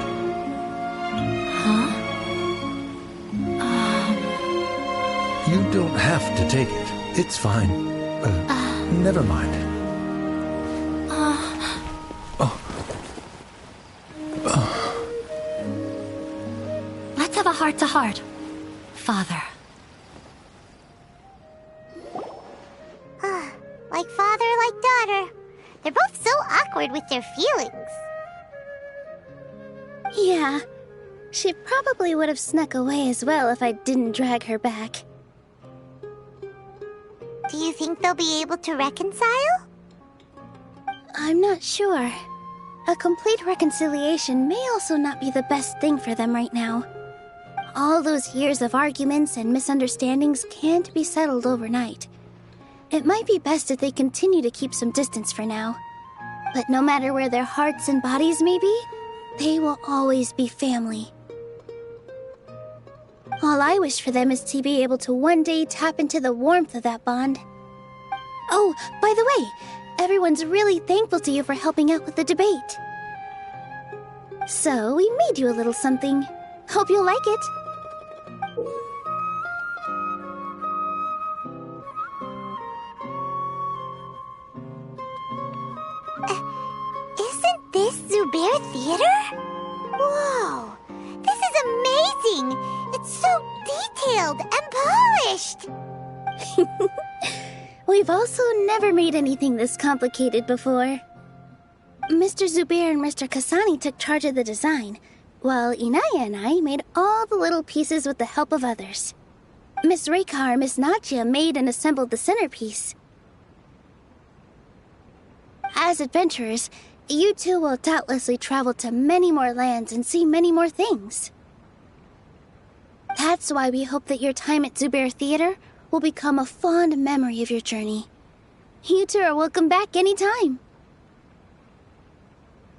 You don't have to take it. It's fine. Never mind. Let's have a heart-to-heart. Father. Like father, like daughter. They're both so awkward with their feelings. Yeah. She probably would have snuck away as well if I didn't drag her back. Do you think they'll be able to reconcile? I'm not sure. A complete reconciliation may also not be the best thing for them right now. All those years of arguments and misunderstandings can't be settled overnight. It might be best if they continue to keep some distance for now. But no matter where their hearts and bodies may be, they will always be family. All I wish for them is to be able to one day tap into the warmth of that bond. Oh, by the way, everyone's really thankful to you for helping out with the debate. So, we made you a little something. Hope you'll like it. Isn't this Zubair Theater? Whoa! This is amazing! It's so detailed and polished! We've also never made anything this complicated before. Mr. Zubair and Mr. Kasani took charge of the design, while Inaya and I made all the little pieces with the help of others. Miss Reikar and Miss Nadia made and assembled the centerpiece. As adventurers, you two will doubtlessly travel to many more lands and see many more things. That's why we hope that your time at Zubair Theater will become a fond memory of your journey. You two are welcome back anytime.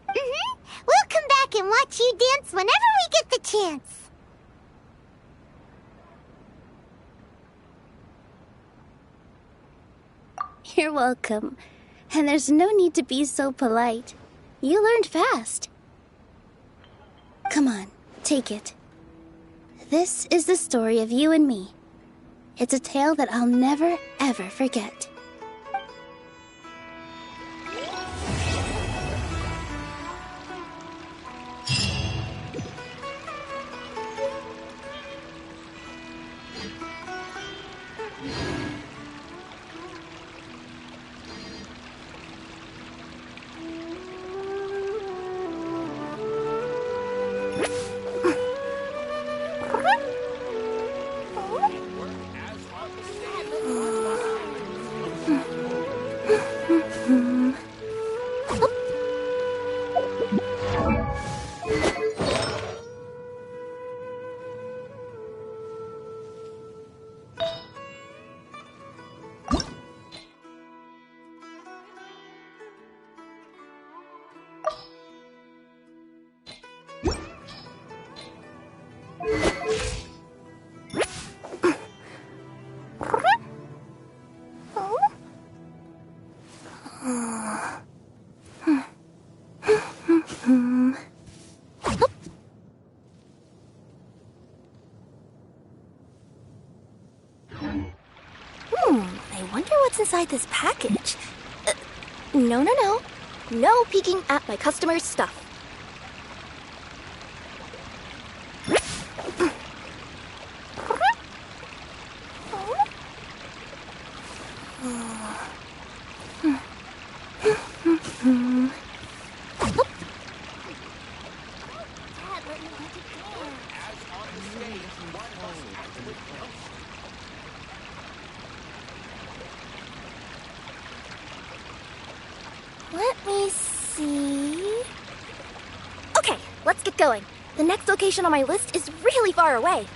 We'll come back and watch you dance whenever we get the chance. You're welcome. And there's no need to be so polite. You learned fast. Come on, take it. This is the story of you and me. It's a tale that I'll never, ever forget. I wonder what's inside this package. No. No peeking at my customers' stuff. Let me see. Okay, let's get going. The next location on my list is really far away.